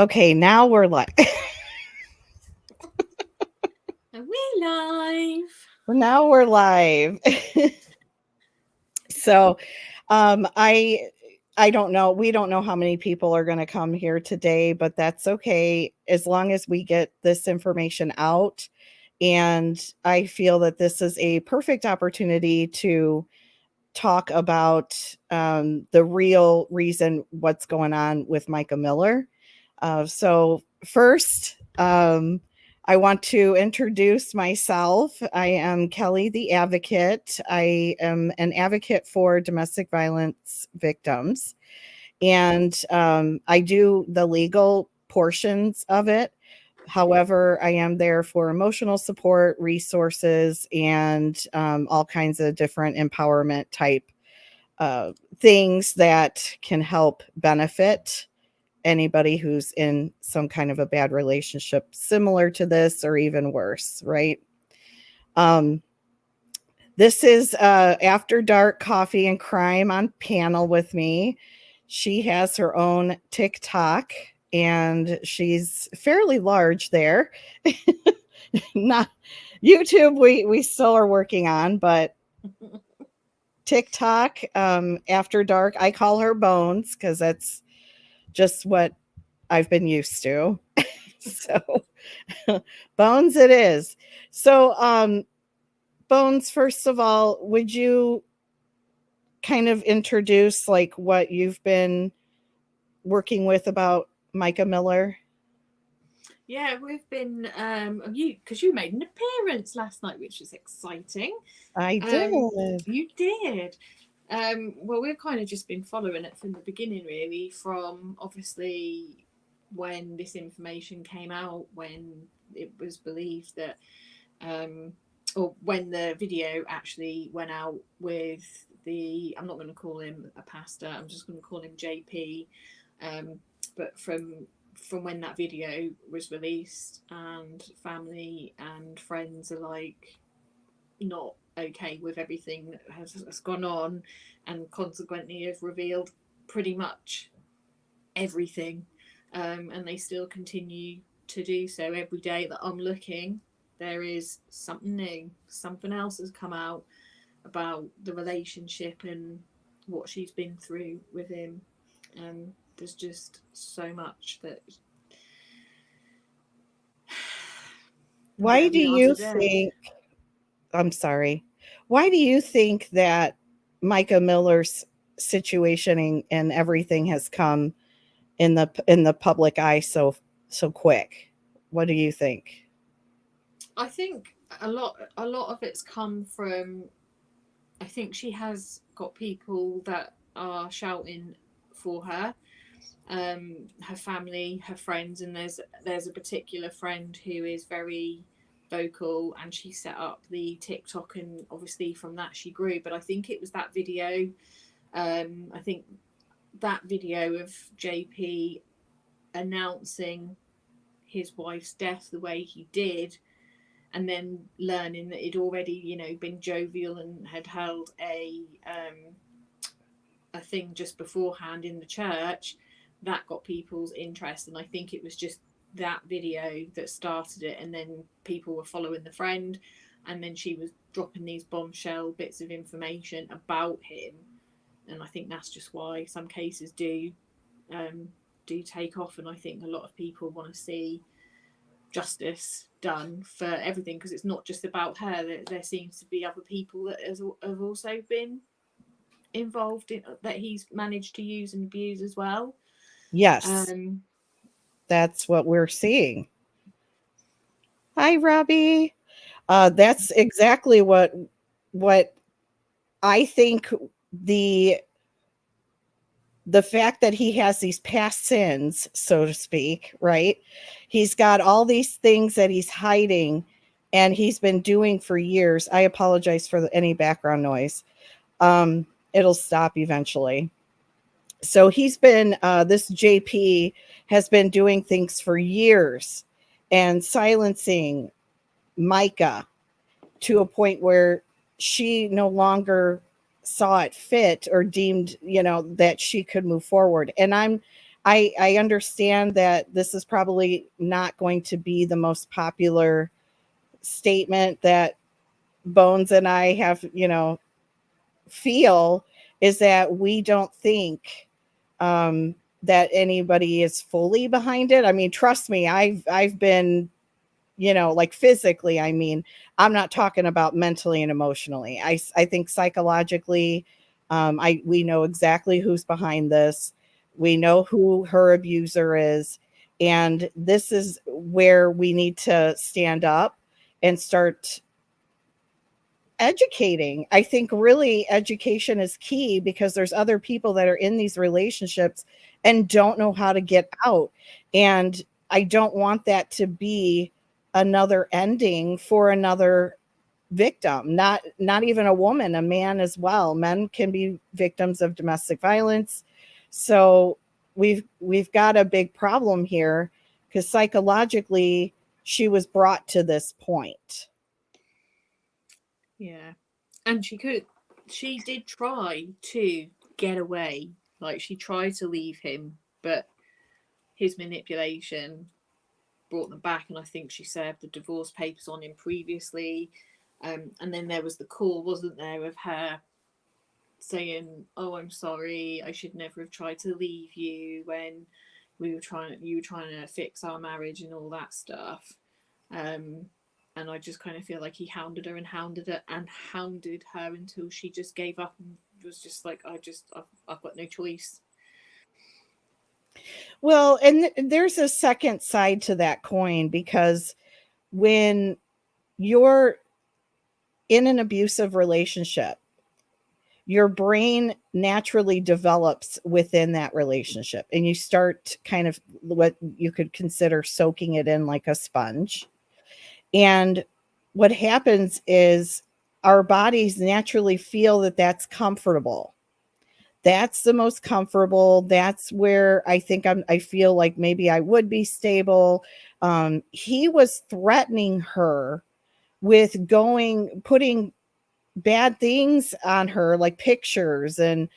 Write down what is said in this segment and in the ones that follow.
Okay, now we're live. Are we live? Now we're live. So, I don't know. We don't know how many people are going to come here today, but that's okay as long as we get this information out. And I feel that this is a perfect opportunity to talk about the real reason what's going on with Mica Miller. So first, I want to introduce myself. I am Kelly, the advocate. I am an advocate for domestic violence victims, and I do the legal portions of it. However, I am there for emotional support, resources, and all kinds of different empowerment type things that can help benefit anybody who's in some kind of a bad relationship similar to this or even worse, right? Um, this is After Dark Coffee and Crime on panel with me. She has her own TikTok and she's fairly large there. Not YouTube, we still are working on, but TikTok, After Dark, I call her Bones because that's just what I've been used to. So Bones it is. So Bones, first of all, would you kind of introduce like what you've been working with about Mica Miller? Yeah, we've been you because you made an appearance last night, which is exciting. I Um, did. you did. Well, we've kind of just been following it from the beginning, really, from obviously when this information came out, when it was believed that, or when the video actually went out with I'm not going to call him a pastor, I'm just going to call him JP. But from when that video was released, and family and friends are like not okay with everything that has gone on, and consequently have revealed pretty much everything, and they still continue to do so. Every day that I'm looking, there is something new, something else has come out about the relationship and what she's been through with him. And there's just so much that Why where do we are you today. think I'm sorry. Why do you think that Mica Miller's situation and everything has come in the public eye so quick? What do you think? I think a lot of it's come from, I think she has got people that are shouting for her, her family, her friends, and there's a particular friend who is very vocal, and she set up the TikTok, and obviously from that she grew. But I think it was that video. I think that video of JP announcing his wife's death the way he did, and then learning that he'd already, been jovial and had held a thing just beforehand in the church, that got people's interest. And I think it was just that video that started it, and then people were following the friend, and then she was dropping these bombshell bits of information about him. And I think that's just why some cases um, do take off. And I think a lot of people want to see justice done for everything, because it's not just about her. There seems to be other people that have also been involved in, that he's managed to use and abuse as well. Yes, Um, that's what we're seeing. Hi, Robbie. That's exactly what I think the the fact that he has these past sins, so to speak, right? He's got all these things that he's hiding and he's been doing for years. I apologize for any background noise. It'll stop eventually. So he's been, this JP has been doing things for years and silencing Micah to a point where she no longer saw it fit or deemed, that she could move forward. And I understand that this is probably not going to be the most popular statement that Bones and I have, feel is that we don't think that anybody is fully behind it. I mean, trust me, I've been, like physically. I mean, I'm not talking about mentally and emotionally. I think psychologically, we know exactly who's behind this. We know who her abuser is, and this is where we need to stand up and start educating. I think really education is key because there's other people that are in these relationships and don't know how to get out. And I don't want that to be another ending for another victim, not even a woman, a man as well. Men can be victims of domestic violence. So we've got a big problem here because psychologically she was brought to this point. Yeah. And she did try to get away. Like, she tried to leave him, but his manipulation brought them back. And I think she served the divorce papers on him previously. And then there was the call, wasn't there, of her saying, "Oh, I'm sorry. I should never have tried to leave you when you were trying to fix our marriage and all that stuff." Um, and I just kind of feel like he hounded her and hounded her and hounded her until she just gave up and was just like, I've got no choice. Well, and there's a second side to that coin because when you're in an abusive relationship, your brain naturally develops within that relationship and you start kind of what you could consider soaking it in like a sponge. And what happens is our bodies naturally feel that that's comfortable. That's the most comfortable. That's where I feel like maybe I would be stable. He was threatening her with putting bad things on her, like pictures and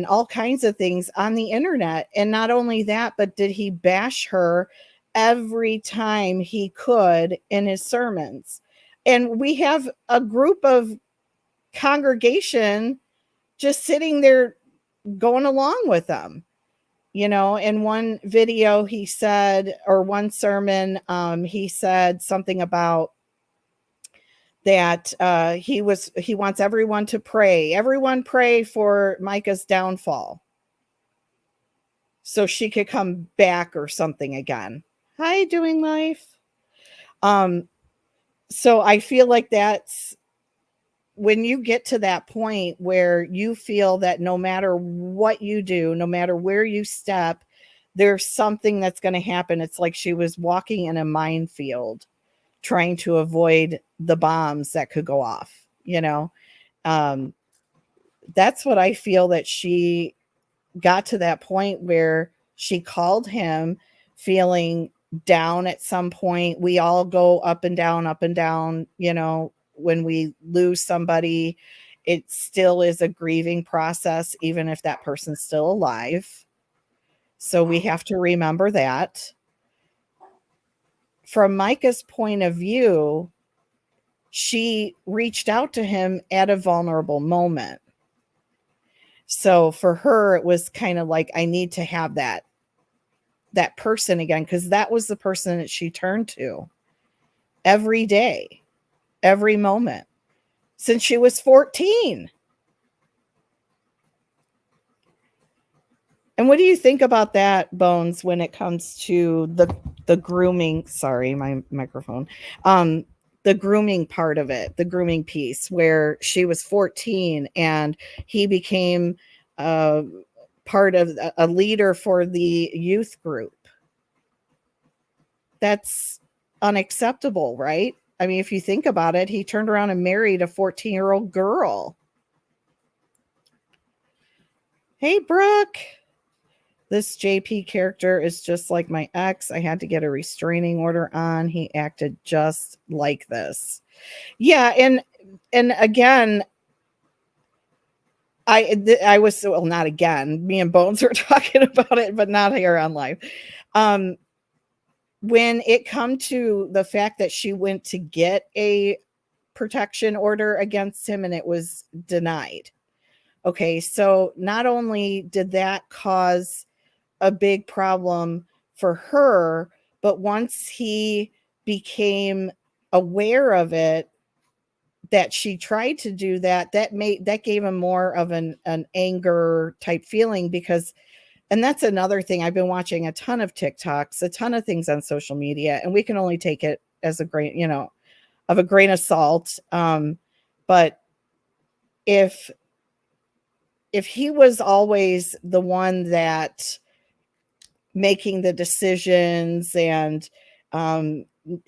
all kinds of things on the internet. And not only that, but did he bash her every time he could in his sermons. And we have a group of congregation just sitting there going along with them. In one video he said, or one sermon, he said something about that he wants everyone to pray. Everyone pray for Mica's downfall so she could come back or something again. How you doing, life? Um, so I feel like that's when you get to that point where you feel that no matter what you do, no matter where you step, there's something that's going to happen. It's like she was walking in a minefield trying to avoid the bombs that could go off. Um, that's what I feel, that she got to that point where she called him feeling down at some point. We all go up and down, when we lose somebody, it still is a grieving process, even if that person's still alive. So we have to remember that. From Mica's point of view, she reached out to him at a vulnerable moment. So for her, it was kind of like, I need to have that person again, because that was the person that she turned to every day, every moment since she was 14. And what do you think about that, Bones, when it comes to the grooming? Sorry, my microphone. The grooming part of it, the grooming piece, where she was 14 and he became part of a leader for the youth group. That's unacceptable, right? I mean, if you think about it, he turned around and married a 14-year-old girl. Hey, Brooke. This JP character is just like my ex. I had to get a restraining order on. He acted just like this. Yeah, and again, I was so, well, not again. Me and Bones were talking about it, but not here on live. Um, when it come to the fact that she went to get a protection order against him and it was denied. Okay, so not only did that cause a big problem for her, but once he became aware of it, that she tried to do that, that gave him more of an anger type feeling, because, and that's another thing, I've been watching a ton of TikToks, a ton of things on social media, and we can only take it as a grain, of a grain of salt. But if he was always the one that making the decisions and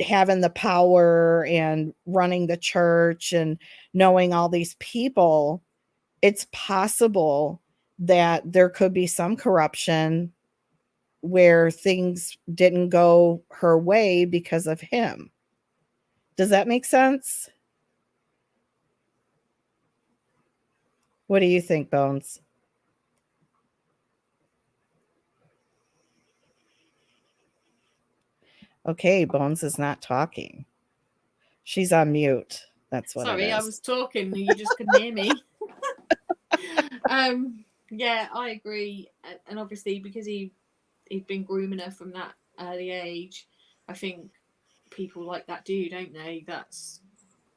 having the power and running the church and knowing all these people, it's possible that there could be some corruption where things didn't go her way because of him. Does that make sense? What do you think, Bones? Okay, Bones is not talking. She's on mute. That's what it Sorry, I is. was talking and you just couldn't hear me. Yeah, I agree. And obviously, because he'd been grooming her from that early age, I think people like that do, don't they?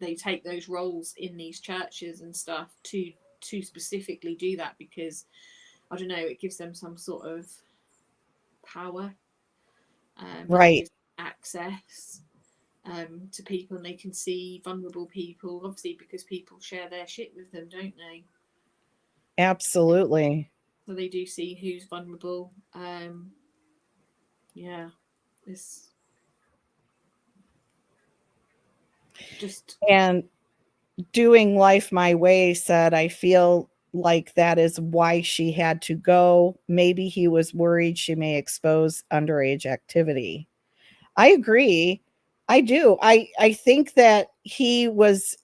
They take those roles in these churches and stuff to specifically do that, because I don't know, it gives them some sort of power, and it Right. gives access to people, and they can see vulnerable people, obviously, because people share their shit with them, don't they? Absolutely. So they do see who's vulnerable. Yeah, it's just And Doing Life My Way said, I feel like that is why she had to go. Maybe he was worried she may expose underage activity. I agree. I do. I think that he was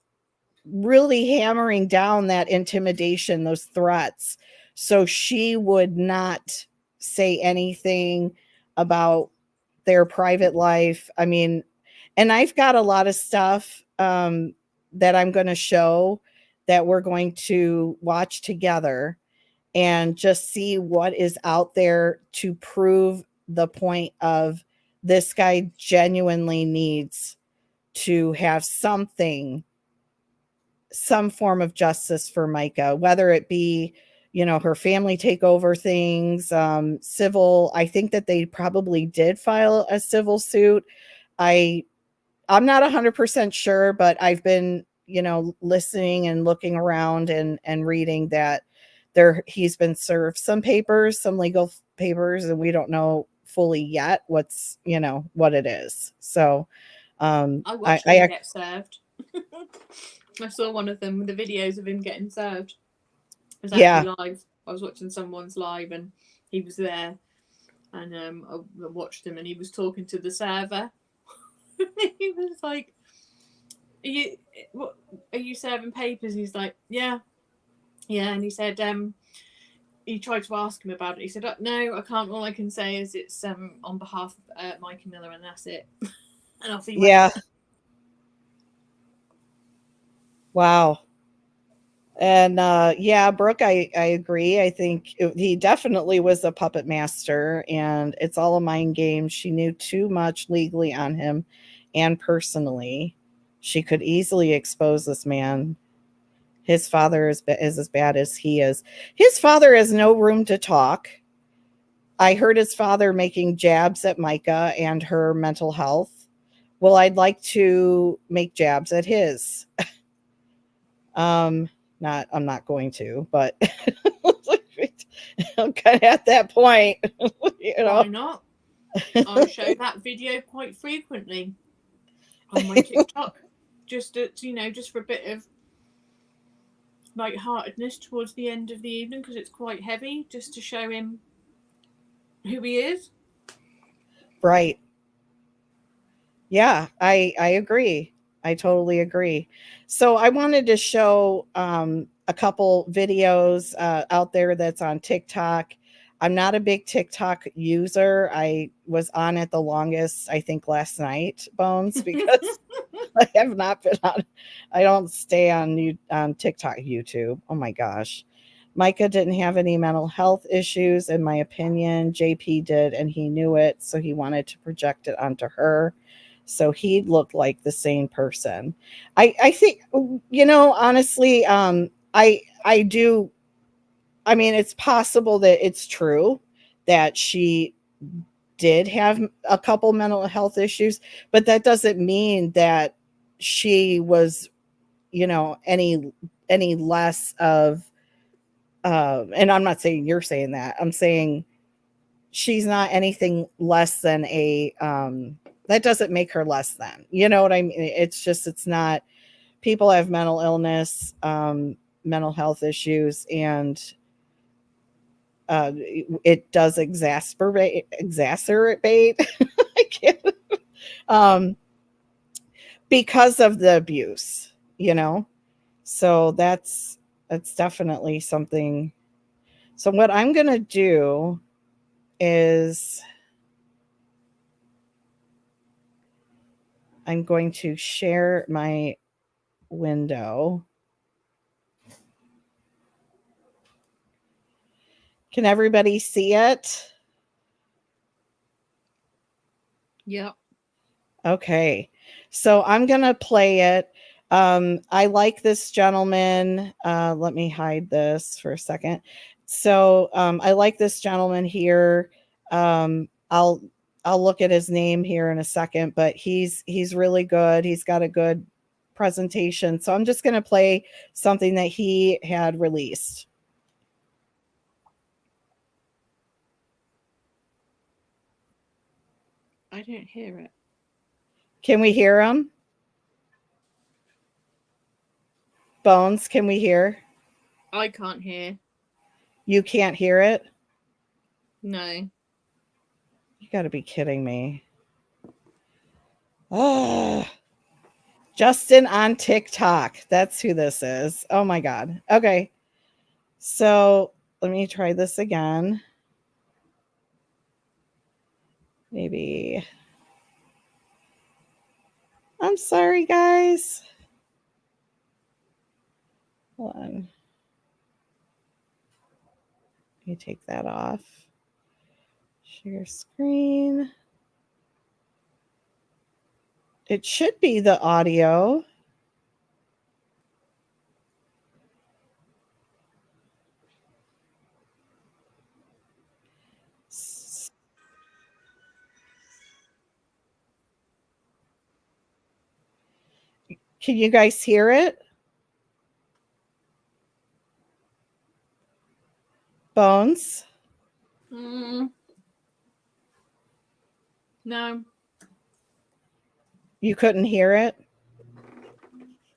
really hammering down that intimidation, those threats, so she would not say anything about their private life. I mean, and I've got a lot of stuff that I'm going to show, that we're going to watch together and just see what is out there to prove the point of this guy genuinely needs to have something, some form of justice for Mica, whether it be, her family take over things, civil. I think that they probably did file a civil suit. I I'm not 100% sure, but I've been, listening and looking around and reading that he's been served some papers, some legal papers, and we don't know fully yet what it is. So, I I, watched I, him ac- get served. I saw one of them, the videos of him getting served. It was actually yeah, live. I was watching someone's live and he was there, and I watched him and he was talking to the server. He was like, "Are you what? Are you serving papers?" And he's like, "Yeah, yeah." And he said, he tried to ask him about it. He said, "No, I can't. All I can say is it's on behalf of Mica Miller, and that's it." And off he went. yeah, wow. And yeah, Brooke, I agree. I think he definitely was a puppet master, and it's all a mind game. She knew too much legally on him and personally. She could easily expose this man. His father is as bad as he is. His father has no room to talk. I heard his father making jabs at Mica and her mental health. Well, I'd like to make jabs at his. Um, I'm not going to, but I'm kind of at that point, you know. Why not? I show that video quite frequently on my TikTok, just just for a bit of lightheartedness towards the end of the evening, because it's quite heavy, just to show him who he is. Right. Yeah, I agree. I totally agree. So I wanted to show a couple videos out there that's on TikTok. I'm not a big TikTok user. I was on it the longest, I think, last night, Bones, because I have not been on. I don't stay on TikTok, YouTube. Oh my gosh. Mica didn't have any mental health issues, in my opinion. JP did, and he knew it, so he wanted to project it onto her. So he looked like the same person. I think, honestly, I do. I mean, it's possible that it's true that she did have a couple mental health issues, but that doesn't mean that she was, any less of and I'm not saying you're saying that. I'm saying she's not anything less than that doesn't make her less than. You know what I mean? It's not. People have mental illness, mental health issues, and it does exacerbate. I can't, um, because of the abuse, So that's definitely something. So what I'm gonna do is I'm going to share my window. Can everybody see it? Yep. Okay. So I'm going to play it. I like this gentleman. Let me hide this for a second. So I like this gentleman here. I'll look at his name here in a second, but he's really good. He's got a good presentation. So I'm just going to play something that he had released. I don't hear it. Can we hear him? Bones, can we hear? I can't hear. You can't hear it? No. You got to be kidding me. Oh, Justin on TikTok. That's who this is. Oh my God. Okay. So let me try this again. Maybe. I'm sorry, guys. Hold on. Let me take that off. Share screen. It should be the audio. Can you guys hear it? Bones? No. You couldn't hear it?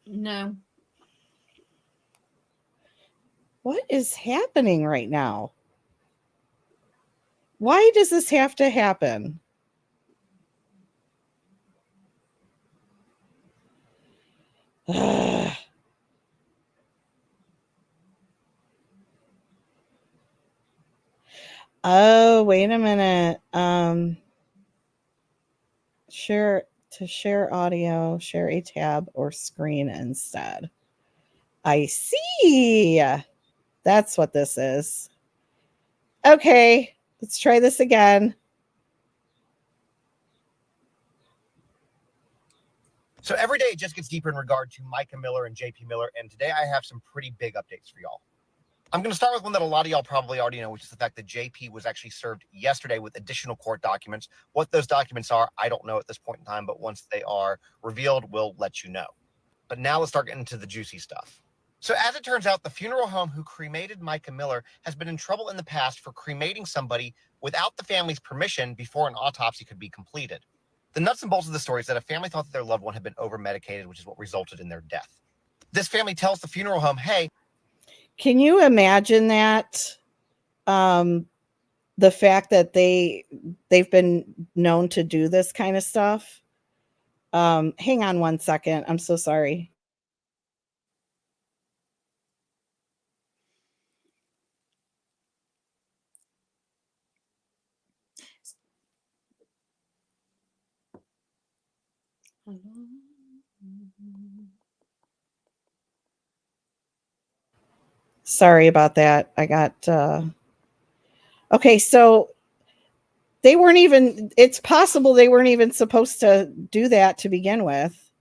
No. What is happening right now? Why does this have to happen? Oh, wait a minute. Share audio, share a tab or screen instead. I see. That's what this is. Okay, let's try this again. So every day it just gets deeper in regard to Mica Miller and JP Miller, and today I have some pretty big updates for y'all. I'm going to start with one that a lot of y'all probably already know, which is the fact that JP was actually served yesterday with additional court documents. What those documents are, I don't know at this point in time, but once they are revealed, we'll let you know. But now let's start getting into the juicy stuff. So as it turns out, the funeral home who cremated Mica Miller has been in trouble in the past for cremating somebody without the family's permission before an autopsy could be completed. The nuts and bolts of the story is that a family thought that their loved one had been over-medicated, which is what resulted in their death. This family tells the funeral home, hey... Can you imagine that? The fact that they've been known to do this kind of stuff. Hang on one second. I'm so sorry. Sorry about that. I got okay, so they weren't even, it's possible they weren't even supposed to do that to begin with.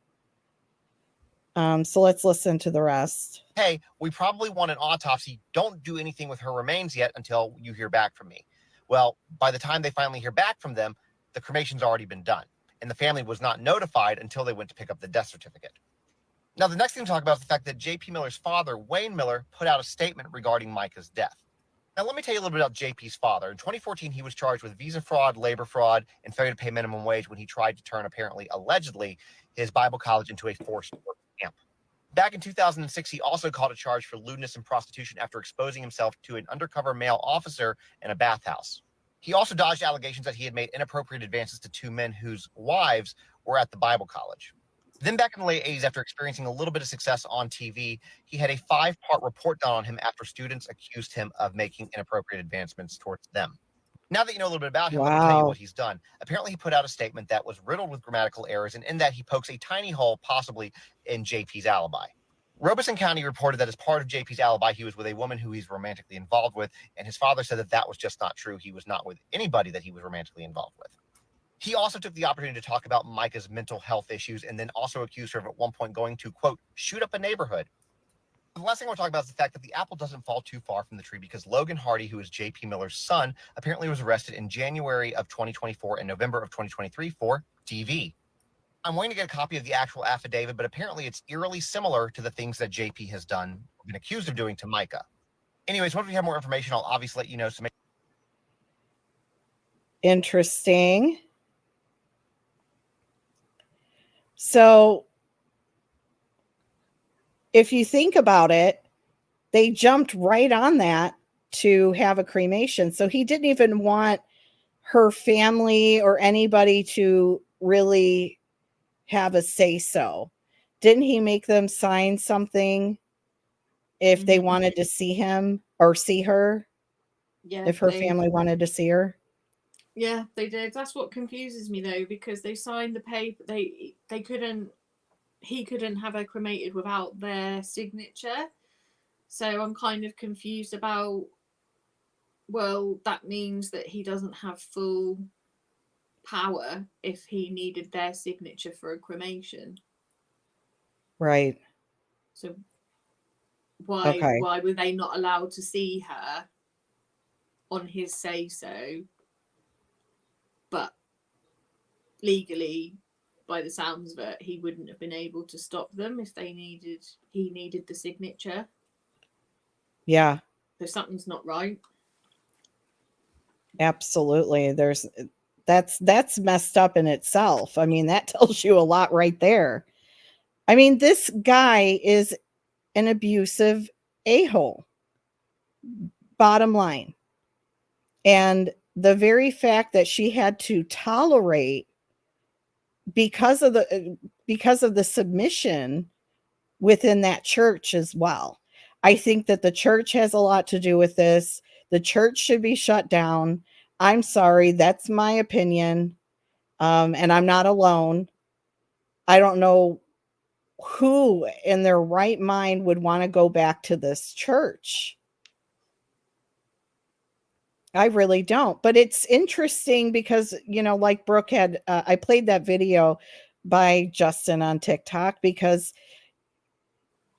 So let's listen to the rest. Hey, we probably want an autopsy. Don't do anything with her remains yet until you hear back from me. Well, by the time they finally hear back from them, the cremation's already been done, and the family was not notified until they went to pick up the death certificate. Now, the next thing to talk about is the fact that J.P. Miller's father, Wayne Miller, put out a statement regarding Mica's death. Now, let me tell you a little bit about JP's father. In 2014, he was charged with visa fraud, labor fraud, and failure to pay minimum wage when he tried to turn, allegedly, his Bible college into a forced work camp. Back in 2006, he also caught a charge for lewdness and prostitution after exposing himself to an undercover male officer in a bathhouse. He also dodged allegations that he had made inappropriate advances to two men whose wives were at the Bible college. Then back in the late 80s, after experiencing a little bit of success on TV, he had a 5-part report done on him after students accused him of making inappropriate advancements towards them. Now that you know a little bit about him, let me tell you what he's done. Apparently, he put out a statement that was riddled with grammatical errors, and in that he pokes a tiny hole, possibly, in JP's alibi. Robeson County reported that as part of JP's alibi, he was with a woman who he's romantically involved with, and his father said that that was just not true. He was not with anybody that he was romantically involved with. He also took the opportunity to talk about Mica's mental health issues and then also accused her of at one point going to, quote, shoot up a neighborhood. The last thing I want to talk about is the fact that the apple doesn't fall too far from the tree, because Logan Hardy, who is J.P. Miller's son, apparently was arrested in January of 2024 and November of 2023 for DV. I'm waiting to get a copy of the actual affidavit, but apparently it's eerily similar to the things that J.P. has done, been accused of doing to Mica. Anyways, once we have more information, I'll obviously let you know. So Interesting. So if you think about it, they jumped right on that to have a cremation. So he didn't even want her family or anybody to really have a say so. Didn't he make them sign something if they wanted to see him or see her? Yeah. If her family wanted to see her? Yeah, they did. That's what confuses me though, because they signed the paper. They couldn't. He couldn't have her cremated without their signature. So I'm kind of confused about. Well, that means that he doesn't have full power if he needed their signature for a cremation. Right. So why were they not allowed to see her on his say so? But legally, by the sounds of it, he wouldn't have been able to stop them if he needed the signature. Yeah. So something's not right. Absolutely. That's messed up in itself. I mean, that tells you a lot right there. I mean, this guy is an abusive a-hole. Bottom line. And the very fact that she had to tolerate because of the submission within that church as well. I think that the church has a lot to do with this. The church should be shut down. I'm sorry, that's my opinion. And I'm not alone. I don't know who in their right mind would want to go back to this church. I really don't. But it's interesting because, like Brooke had, I played that video by Justin on TikTok because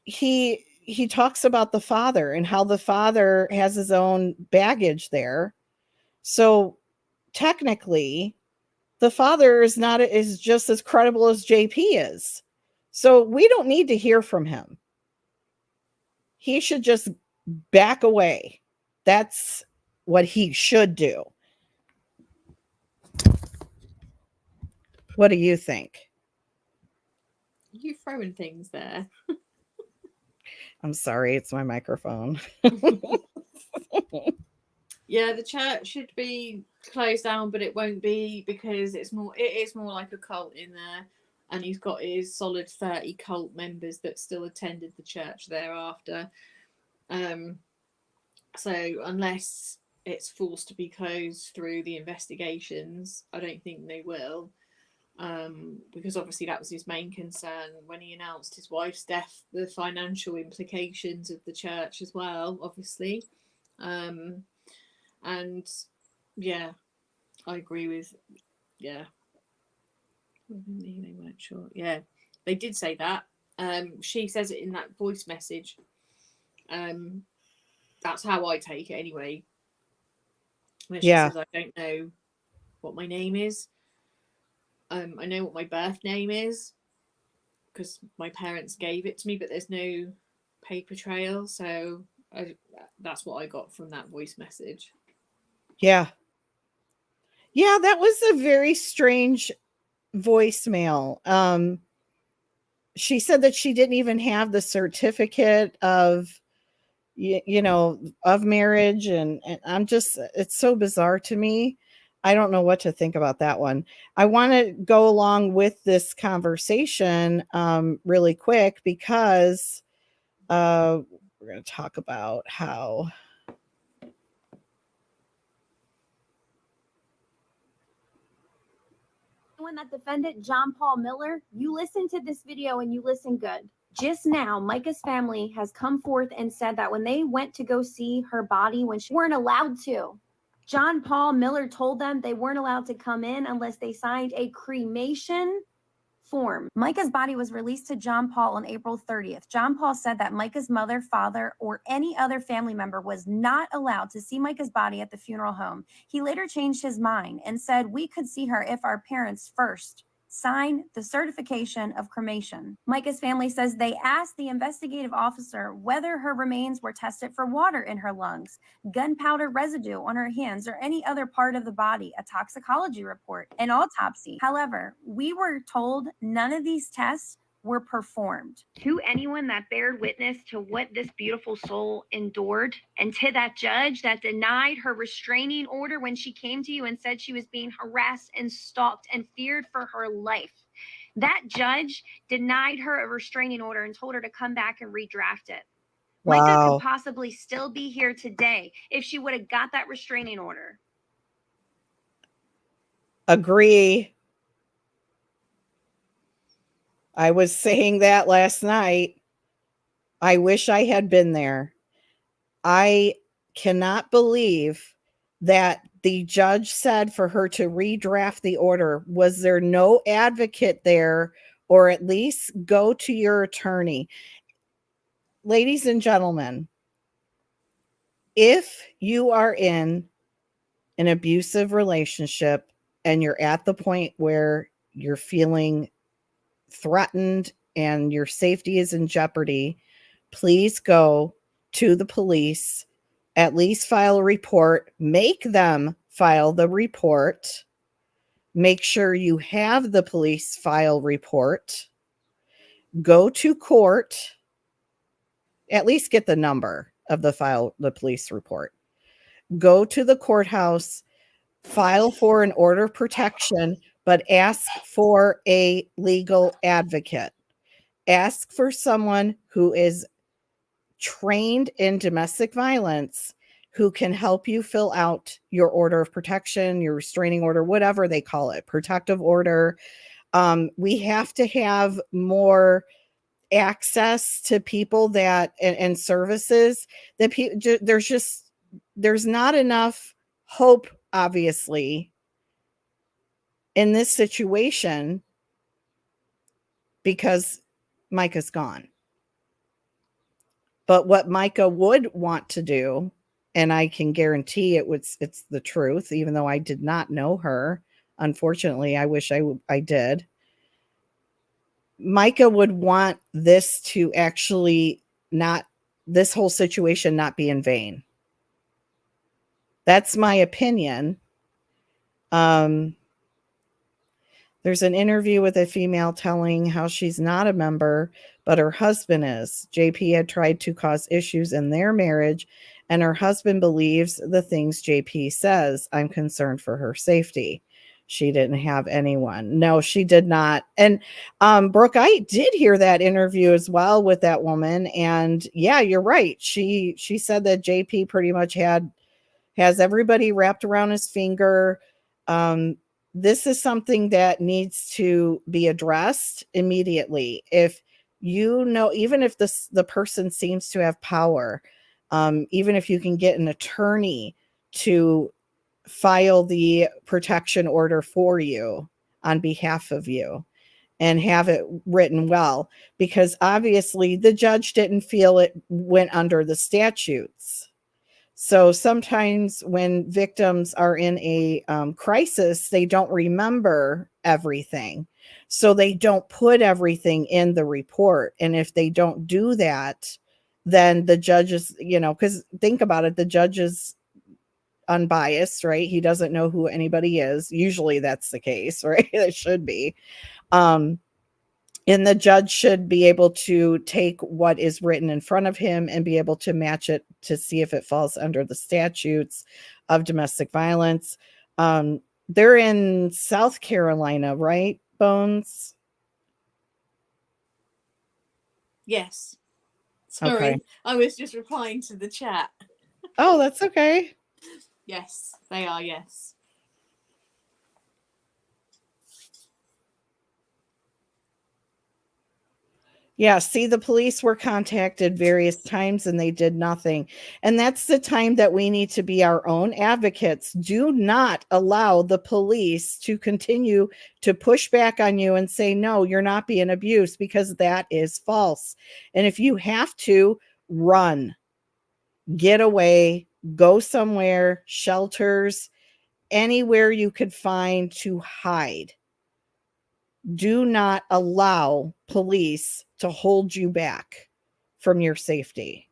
he talks about the father and how the father has his own baggage there. So technically, the father is just as credible as JP is. So we don't need to hear from him. He should just back away. That's what he should do. What do you think? You throwing things there. I'm sorry, it's my microphone. Yeah, the church should be closed down, but it won't be because it is more like a cult in there, and he's got his solid 30 cult members that still attended the church thereafter. So unless it's forced to be closed through the investigations, I don't think they will. because obviously that was his main concern when he announced his wife's death, the financial implications of the church as well, obviously. And yeah, I agree with, yeah. They weren't sure. Yeah, they did say that. She says it in that voice message. That's how I take it anyway. When she says, I don't know what my name is. I know what my birth name is because my parents gave it to me, but there's no paper trail. So that's what I got from that voice message. Yeah. Yeah, that was a very strange voicemail. She said that she didn't even have the certificate of, you know, of marriage. And I'm just, it's so bizarre to me. I don't know what to think about that one. I want to go along with this conversation really quick because we're going to talk about how when that defendant, John Paul Miller, you listen to this video and you listen good. Just now, Mica's family has come forth and said that when they went to go see her body, when she weren't allowed to, John Paul Miller told them they weren't allowed to come in unless they signed a cremation form. Mica's body was released to John Paul on April 30th. John Paul said that Mica's mother, father, or any other family member was not allowed to see Mica's body at the funeral home. He later changed his mind and said we could see her if our parents first sign the certification of cremation. Mica's family says they asked the investigative officer whether her remains were tested for water in her lungs, gunpowder residue on her hands, or any other part of the body, a toxicology report, an autopsy. However, we were told none of these tests were performed. To anyone that bared witness to what this beautiful soul endured, and to that judge that denied her restraining order when she came to you and said she was being harassed and stalked and feared for her life, that judge denied her a restraining order and told her to come back and redraft it. Wow. Mica could possibly still be here today if she would have got that restraining order. Agree. I was saying that last night. I wish I had been there. I cannot believe that the judge said for her to redraft the order. Was there no advocate there, or at least go to your attorney? Ladies and gentlemen, if you are in an abusive relationship and you're at the point where you're feeling threatened and your safety is in jeopardy, please go to the police, at least file a report, make them file the report, make sure you have the police file report, go to court, at least get the number of the police report, go to the courthouse, file for an order of protection, but ask for a legal advocate. Ask for someone who is trained in domestic violence who can help you fill out your order of protection, your restraining order, whatever they call it, protective order. We have to have more access to people that and services that there's not enough hope, obviously, in this situation because Mica's gone. But what Mica would want to do, and I can guarantee it's the truth, even though I did not know her. Unfortunately, I wish I did. Mica would want this to actually this whole situation not be in vain. That's my opinion. There's an interview with a female telling how she's not a member, but her husband is. JP had tried to cause issues in their marriage, and her husband believes the things JP says. I'm concerned for her safety. She didn't have anyone. No, she did not. And Brooke, I did hear that interview as well with that woman. And yeah, you're right. She said that JP pretty much has everybody wrapped around his finger. this is something that needs to be addressed immediately. If you know, even if the person seems to have power, even if you can get an attorney to file the protection order for you on behalf of you and have it written well, because obviously the judge didn't feel it went under the statutes. So sometimes when victims are in a crisis, they don't remember everything. So they don't put everything in the report. And if they don't do that, then the judges, because think about it, the judge is unbiased, right? He doesn't know who anybody is. Usually that's the case, right? It should be. And the judge should be able to take what is written in front of him and be able to match it to see if it falls under the statutes of domestic violence. They're in South Carolina, right, Bones? Yes. Sorry, Okay. I was just replying to the chat. Oh, that's okay. Yes, they are, yes. Yeah, see, the police were contacted various times and they did nothing. And that's the time that we need to be our own advocates. Do not allow the police to continue to push back on you and say, no, you're not being abused, because that is false. And if you have to, run, get away, go somewhere, shelters, anywhere you could find to hide. Do not allow police to hold you back from your safety.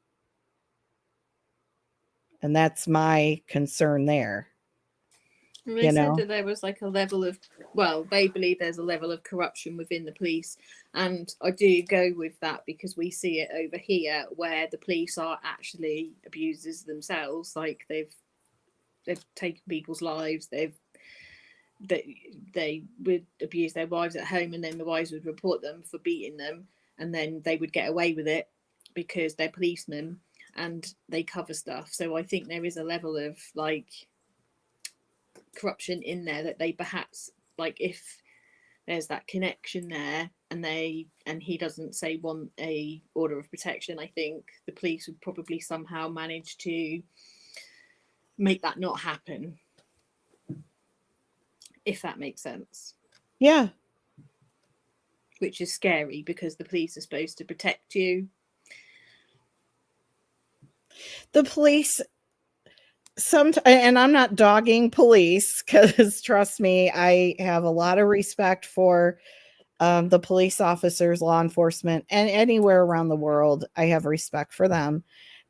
And that's my concern there. And they said that there was like a level of, well, they believe there's a level of corruption within the police. And I do go with that because we see it over here where the police are actually abusers themselves. Like they've taken people's lives. They would abuse their wives at home, and then the wives would report them for beating them, and then they would get away with it because they're policemen and they cover stuff. So I think there is a level of like corruption in there that they perhaps, like, if there's that connection there and he doesn't say want a order of protection, I think the police would probably somehow manage to make that not happen, if that makes sense. Yeah. Which is scary because the police are supposed to protect you. The police, and I'm not dogging police, because trust me, I have a lot of respect for the police officers, law enforcement, and anywhere around the world. I have respect for them.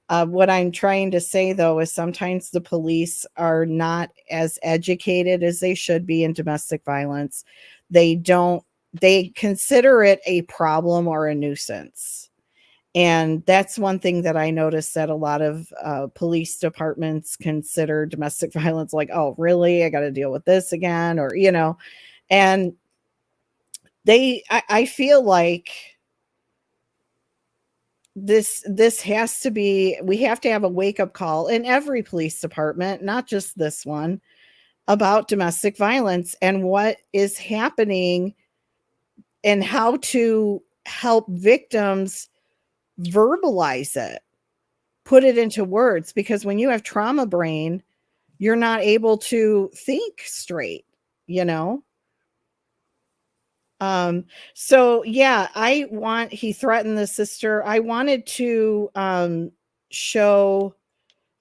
What I'm trying to say, though, is sometimes the police are not as educated as they should be in domestic violence. They consider it a problem or a nuisance. And that's one thing that I noticed, that a lot of police departments consider domestic violence like, oh, really? I got to deal with this again, or, and I feel like this has to be, we have to have a wake-up call in every police department, not just this one, about domestic violence and what is happening and how to help victims verbalize it, put it into words, because when you have trauma brain, you're not able to think straight, So yeah, he threatened the sister. I wanted to show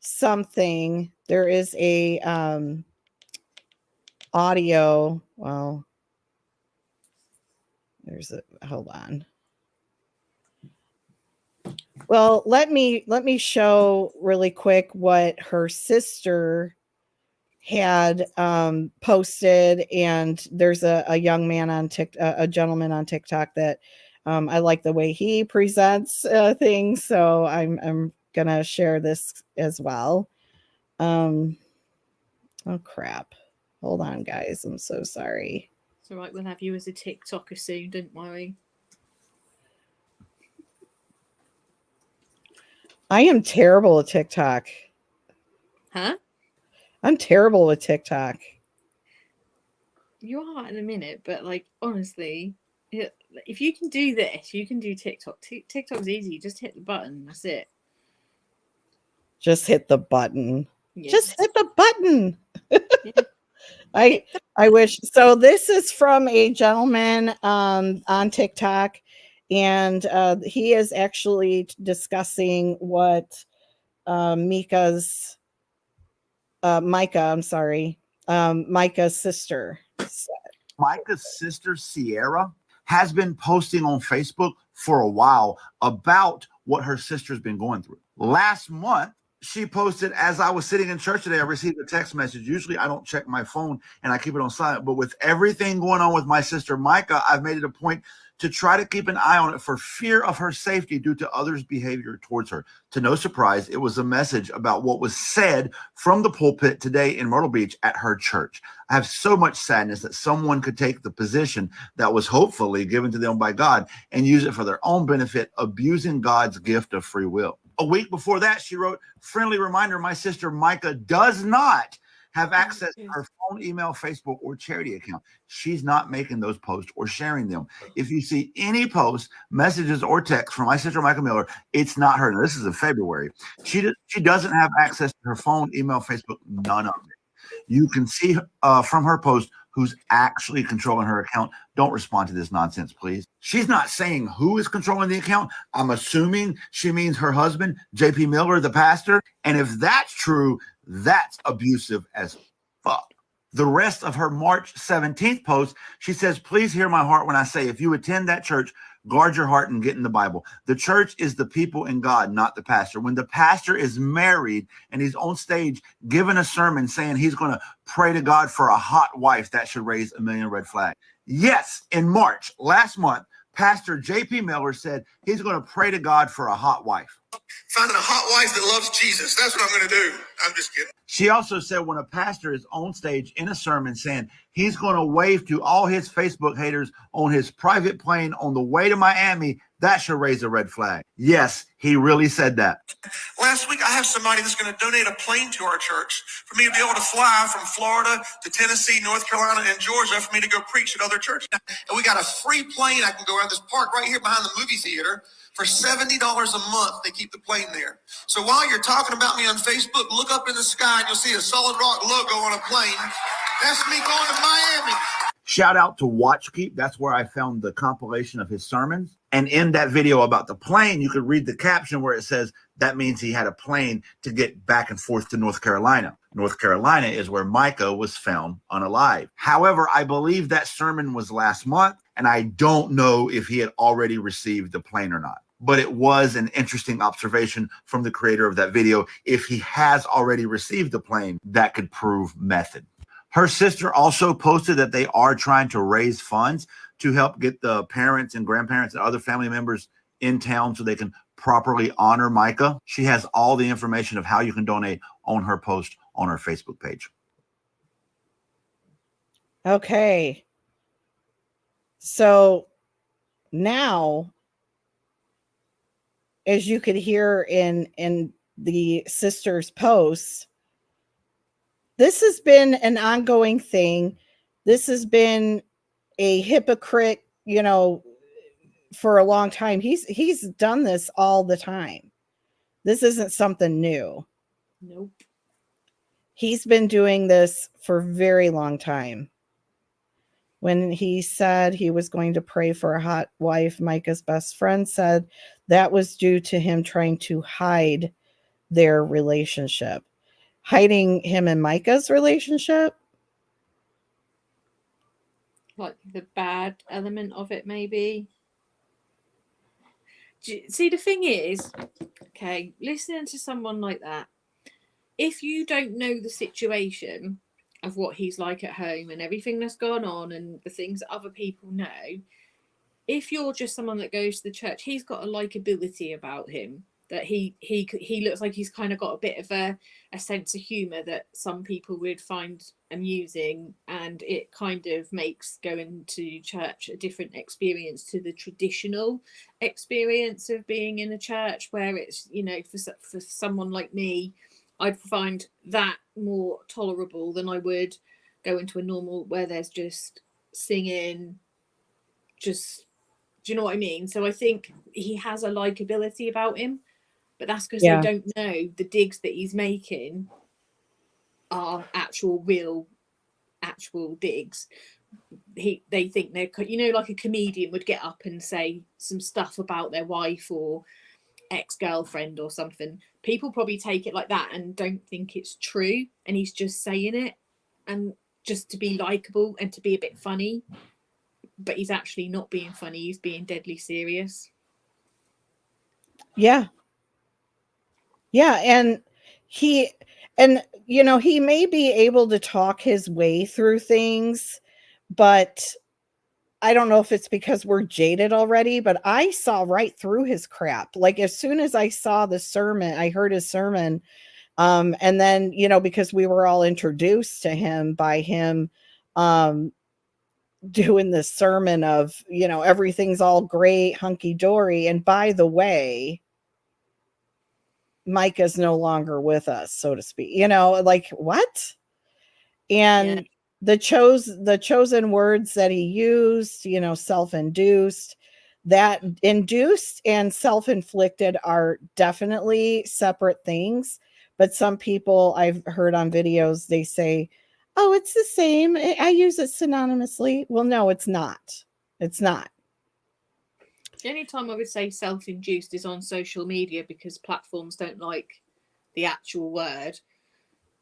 something. There is a audio. Well, hold on. Well, let me show really quick what her sister had posted. And there's a young man on TikTok, a gentleman on TikTok that I like the way he presents things. So I'm gonna share this as well. Oh crap. Hold on, guys. I'm so sorry. It's all right, we'll have you as a TikToker soon, don't worry. I am terrible at TikTok. Huh? I'm terrible with TikTok. You are in a minute, but like honestly, if you can do this, you can do TikTok. TikTok's easy. Just hit the button. That's it. Just hit the button. Yeah. Just hit the button. Yeah. I wish. So this is from a gentleman on TikTok, and he is actually discussing what Mica's Mica's sister said. Mica's sister, Sierra, has been posting on Facebook for a while about what her sister's been going through. Last month, she posted, as I was sitting in church today, I received a text message. Usually I don't check my phone and I keep it on silent, but with everything going on with my sister, Mica, I've made it a point to try to keep an eye on it for fear of her safety due to others' behavior towards her. To no surprise, it was a message about what was said from the pulpit today in Myrtle Beach at her church. I have so much sadness that someone could take the position that was hopefully given to them by God and use it for their own benefit, abusing God's gift of free will. A week before that, she wrote, "Friendly reminder, my sister Mica does not have access to her phone, email, Facebook, or charity account. She's not making those posts or sharing them. If you see any posts, messages, or texts from my sister Mica Miller, it's not her." Now, this is in February. She doesn't have access to her phone, email, Facebook, none of it. You can see from her post who's actually controlling her account. Don't respond to this nonsense, please. She's not saying who is controlling the account. I'm assuming she means her husband, JP Miller, the pastor. And if that's true, that's abusive as fuck. The rest of her March 17th post, she says, "Please hear my heart when I say, if you attend that church, guard your heart and get in the Bible. The church is the people in God, not the pastor. When the pastor is married and he's on stage giving a sermon saying he's going to pray to God for a hot wife, that should raise a million red flags." Yes, in March, last month, Pastor JP Miller said he's going to pray to God for a hot wife. Finding a hot wife that loves Jesus. That's what I'm going to do. I'm just kidding. She also said when a pastor is on stage in a sermon saying he's going to wave to all his Facebook haters on his private plane on the way to Miami, that should raise a red flag. Yes, he really said that. Last week, I have somebody that's going to donate a plane to our church for me to be able to fly from Florida to Tennessee, North Carolina, and Georgia for me to go preach at other churches. And we got a free plane. I can go around this park right here behind the movie theater. For $70 a month, they keep the plane there. So while you're talking about me on Facebook, look up in the sky and you'll see a Solid Rock logo on a plane. That's me going to Miami. Shout out to WatchKeep. That's where I found the compilation of his sermons. And in that video about the plane, you could read the caption where it says that means he had a plane to get back and forth to North Carolina. North Carolina is where Mica was found unalive. However, I believe that sermon was last month, and I don't know if he had already received the plane or not. But it was an interesting observation from the creator of that video. If he has already received the plane, that could prove method. Her sister also posted that they are trying to raise funds to help get the parents and grandparents and other family members in town so they can properly honor Mica. She has all the information of how you can donate on her post on her Facebook page. Okay. So now, as you could hear in the sister's posts, this has been an ongoing thing. This has been a hypocrite, for a long time. He's done this all the time. This isn't something new. Nope. He's been doing this for a very long time. When he said he was going to pray for a hot wife, Mica's best friend said that was due to him trying to hide their relationship. Hiding him and Mica's relationship? Like the bad element of it, maybe. See, the thing is, okay, listening to someone like that, if you don't know the situation of what he's like at home and everything that's gone on and the things that other people know, if you're just someone that goes to the church, he's got a likability about him that he looks like he's kind of got a bit of a sense of humor that some people would find amusing, and it kind of makes going to church a different experience to the traditional experience of being in a church, where it's, for someone like me, I'd find that more tolerable than I would go into a normal where there's just singing, just, do you know what I mean? So I think he has a likability about him, but that's because they don't know the digs that he's making are actual digs. They think they're, you know, like a comedian would get up and say some stuff about their wife or ex-girlfriend or something. People probably take it like that and don't think it's true, and he's just saying it and just to be likable and to be a bit funny, but he's actually not being funny, he's being deadly serious. Yeah, and he may be able to talk his way through things, but I don't know if it's because we're jaded already, but I saw right through his crap. Like, as soon as I saw the sermon, I heard his sermon. And then, because we were all introduced to him by him, doing this sermon of, everything's all great, hunky dory. And by the way, Mica's no longer with us, so to speak, like, what? And the chosen words that he used, self-induced, that induced and self-inflicted are definitely separate things. But some people I've heard on videos, they say, oh, it's the same. I use it synonymously. Well, no, it's not. It's not. The only time I would say self-induced is on social media, because platforms don't like the actual word.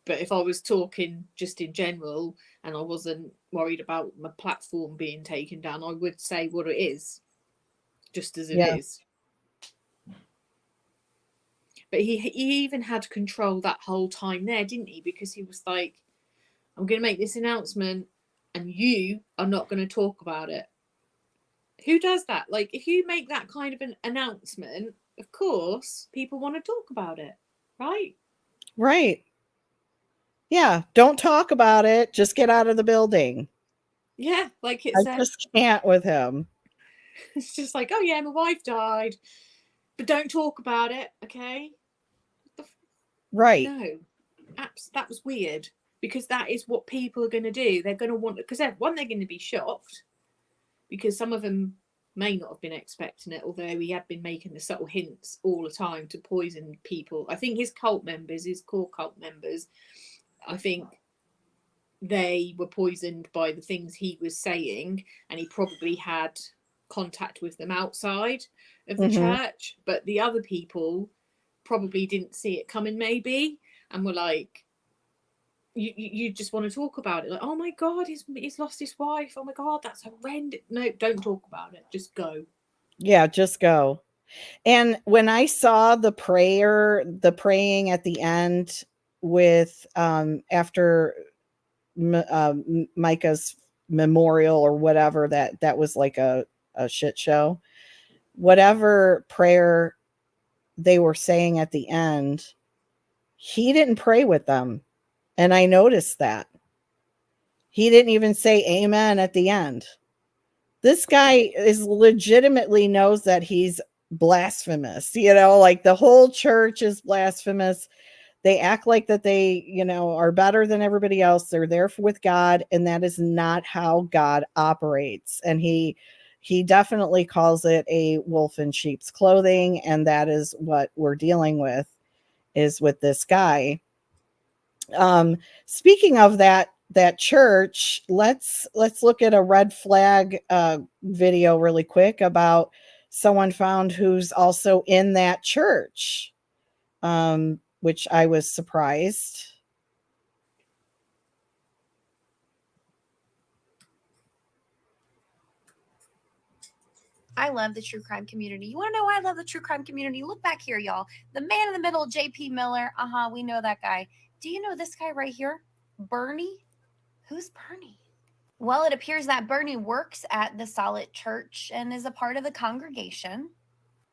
But if I was talking just in general and I wasn't worried about my platform being taken down, I would say what it is, just as it is. But he even had control that whole time there, didn't he? Because he was like, I'm going to make this announcement and you are not going to talk about it. Who does that? Like, if you make that kind of an announcement, of course, people want to talk about it, right? Right. Yeah, don't talk about it. Just get out of the building. Yeah, like it's I just can't with him. It's just like, oh yeah, my wife died, but don't talk about it, okay? Right. No, that was weird, because that is what people are going to do. They're going to want, because they're going to be shocked, because some of them may not have been expecting it, although he had been making the subtle hints all the time to poison people. I think his core cult members, I think they were poisoned by the things he was saying, and he probably had contact with them outside of the church, but the other people probably didn't see it coming, maybe, and were like, you just want to talk about it, like, oh my god, he's lost his wife, oh my god, that's horrendous. No, don't talk about it, just go. Yeah, just go. And when I saw the praying at the end with after Mica's memorial or whatever, that was like a shit show, whatever prayer they were saying at the end, he didn't pray with them. And I noticed that he didn't even say amen at the end. This guy is legitimately knows that he's blasphemous, like the whole church is blasphemous. They act like that they, are better than everybody else. They're there with God, and that is not how God operates. And he definitely calls it a wolf in sheep's clothing, and that is what we're dealing with, is with this guy. Speaking of that church, let's look at a red flag video really quick about someone found who's also in that church, which I was surprised. I love the true crime community. You want to know why I love the true crime community? Look back here, y'all. The man in the middle, JP Miller. We know that guy. Do you know this guy right here? Bernie? Who's Bernie? Well, it appears that Bernie works at the Solid Church and is a part of the congregation.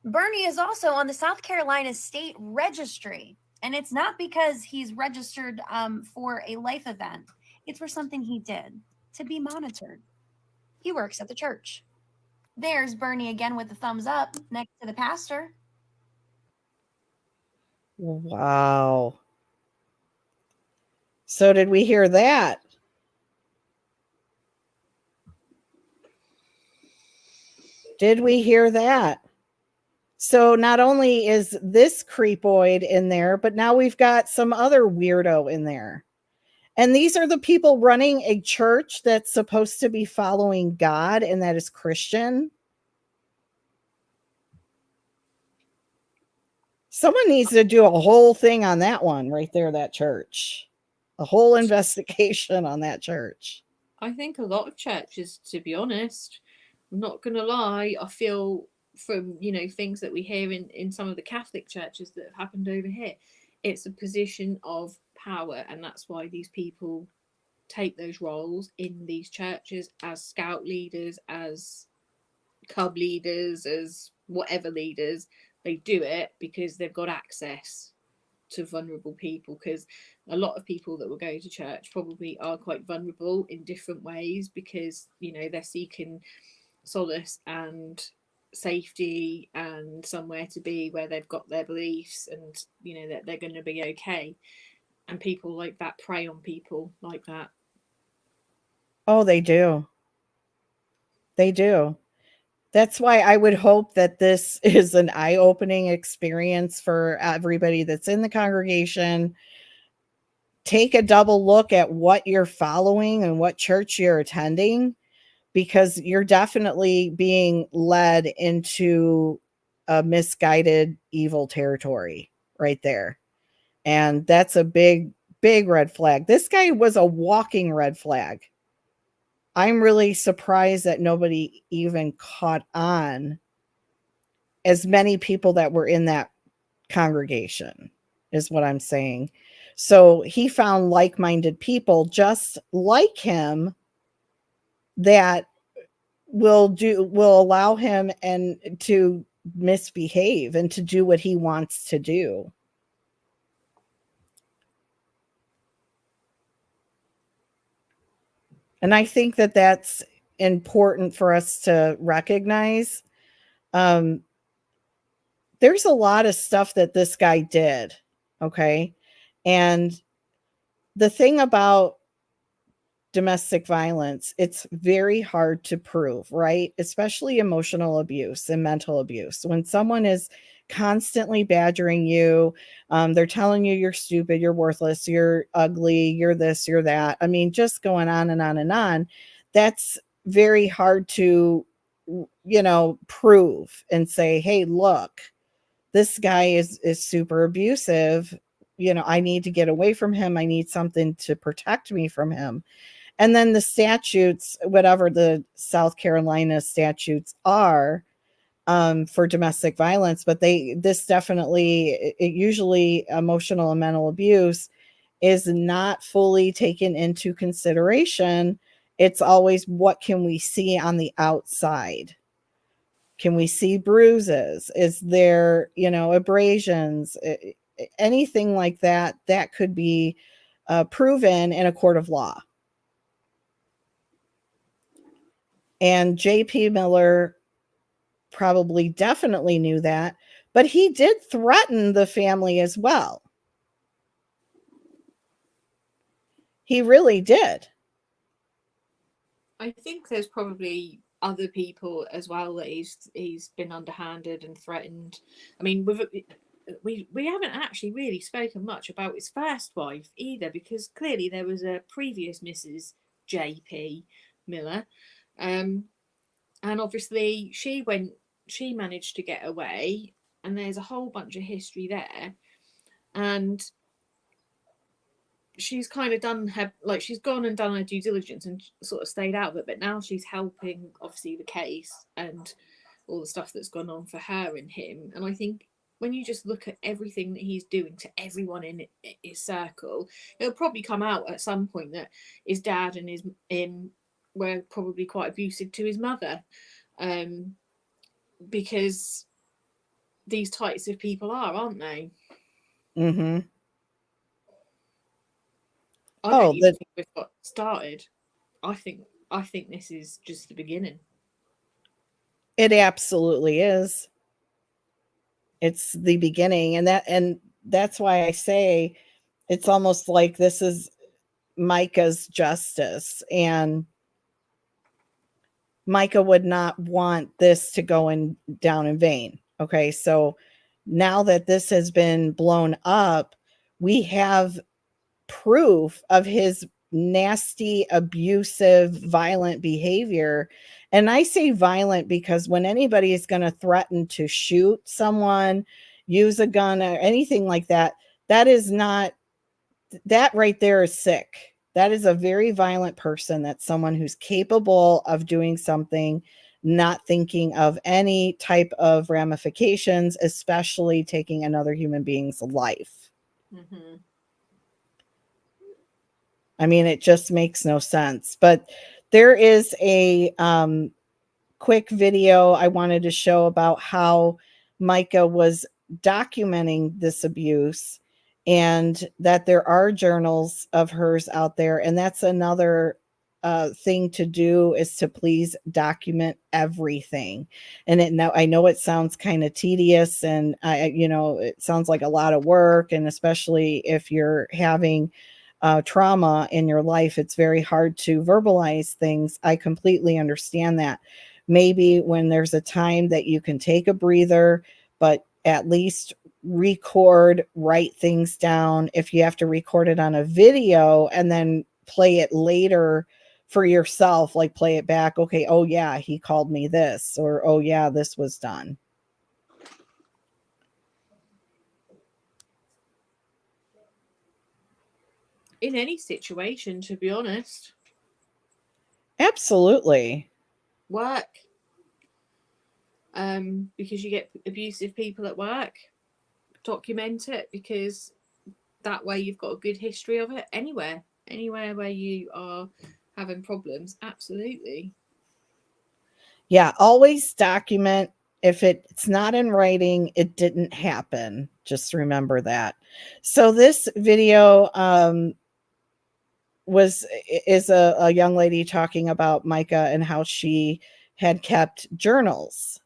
Bernie is also on the South Carolina State Registry. And it's not because he's registered for a life event. It's for something he did to be monitored. He works at the church. There's Bernie again with the thumbs up next to the pastor. Wow. So did we hear that? Did we hear that? So not only is this creepoid in there, but now we've got some other weirdo in there. And these are the people running a church that's supposed to be following God and that is Christian. Someone needs to do a whole thing on that one right there, that church. A whole investigation on that church. I think a lot of churches, to be honest, I'm not going to lie, I feel from, things that we hear in some of the Catholic churches that have happened over here, it's a position of power. And that's why these people take those roles in these churches as scout leaders, as cub leaders, as whatever leaders. They do it because they've got access to vulnerable people, because a lot of people that will go to church probably are quite vulnerable in different ways, because they're seeking solace and safety and somewhere to be where they've got their beliefs, and that they're going to be okay. And people like that prey on people like that. Oh, they do. They do. That's why I would hope that this is an eye-opening experience for everybody that's in the congregation. Take a double look at what you're following and what church you're attending, because you're definitely being led into a misguided evil territory right there. And that's a big, big red flag. This guy was a walking red flag. I'm really surprised that nobody even caught on, as many people that were in that congregation, is what I'm saying. So he found like-minded people just like him that will allow him and to misbehave and to do what he wants to do. And I think that that's important for us to recognize. There's a lot of stuff that this guy did. Okay. And the thing about domestic violence, it's very hard to prove, right? Especially emotional abuse and mental abuse. When someone is constantly badgering you, they're telling you you're stupid, you're worthless, you're ugly, you're this, you're that. I mean, just going on and on and on. That's very hard to, prove and say, hey, look, this guy is super abusive. I need to get away from him. I need something to protect me from him. And then the statutes, whatever the South Carolina statutes are for domestic violence, but this definitely, it usually emotional and mental abuse is not fully taken into consideration. It's always, what can we see on the outside? Can we see bruises? Is there, abrasions? Anything like that, that could be proven in a court of law. And JP Miller probably definitely knew that, but he did threaten the family as well. He really did. I think there's probably other people as well that he's been underhanded and threatened. I mean, we haven't actually really spoken much about his first wife either, because clearly there was a previous Mrs. JP Miller. And obviously she managed to get away, and there's a whole bunch of history there. And she's kind of done her, she's gone and done her due diligence and sort of stayed out of it, but now she's helping obviously the case and all the stuff that's gone on for her and him. And I think when you just look at everything that he's doing to everyone in his circle, it'll probably come out at some point that his dad and his were probably quite abusive to his mother, because these types of people aren't they? Mm-hmm. I don't even think we've got started. I think this is just the beginning. It absolutely is. It's the beginning, and that's why I say it's almost like this is Mica's justice. And Mica would not want this to go down in vain. Okay, so now that this has been blown up, we have proof of his nasty, abusive, violent behavior. And I say violent because when anybody is going to threaten to shoot someone, use a gun, or anything like that, that is not, that right there is sick. That is a very violent person. That's someone who's capable of doing something, not thinking of any type of ramifications, especially taking another human being's life. Mm-hmm. I mean, it just makes no sense. But there is a quick video I wanted to show about how Mica was documenting this abuse, and that there are journals of hers out there. And that's another thing to do, is to please document everything. And now I know it sounds kind of tedious, and it sounds like a lot of work, and especially if you're having trauma in your life, it's very hard to verbalize things. I completely understand that. Maybe when there's a time that you can take a breather, but at least record, write things down. If you have to record it on a video and then play it later for yourself, like play it back. Okay, oh yeah, he called me this, or oh yeah, this was done. In any situation, to be honest. Absolutely. Work. Because you get abusive people at work. Document it, because that way you've got a good history of it. Anywhere where you are having problems, absolutely. Yeah, always document. If it's not in writing, it didn't happen. Just remember that. So this video is a young lady talking about Mica and how she had kept journals.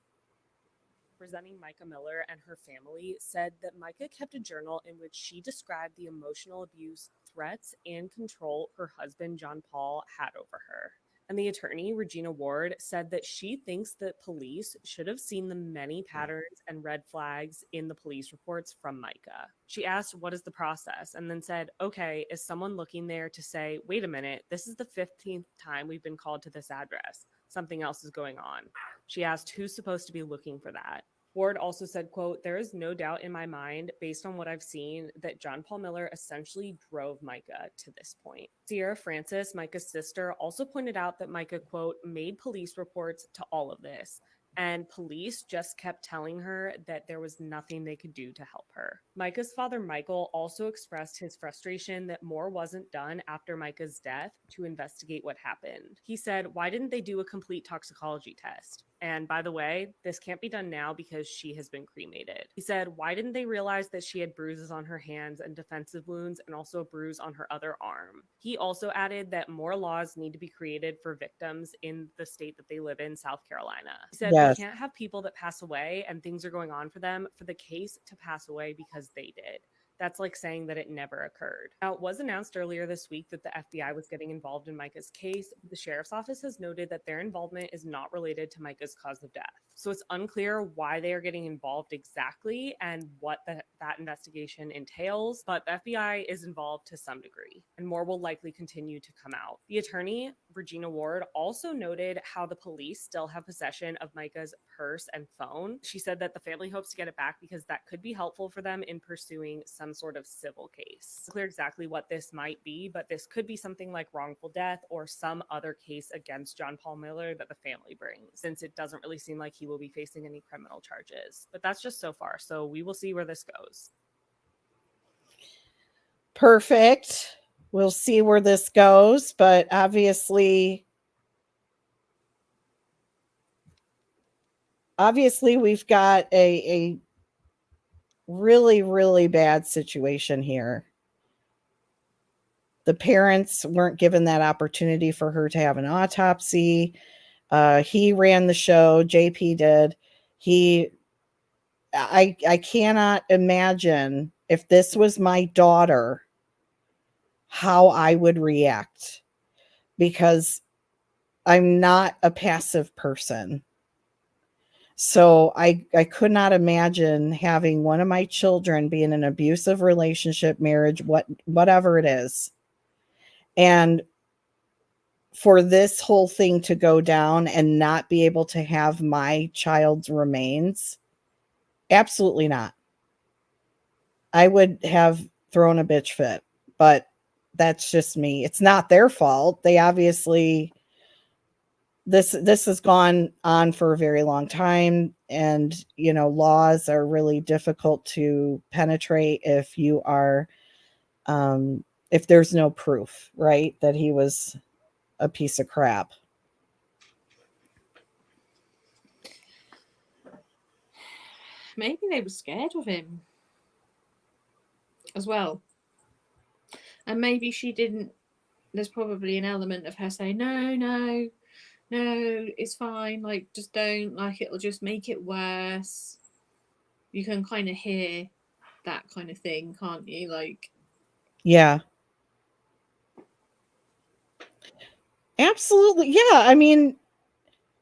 Representing Mica Miller and her family said that Mica kept a journal in which she described the emotional abuse, threats, and control her husband, John Paul, had over her. And the attorney, Regina Ward, said that she thinks that police should have seen the many patterns and red flags in the police reports from Mica. She asked, what is the process? And then said, okay, is someone looking there to say, wait a minute, this is the 15th time we've been called to this address. Something else is going on. She asked, who's supposed to be looking for that? Ward also said, quote, there is no doubt in my mind, based on what I've seen, that John Paul Miller essentially drove Mica to this point. Sierra Francis, Mica's sister, also pointed out that Mica, quote, made police reports to all of this, and police just kept telling her that there was nothing they could do to help her. Mica's father, Michael, also expressed his frustration that more wasn't done after Mica's death to investigate what happened. He said, why didn't they do a complete toxicology test? And by the way, this can't be done now because she has been cremated. He said, why didn't they realize that she had bruises on her hands and defensive wounds and also a bruise on her other arm? He also added that more laws need to be created for victims in the state that they live in, South Carolina. He said, Yes. We can't have people that pass away and things are going on for them for the case to pass away because they did. That's like saying that it never occurred. Now, it was announced earlier this week that the FBI was getting involved in Mica's case. The sheriff's office has noted that their involvement is not related to Mica's cause of death. So it's unclear why they are getting involved exactly and what that investigation entails, but the FBI is involved to some degree, and more will likely continue to come out. The attorney, Regina Ward, also noted how the police still have possession of Mica's purse and phone. She said that the family hopes to get it back because that could be helpful for them in pursuing some sort of civil case. It's clear exactly what this might be, but this could be something like wrongful death or some other case against John Paul Miller that the family brings, since it doesn't really seem like he will be facing any criminal charges. But that's just so far, so we will see where this goes. Perfect. We'll see where this goes, but obviously we've got a really, really bad situation here. The parents weren't given that opportunity for her to have an autopsy. He ran the show. JP did. I cannot imagine, if this was my daughter, how I would react, because I'm not a passive person. So I could not imagine having one of my children be in an abusive relationship, marriage, whatever it is. And for this whole thing to go down and not be able to have my child's remains, absolutely not. I would have thrown a bitch fit, but that's just me. It's not their fault. They obviously, this has gone on for a very long time, and laws are really difficult to penetrate if you are if there's no proof, right, that he was a piece of crap. Maybe they were scared of him as well, and maybe she didn't. There's probably an element of her saying no, it's fine, like, just don't, like, it'll just make it worse. You can kind of hear that kind of thing, can't you? Like, yeah, absolutely. Yeah, I mean,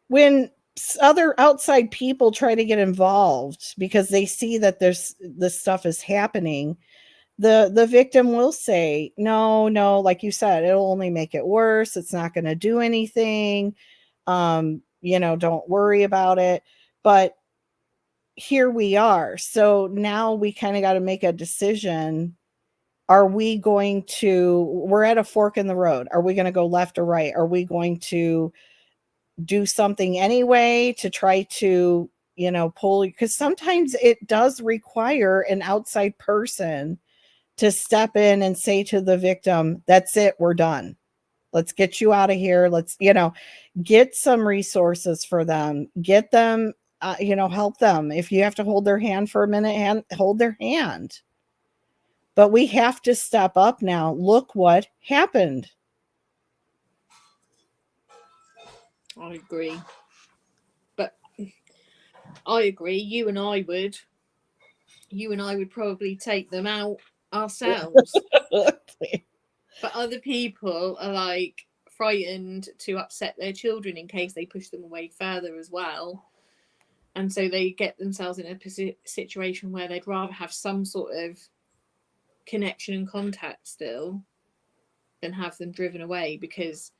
when other outside people try to get involved because they see that this stuff is happening, the victim will say, no, like you said, it'll only make it worse, it's not going to do anything, don't worry about it. But here we are. So now we kind of got to make a decision. Are we going to, we're at a fork in the road. Are we going to go left or right? Are we going to do something anyway to try to, pull? Because sometimes it does require an outside person to step in and say to the victim, that's it, we're done. Let's get you out of here. Let's, get some resources for them, get them, help them. If you have to hold their hand for a minute, hold their hand. But we have to step up now. Look what happened. I agree. But I agree, you and I would probably take them out ourselves. But other people are like frightened to upset their children in case they push them away further as well. And so they get themselves in a situation where they'd rather have some sort of connection and contact still than have them driven away, because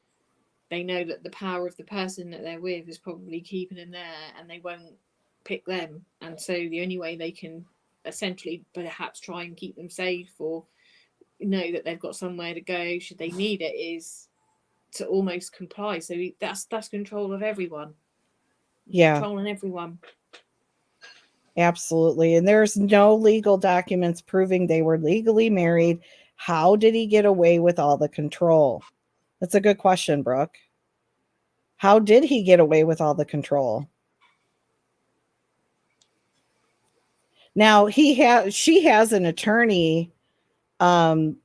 they know that the power of the person that they're with is probably keeping them there and they won't pick them. And so the only way they can essentially perhaps try and keep them safe or know that they've got somewhere to go should they need it is to almost comply. So that's control of everyone. Yeah, controlling everyone. Absolutely. And there's no legal documents proving they were legally married. How did he get away with all the control? That's a good question, Brooke. How did he get away with all the control? Now she has an attorney that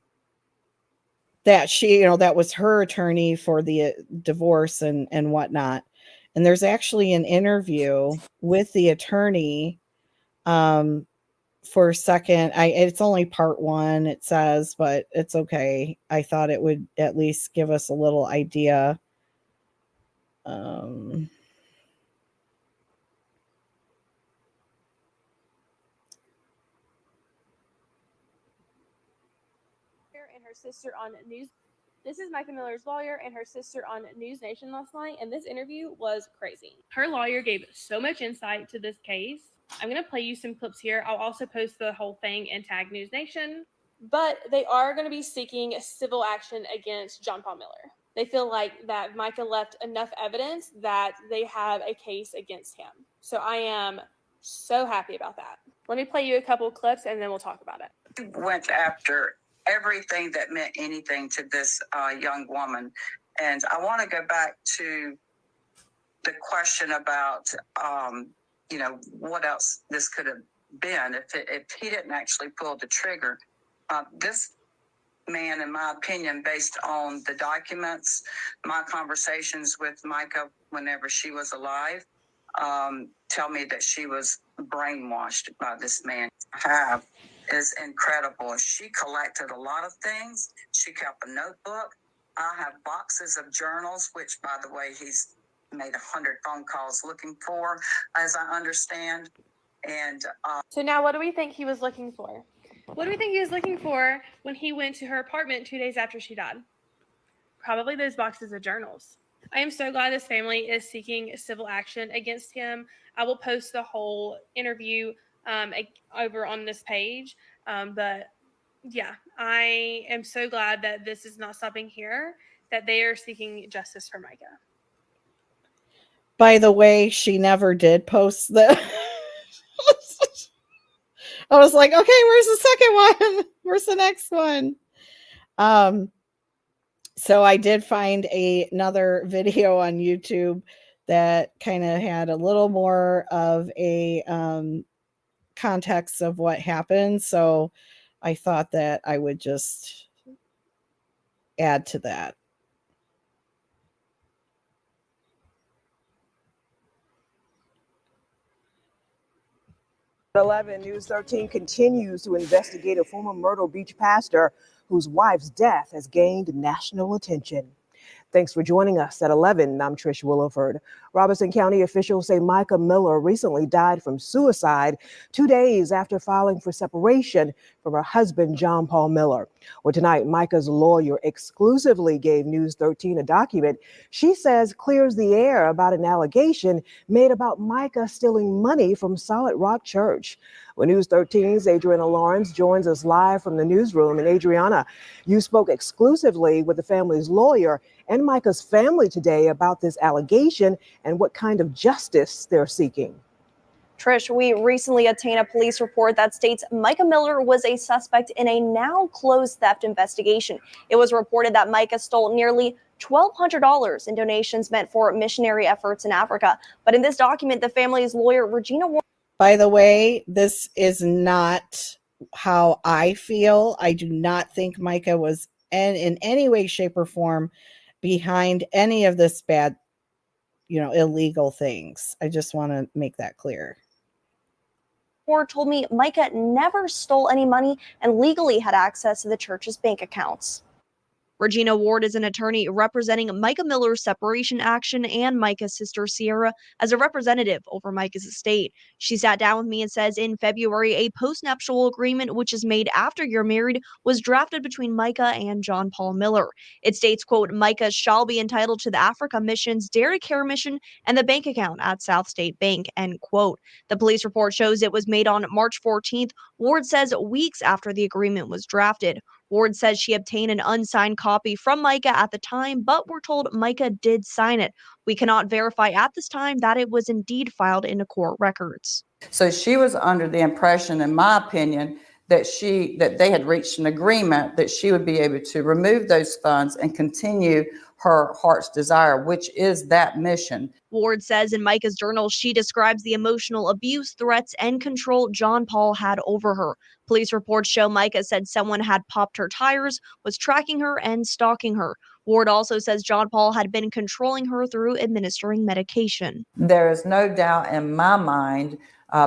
that was her attorney for the divorce and whatnot. And there's actually an interview with the attorney for a second. It's only part 1, it says, but it's okay. I thought it would at least give us a little idea. And her sister on News. This is Mica Miller's lawyer and her sister on News Nation last night, and this interview was crazy. Her lawyer gave so much insight to this case. I'm going to play you some clips here. I'll also post the whole thing and tag News Nation. But they are going to be seeking civil action against John Paul Miller. They feel like that Mica left enough evidence that they have a case against him. So I am so happy about that. Let me play you a couple of clips and then we'll talk about it. He went after everything that meant anything to this young woman. And I want to go back to the question about, what else this could have been if he didn't actually pull the trigger. This man, in my opinion, based on the documents, my conversations with Mica whenever she was alive, tell me that she was brainwashed by this man. Is incredible. She collected a lot of things. She kept a notebook. I have boxes of journals, which, by the way, he's made 100 phone calls looking for, as I understand. And So now what do we think he was looking for? What do we think he was looking for when he went to her apartment 2 days after she died? Probably those boxes of journals. I am so glad this family is seeking civil action against him. I will post the whole interview over on this page. But yeah, I am so glad that this is not stopping here, that they are seeking justice for Mica. By the way, she never did post the. I was like, okay, where's the second one? Where's the next one? So I did find another video on YouTube that kind of had a little more of a context of what happened. So I thought that I would just add to that. At 11, News 13 continues to investigate a former Myrtle Beach pastor whose wife's death has gained national attention. Thanks for joining us at 11. I'm Trish Williford. Robeson County officials say Mica Miller recently died from suicide 2 days after filing for separation from her husband, John Paul Miller. Well, tonight, Mica's lawyer exclusively gave News 13 a document she says clears the air about an allegation made about Mica stealing money from Solid Rock Church. Well, News 13's Adriana Lawrence joins us live from the newsroom. And Adriana, you spoke exclusively with the family's lawyer and Mica's family today about this allegation and what kind of justice they're seeking. Trish, we recently obtained a police report that states Mica Miller was a suspect in a now closed theft investigation. It was reported that Mica stole nearly $1,200 in donations meant for missionary efforts in Africa. But in this document, the family's lawyer, Regina Ward. By the way, this is not how I feel. I do not think Mica was in any way, shape, or form behind any of this bad, illegal things. I just want to make that clear. Ward told me Mica never stole any money and legally had access to the church's bank accounts. Regina Ward is an attorney representing Mica Miller's separation action and Mica's sister Sierra as a representative over Mica's estate. She sat down with me and says in February, a postnuptial agreement, which is made after you're married, was drafted between Mica and John Paul Miller. It states, quote, Mica shall be entitled to the Africa Mission's Dare to Care mission and the bank account at South State Bank, end quote. The police report shows it was made on March 14th. Ward says weeks after the agreement was drafted. Ward says she obtained an unsigned copy from Mica at the time, but we're told Mica did sign it. We cannot verify at this time that it was indeed filed into court records. So she was under the impression, in my opinion, that they had reached an agreement that she would be able to remove those funds and continue her heart's desire, which is that mission. Ward says in Mica's journal, she describes the emotional abuse, threats, and control John Paul had over her. Police reports show Mica said someone had popped her tires, was tracking her, and stalking her. Ward also says John Paul had been controlling her through administering medication. There is no doubt in my mind,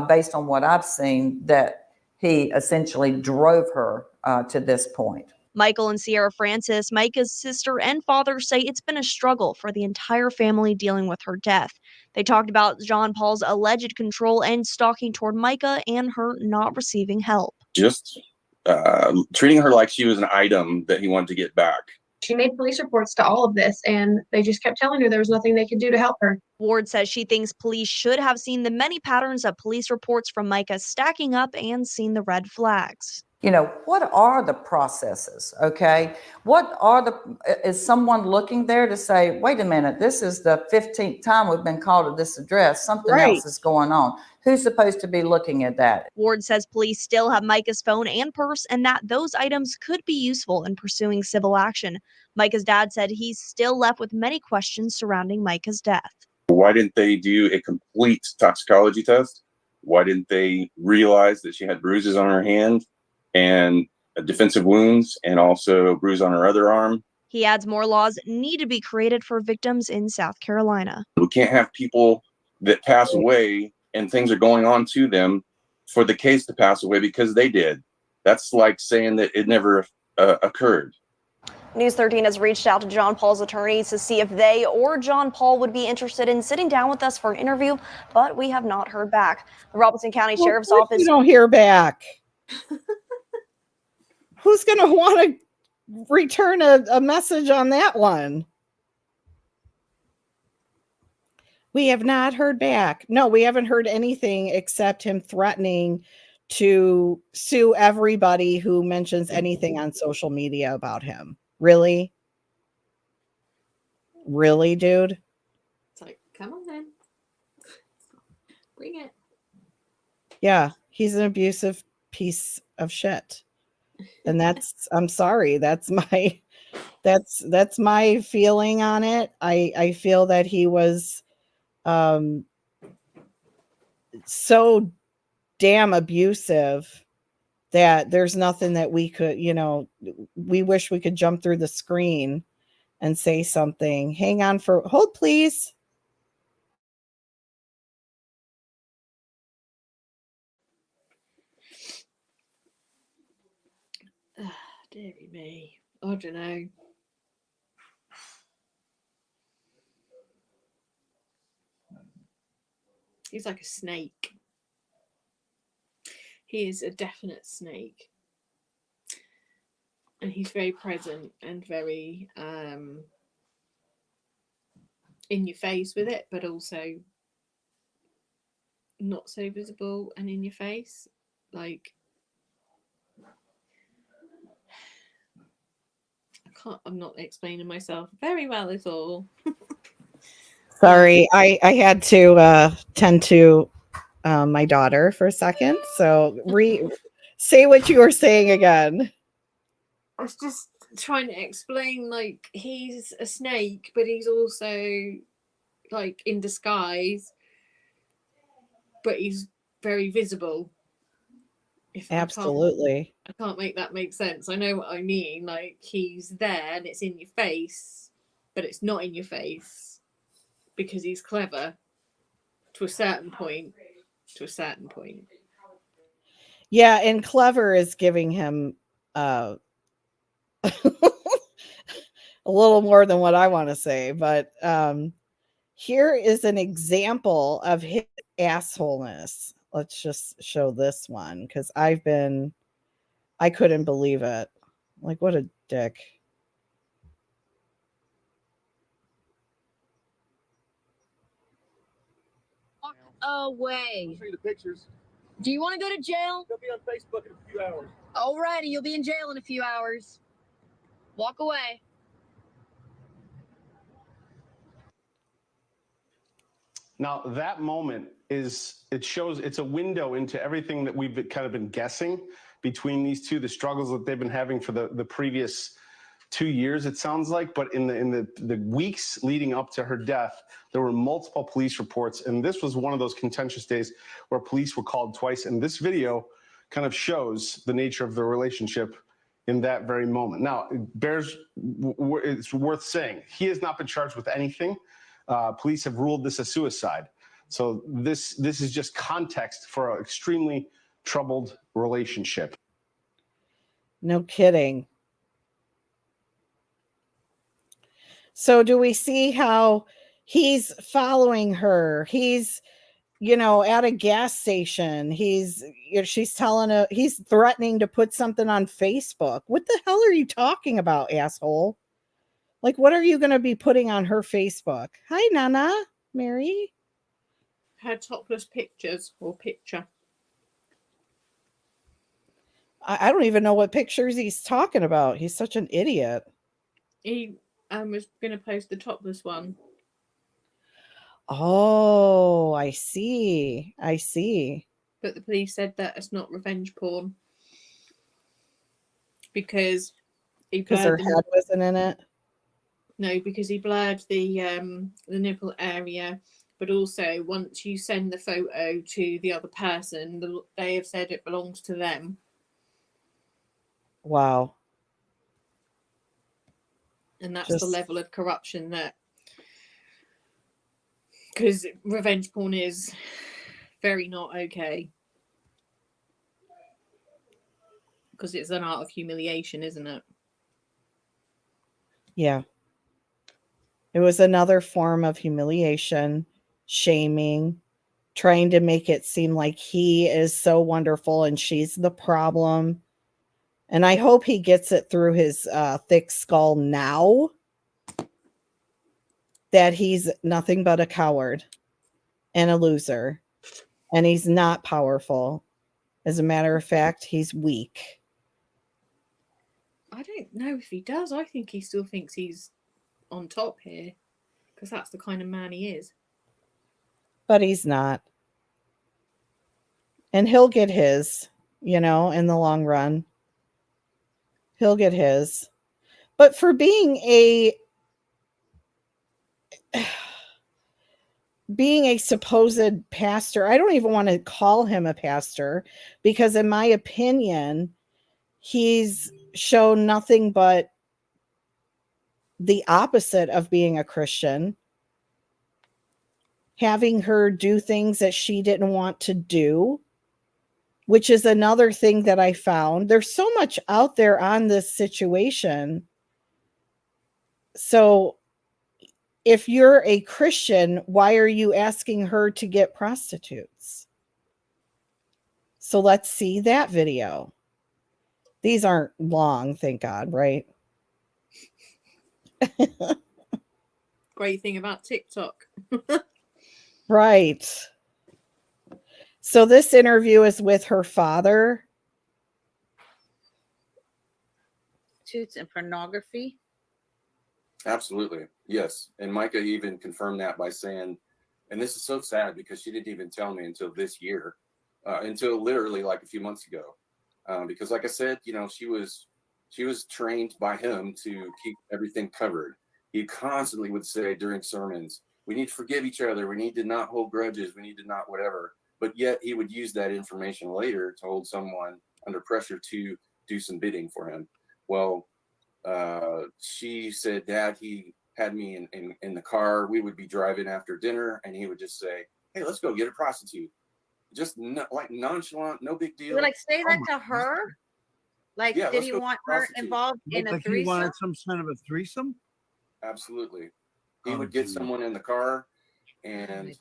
based on what I've seen, that he essentially drove her to this point. Michael and Sierra Francis, Mica's sister and father, say it's been a struggle for the entire family dealing with her death. They talked about John Paul's alleged control and stalking toward Mica and her not receiving help. Just treating her like she was an item that he wanted to get back. She made police reports to all of this, and they just kept telling her there was nothing they could do to help her. Ward says she thinks police should have seen the many patterns of police reports from Mica stacking up and seen the red flags. What are the processes? Okay. Is someone looking there to say, wait a minute, this is the 15th time we've been called to this address. Something else is going on. Who's supposed to be looking at that? Ward says police still have Mica's phone and purse and that those items could be useful in pursuing civil action. Mica's dad said he's still left with many questions surrounding Mica's death. Why didn't they do a complete toxicology test? Why didn't they realize that she had bruises on her hand and defensive wounds and also a bruise on her other arm? He adds more laws need to be created for victims in South Carolina. We can't have people that pass away and things are going on to them for the case to pass away because they did. That's like saying that it never occurred. News 13 has reached out to John Paul's attorneys to see if they or John Paul would be interested in sitting down with us for an interview, but we have not heard back. The Robeson County Sheriff's Office. You don't hear back. Who's going to want to return a message on that one? We have not heard back. No, we haven't heard anything except him threatening to sue everybody who mentions anything on social media about him. Really? Really, dude? It's like, come on then. Bring it. Yeah, he's an abusive piece of shit. And that's, I'm sorry, that's my feeling on it. I feel that he was so damn abusive that there's nothing that we could, we wish we could jump through the screen and say something. Hang on hold, please. Dearie me. I don't know. He's like a snake. He is a definite snake. And he's very present and very in your face with it, but also not so visible and in your face. Like, I'm not explaining myself very well at all. Sorry, I had to tend to my daughter for a second. So say what you were saying again. I was just trying to explain, like, he's a snake, but he's also like in disguise, but he's very visible. Absolutely. I can't make that make sense. I know what I mean. Like, he's there and it's in your face, but it's not in your face because he's clever to a certain point. Yeah, and clever is giving him a little more than what I want to say, but here is an example of his assholeness. Let's just show this one because I couldn't believe it. Like, what a dick. Away. I'll show you the pictures. Do you want to go to jail? They'll be on Facebook in a few hours. Alrighty, you'll be in jail in a few hours. Walk away. Now, that moment it's a window into everything that we've kind of been guessing between these two, the struggles that they've been having for the previous 2 years, it sounds like. But in the weeks leading up to her death, there were multiple police reports. And this was one of those contentious days where police were called twice. And this video kind of shows the nature of the relationship in that very moment. Now, it's worth saying, he has not been charged with anything. Police have ruled this a suicide. So this is just context for an extremely troubled relationship. No kidding. So do we see how he's following her? He's, at a gas station. He's threatening to put something on Facebook. What the hell are you talking about, asshole? Like, what are you going to be putting on her Facebook? Hi, Nana, Mary. Her topless pictures or picture. I don't even know what pictures he's talking about. He's such an idiot. He was going to post the topless one. Oh, I see. But the police said that it's not revenge porn because her head wasn't in it. No, because he blurred the nipple area, but also once you send the photo to the other person, they have said it belongs to them. Wow. And that's the level of corruption that, because revenge porn is very not okay. Because it's an art of humiliation, isn't it? Yeah. It was another form of humiliation, shaming, trying to make it seem like he is so wonderful and she's the problem. And I hope he gets it through his thick skull now that he's nothing but a coward and a loser. And he's not powerful. As a matter of fact, he's weak. I don't know if he does. I think he still thinks he's on top here because that's the kind of man he is. But he's not. And he'll get his, in the long run. He'll get his. But for being a supposed pastor, I don't even want to call him a pastor because in my opinion, he's shown nothing but the opposite of being a Christian. Having her do things that she didn't want to do, which is another thing that I found. There's so much out there on this situation. So if you're a Christian, why are you asking her to get prostitutes? So let's see that video. These aren't long, thank God, right? Great thing about TikTok. Right. So this interview is with her father. Prostitutes and pornography. Absolutely. Yes. And Mica even confirmed that by saying, and this is so sad because she didn't even tell me until this year, until literally like a few months ago. Because like I said, she was trained by him to keep everything covered. He constantly would say during sermons, we need to forgive each other. We need to not hold grudges. We need to not whatever. But yet he would use that information later to hold someone under pressure to do some bidding for him. Well, she said, Dad, he had me in the car. We would be driving after dinner and he would just say, hey, let's go get a prostitute. Just like nonchalant, no big You deal. would like say that to her? Like, Yeah, did let's he go want get a her prostitute. involved in a Like he threesome? wanted some kind of a threesome? Absolutely. He Oh, would get geez. someone in the car and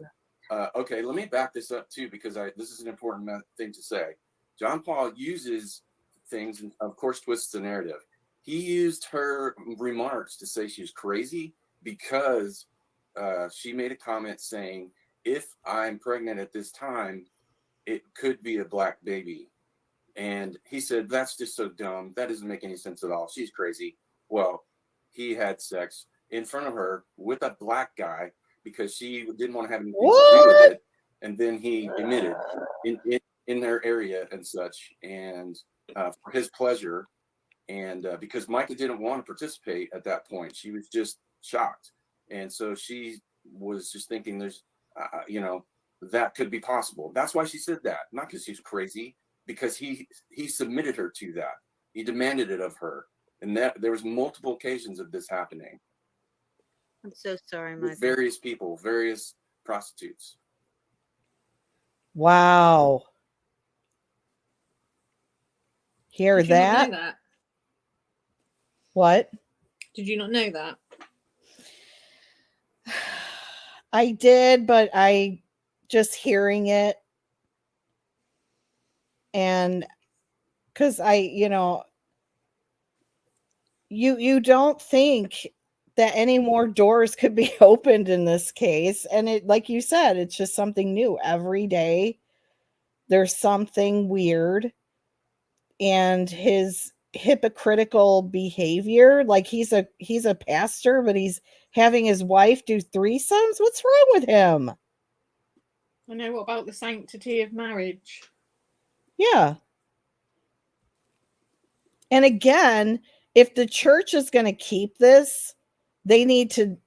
okay, let me back this up too, because this is an important thing to say. John Paul uses things and of course twists the narrative. He used her remarks to say she was crazy because she made a comment saying, if I'm pregnant at this time, it could be a black baby. And he said, that's just so dumb. That doesn't make any sense at all. She's crazy. Well, he had sex in front of her with a black guy because she didn't want to have anything to do with it. And then he emitted in their area and such, and for his pleasure. And because Micah didn't want to participate at that point, she was just shocked. And so she was just thinking there's, that could be possible. That's why she said that, not because she's crazy, because he submitted her to that. He demanded it of her. And that there was multiple occasions of this happening. I'm so sorry, With Michael. various people, various prostitutes. Wow. Hear Did you not that? know that? What? Did you not know that? I did, but I just hearing it and because you don't think that any more doors could be opened in this case. And it, like you said, it's just something new every day. There's something weird. And his hypocritical behavior, like he's a pastor, but he's having his wife do threesomes. What's wrong with him? I know. What about the sanctity of marriage? Yeah. And again, if the church is going to keep this, they need to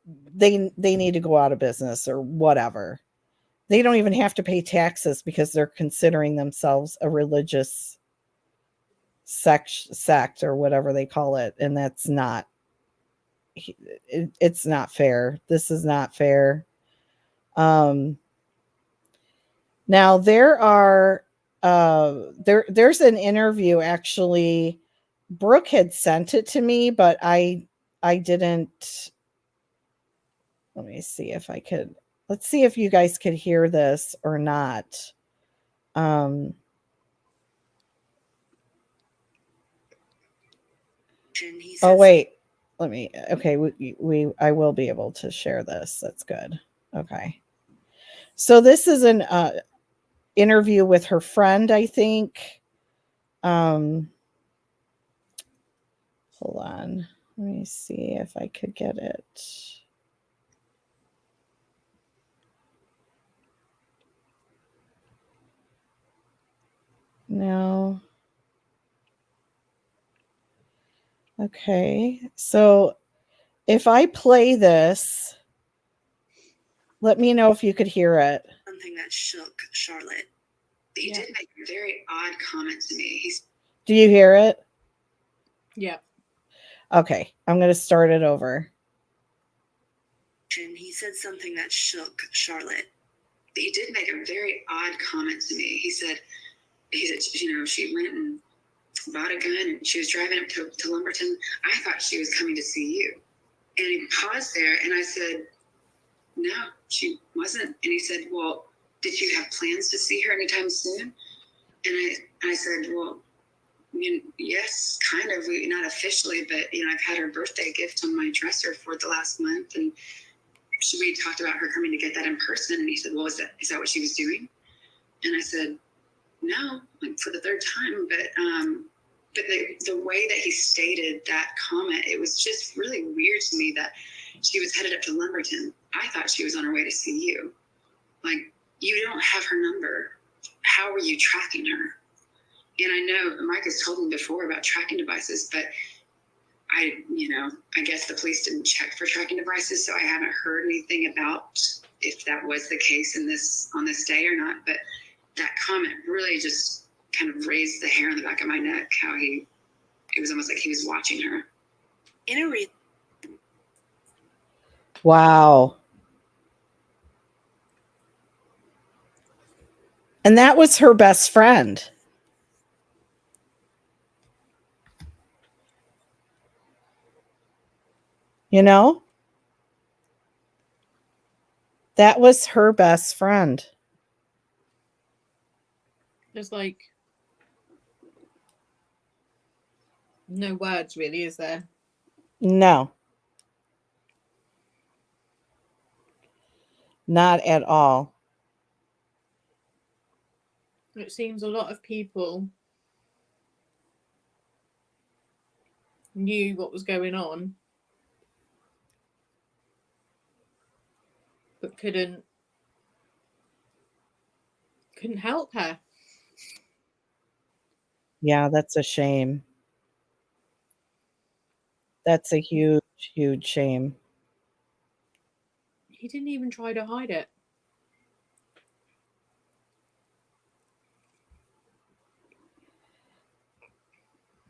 go out of business or whatever. They don't even have to pay taxes because they're considering themselves a religious sect or whatever they call it, and that's not it's not fair. This is not fair. Now there are there's an interview, actually Brooke had sent it to me, but I I didn't, let me see if I could, let's see if you guys could hear this or not. Oh, wait, let me, okay, I will be able to share this. That's good. Okay. So this is an interview with her friend, I think. Hold on. Let me see if I could get it. No. Okay. So if I play this, let me know if you could hear it. Something that shook Charlotte. He did make a very odd comment to me. Do you hear it? Yeah. Okay. I'm going to start it over. And he said something that shook Charlotte. He did make a very odd comment to me. He said, you know, she went and bought a gun and she was driving up to Lumberton. I thought she was coming to see you. And he paused there and I said, no, she wasn't. And he said, well, did you have plans to see her anytime soon? And I said, well, yes, kind of. Not officially, but, you know, I've had her birthday gift on my dresser for the last month. And we talked about her coming to get that in person. And he said, well, is that what she was doing? And I said, no, like for the third time. But the way that he stated that comment, it was just really weird to me that she was headed up to Lumberton. I thought she was on her way to see you. Like, you don't have her number. How were you tracking her? And I know Mike has told me before about tracking devices, but I guess the police didn't check for tracking devices, so I haven't heard anything about if that was the case on this day or not. But that comment really just kind of raised the hair on the back of my neck, how it was almost like he was watching her. In a read. Wow. And that was her best friend. You know? That was her best friend. There's like no words really, is there? No. Not at all. It seems a lot of people knew what was going on, but couldn't help her. Yeah, that's a shame. That's a huge, huge shame. He didn't even try to hide it.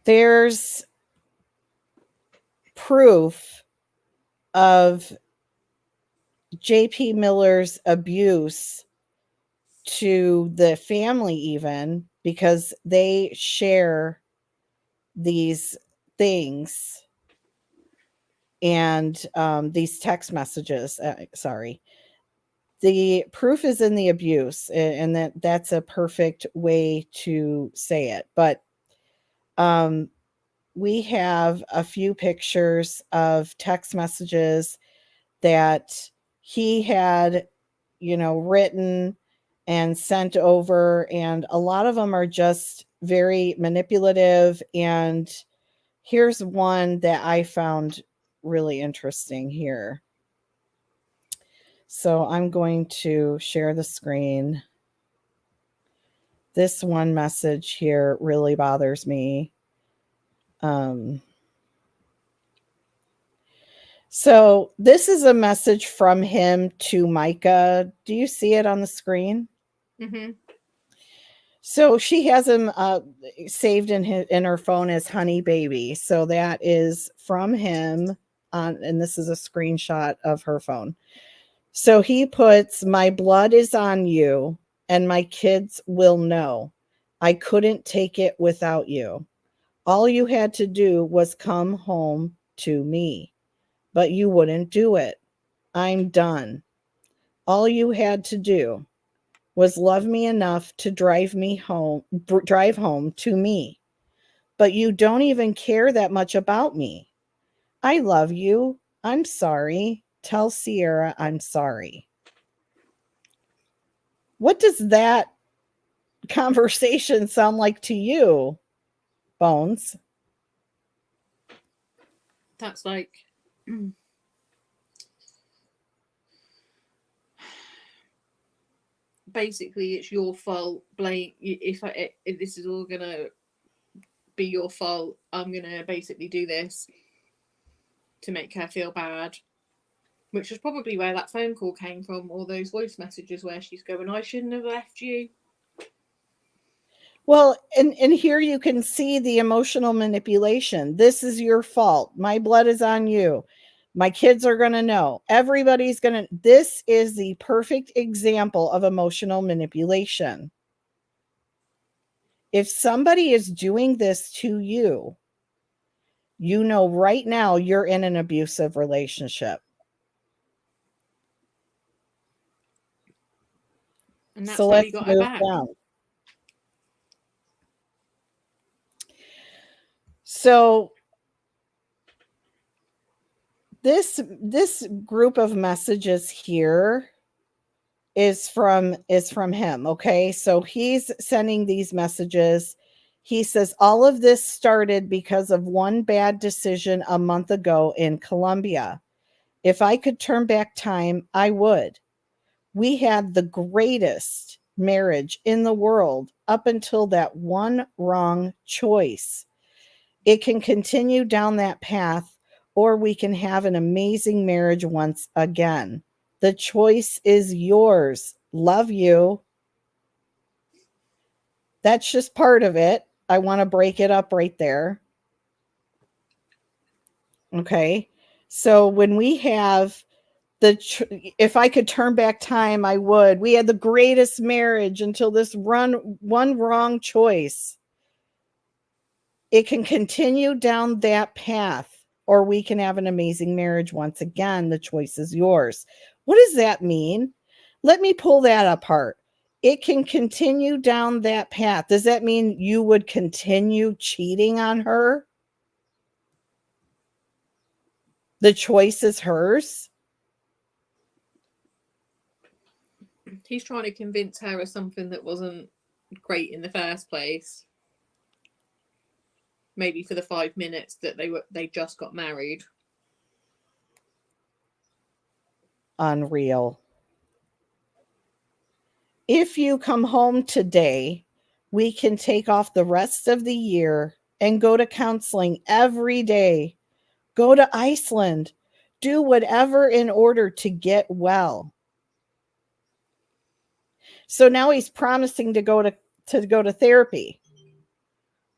There's proof of JP Miller's abuse to the family, even because they share these things and these text messages. Sorry. The proof is in the abuse, and that's a perfect way to say it. But we have a few pictures of text messages that he had, written and sent over, and a lot of them are just very manipulative. And here's one that I found really interesting here. So I'm going to share the screen. This one message here really bothers me. So this is a message from him to Mica. Do you see it on the screen? Mm-hmm. So she has him saved in her phone as Honey Baby. So that is from him and this is a screenshot of her phone. So he puts, "My blood is on you and my kids will know. I couldn't take it without you. All you had to do was come home to me. but you wouldn't do it. I'm done. All you had to do was love me enough to drive home to me. But you don't even care that much about me. I love you. I'm sorry. Tell Sierra I'm sorry. What does that conversation sound like to you, Bones? That's like basically it's your fault. Blame if this is all gonna be your fault, I'm gonna basically do this to make her feel bad. Which is probably where that phone call came from, or those voice messages where she's going, I shouldn't have left you. Well, and here you can see the emotional manipulation. This is your fault. My blood is on you. My kids are going to know. Everybody's going to. This is the perfect example of emotional manipulation. If somebody is doing this to you, you know right now you're in an abusive relationship. And that's So why let's we got her move back. down. So this group of messages here is from him. Okay, so he's sending these messages. He says all of this started because of one bad decision a month ago in Colombia. If I could turn back time, I would. We had the greatest marriage in the world up until that one wrong choice. It can continue down that path, or we can have an amazing marriage once again. The choice is yours. Love you. That's just part of it. I want to break it up right there. Okay. So when we have if I could turn back time, I would. We had the greatest marriage until this one wrong choice. It can continue down that path, or we can have an amazing marriage once again. The choice is yours. What does that mean? Let me pull that apart. It can continue down that path. Does that mean you would continue cheating on her? The choice is hers. He's trying to convince her of something that wasn't great in the first place. Maybe for the 5 minutes that they just got married. Unreal. If you come home today, we can take off the rest of the year and go to counseling every day. Go to Iceland. Do whatever in order to get well. So now he's promising to go to therapy.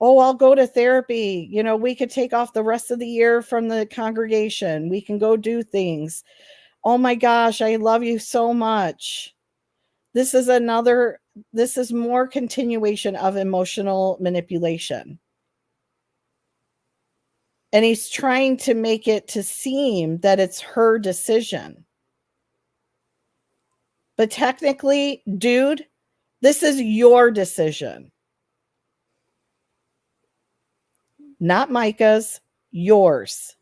Oh, I'll go to therapy. You know, we could take off the rest of the year from the congregation. We can go do things. Oh my gosh, I love you so much. This is more continuation of emotional manipulation. And he's trying to make it to seem that it's her decision. But technically, dude, this is your decision. Not Micah's, yours.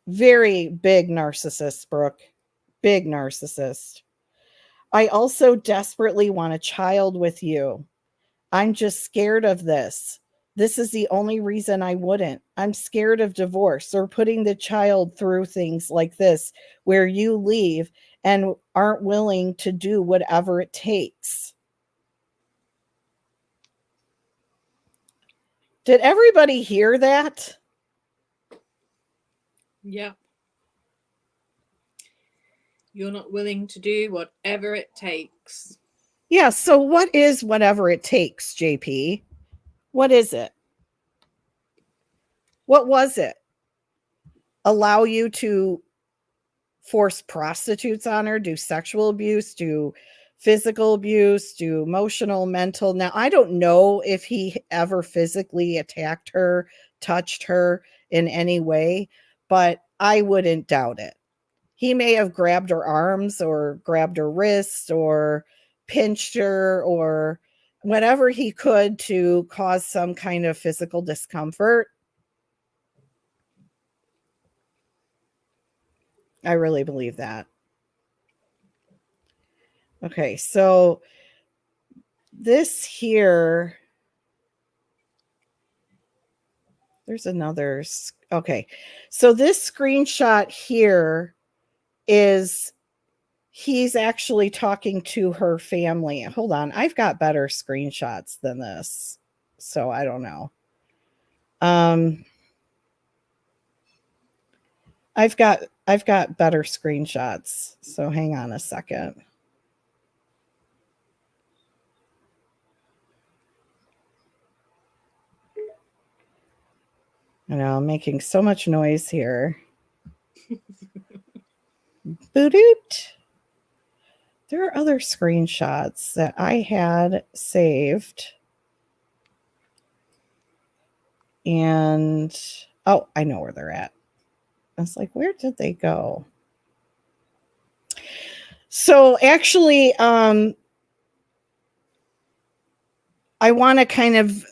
Very big narcissist, Brooke. Big narcissist. I also desperately want a child with you. I'm just scared of this. This is the only reason I wouldn't. I'm scared of divorce or putting the child through things like this, where you leave and aren't willing to do whatever it takes. Did everybody hear that? Yeah. You're not willing to do whatever it takes. Yeah, so what is whatever it takes, JP? What is it? What was it? Allow you to force prostitutes on her, do sexual abuse, do physical abuse, do emotional, mental. Now, I don't know if he ever physically attacked her, touched her in any way, but I wouldn't doubt it. He may have grabbed her arms or grabbed her wrist or pinched her or whatever he could to cause some kind of physical discomfort. I really believe that. Okay, so this here, there's another. Okay, so this screenshot here is he's actually talking to her family. Hold on, I've got better screenshots than this, so I don't know. I've got better screenshots, so hang on a second. I know I'm making so much noise here. Boot. There are other screenshots that I had saved. And oh, I know where they're at. I was like, where did they go? So actually, I want to kind of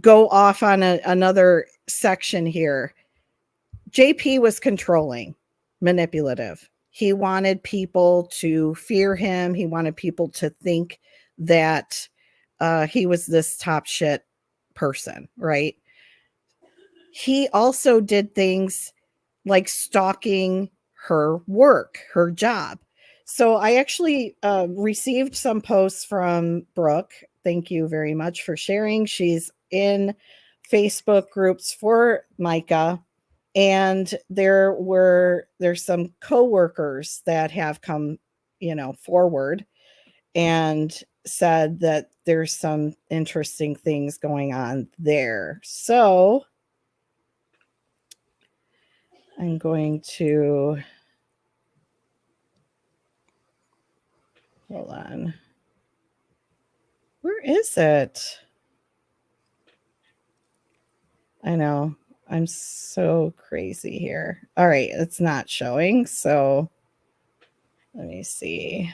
go off on another section here. JP was controlling, manipulative. He wanted people to fear him. He wanted people to think that he was this top shit person, right? He also did things like stalking her work, her job. So I actually received some posts from Brooke. Thank you very much for sharing. She's in Facebook groups for Mica. And there's some coworkers that have come, forward and said that there's some interesting things going on there. So I'm going to hold on. Where is it? I know. I'm so crazy here. All right, it's not showing. So let me see.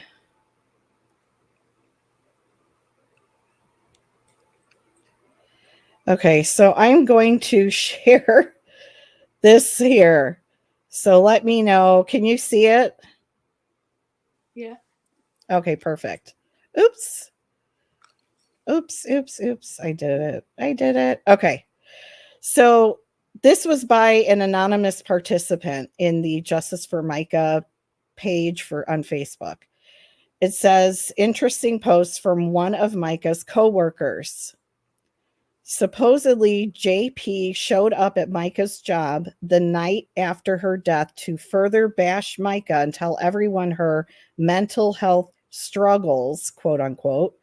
Okay, so I'm going to share this here. So let me know. Can you see it? Yeah. Okay, perfect. Oops. I did it. Okay. So this was by an anonymous participant in the Justice for Mica page on Facebook. It says, interesting post from one of Mica's coworkers. Supposedly, JP showed up at Mica's job the night after her death to further bash Mica and tell everyone her mental health struggles, quote unquote.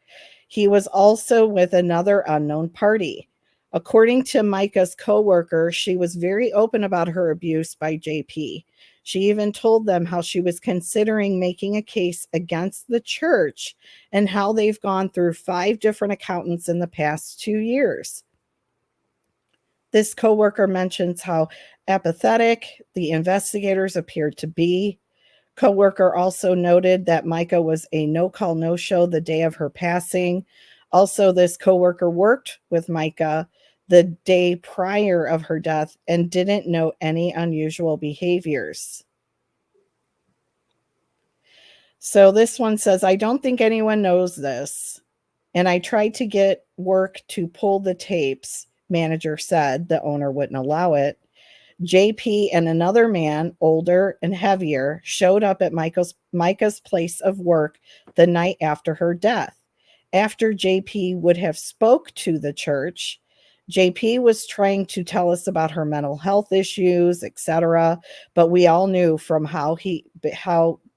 He was also with another unknown party. According to Mica's coworker, she was very open about her abuse by JP. She even told them how she was considering making a case against the church and how they've gone through 5 different accountants in the past 2 years. This coworker mentions how apathetic the investigators appeared to be. Coworker also noted that Mica was a no-call, no-show the day of her passing. Also, this coworker worked with Mica the day prior of her death and didn't know any unusual behaviors. So this one says, I don't think anyone knows this. And I tried to get work to pull the tapes. Manager said the owner wouldn't allow it. JP and another man, older and heavier, showed up at Mica's place of work the night after her death. After JP would have spoke to the church, JP was trying to tell us about her mental health issues, etc., but we all knew from how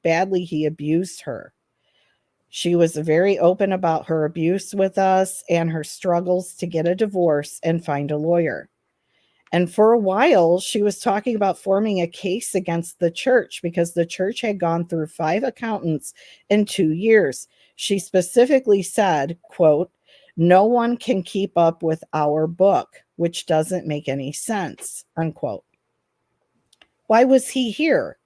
badly he abused her. She was very open about her abuse with us and her struggles to get a divorce and find a lawyer. And for a while, she was talking about forming a case against the church because the church had gone through 5 accountants in 2 years. She specifically said, quote, no one can keep up with our book, which doesn't make any sense, unquote. Why was he here?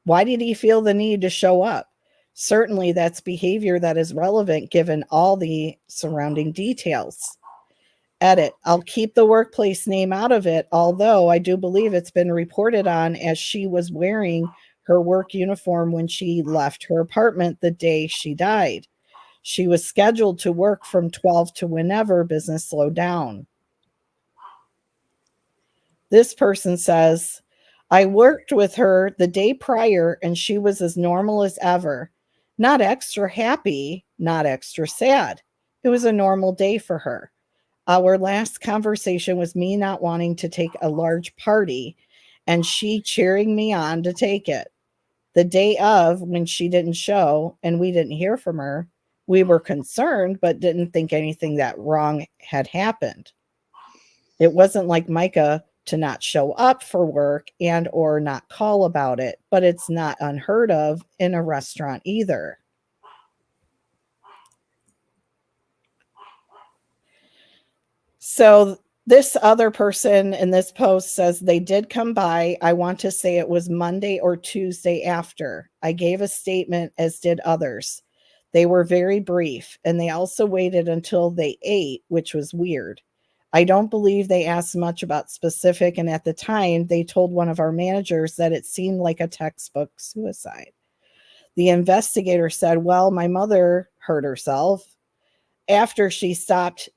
Why did he feel the need to show up? Certainly that's behavior that is relevant given all the surrounding details. Edit. I'll keep the workplace name out of it, although I do believe it's been reported on as she was wearing her work uniform when she left her apartment the day she died. She was scheduled to work from 12 to whenever business slowed down. This person says, I worked with her the day prior and she was as normal as ever. Not extra happy, not extra sad. It was a normal day for her. Our last conversation was me not wanting to take a large party and she cheering me on to take it. The day of, when she didn't show and we didn't hear from her, we were concerned but didn't think anything that wrong had happened. It wasn't like Mica to not show up for work and or not call about it, but it's not unheard of in a restaurant either. So this other person in this post says they did come by. I want to say it was Monday or Tuesday after. I gave a statement, as did others. They were very brief, and they also waited until they ate, which was weird. I don't believe they asked much about specific, and at the time, they told one of our managers that it seemed like a textbook suicide. The investigator said, well, my mother hurt herself after she stopped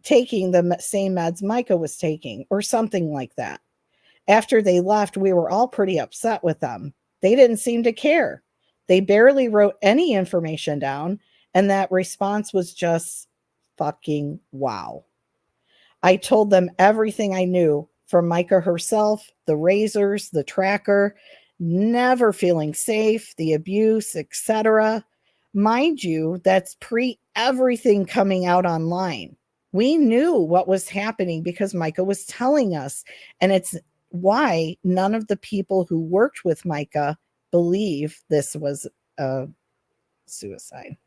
taking the same meds Mica was taking, or something like that. After they left, we were all pretty upset with them. They didn't seem to care. They barely wrote any information down, and that response was just fucking wow. I told them everything I knew from Mica herself, the razors, the tracker, never feeling safe, the abuse, etc. Mind you, that's pre everything coming out online. We knew what was happening because Mica was telling us, and it's why none of the people who worked with Mica believe this was a suicide.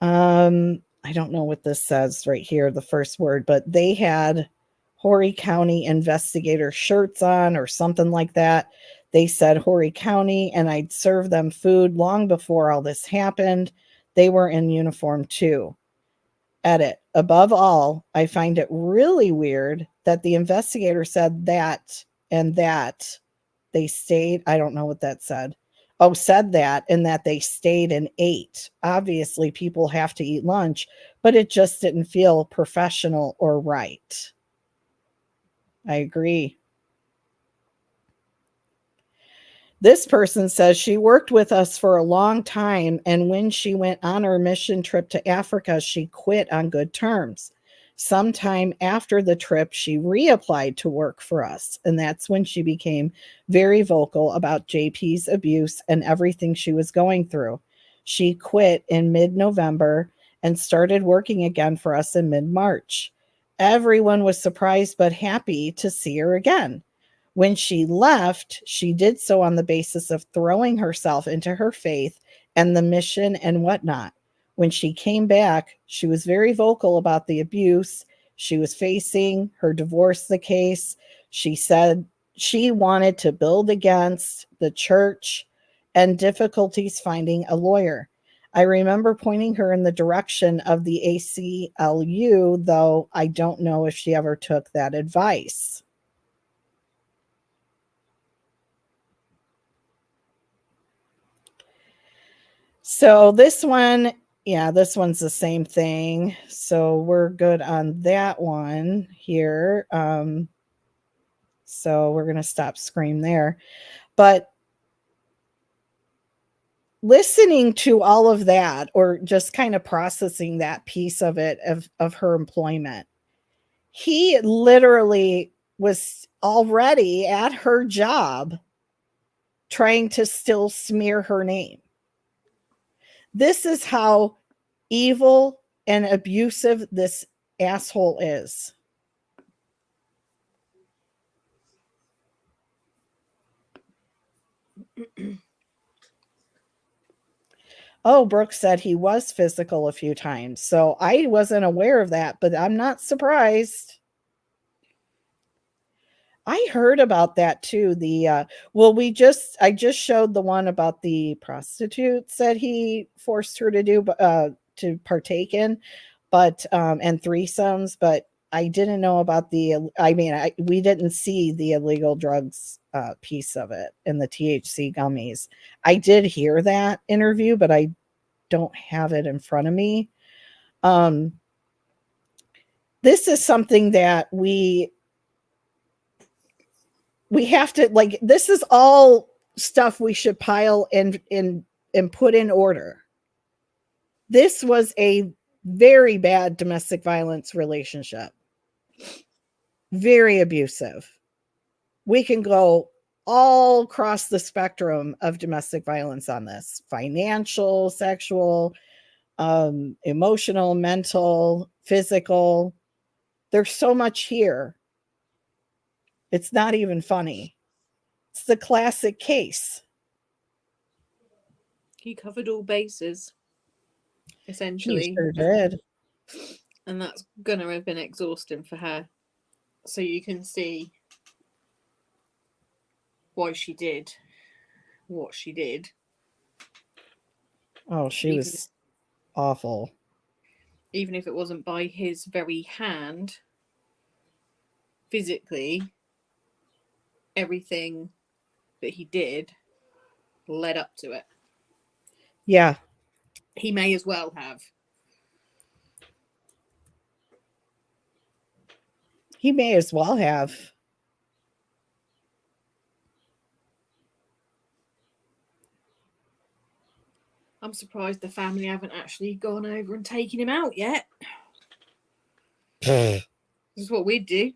I don't know what this says right here, the first word, but they had Horry County investigator shirts on or something like that. They said Horry County, and I'd served them food long before all this happened. They were in uniform too. Edit. Above all, I find it really weird that the investigator said that and that they stayed. I don't know what that said. Oh, said that and that they stayed and ate. Obviously, people have to eat lunch, but it just didn't feel professional or right. I agree. This person says she worked with us for a long time, and when she went on her mission trip to Africa, she quit on good terms. Sometime after the trip, she reapplied to work for us, and that's when she became very vocal about JP's abuse and everything she was going through. She quit in mid-November and started working again for us in mid-March. Everyone was surprised but happy to see her again. When she left, she did so on the basis of throwing herself into her faith and the mission and whatnot. When she came back, she was very vocal about the abuse she was facing, her divorce, the case. She said she wanted to build against the church and difficulties finding a lawyer. I remember pointing her in the direction of the ACLU, though I don't know if she ever took that advice. So this one, yeah, this one's the same thing. So we're good on that one here. So we're going to stop screen there. But listening to all of that, or just kind of processing that piece of it, of her employment, he literally was already at her job trying to still smear her name. This is how evil and abusive this asshole is. Oh, Brooke said he was physical a few times. So I wasn't aware of that, but I'm not surprised. I heard about that too. I just showed the one about the prostitutes that he forced her to do, to partake in, but and threesomes, but I didn't know about we didn't see the illegal drugs piece of it and the THC gummies. I did hear that interview, but I don't have it in front of me. This is something that we have to, like, this is all stuff we should pile and put in order. This was a very bad domestic violence relationship. Very abusive. We can go all across the spectrum of domestic violence on this: financial, sexual, emotional, mental, physical. There's so much here. It's not even funny. It's the classic case. He covered all bases, essentially. He sure did. And that's gonna have been exhausting for her. So you can see why she did what she did. Oh, she was awful. Even if it wasn't by his very hand, physically, everything that he did led up to it. Yeah. He may as well have. He may as well have. I'm surprised the family haven't actually gone over and taken him out yet. This is what we'd do.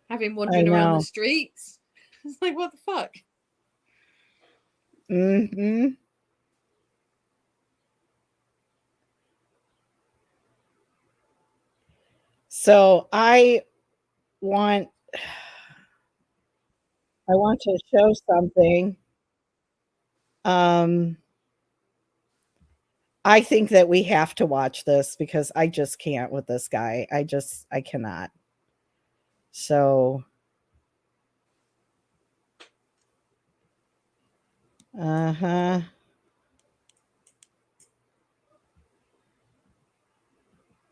Have him wandering around the streets. It's like, what the fuck? Mm-hmm. So I want to show something. I think that we have to watch this because I just can't with this guy. I cannot. So oh,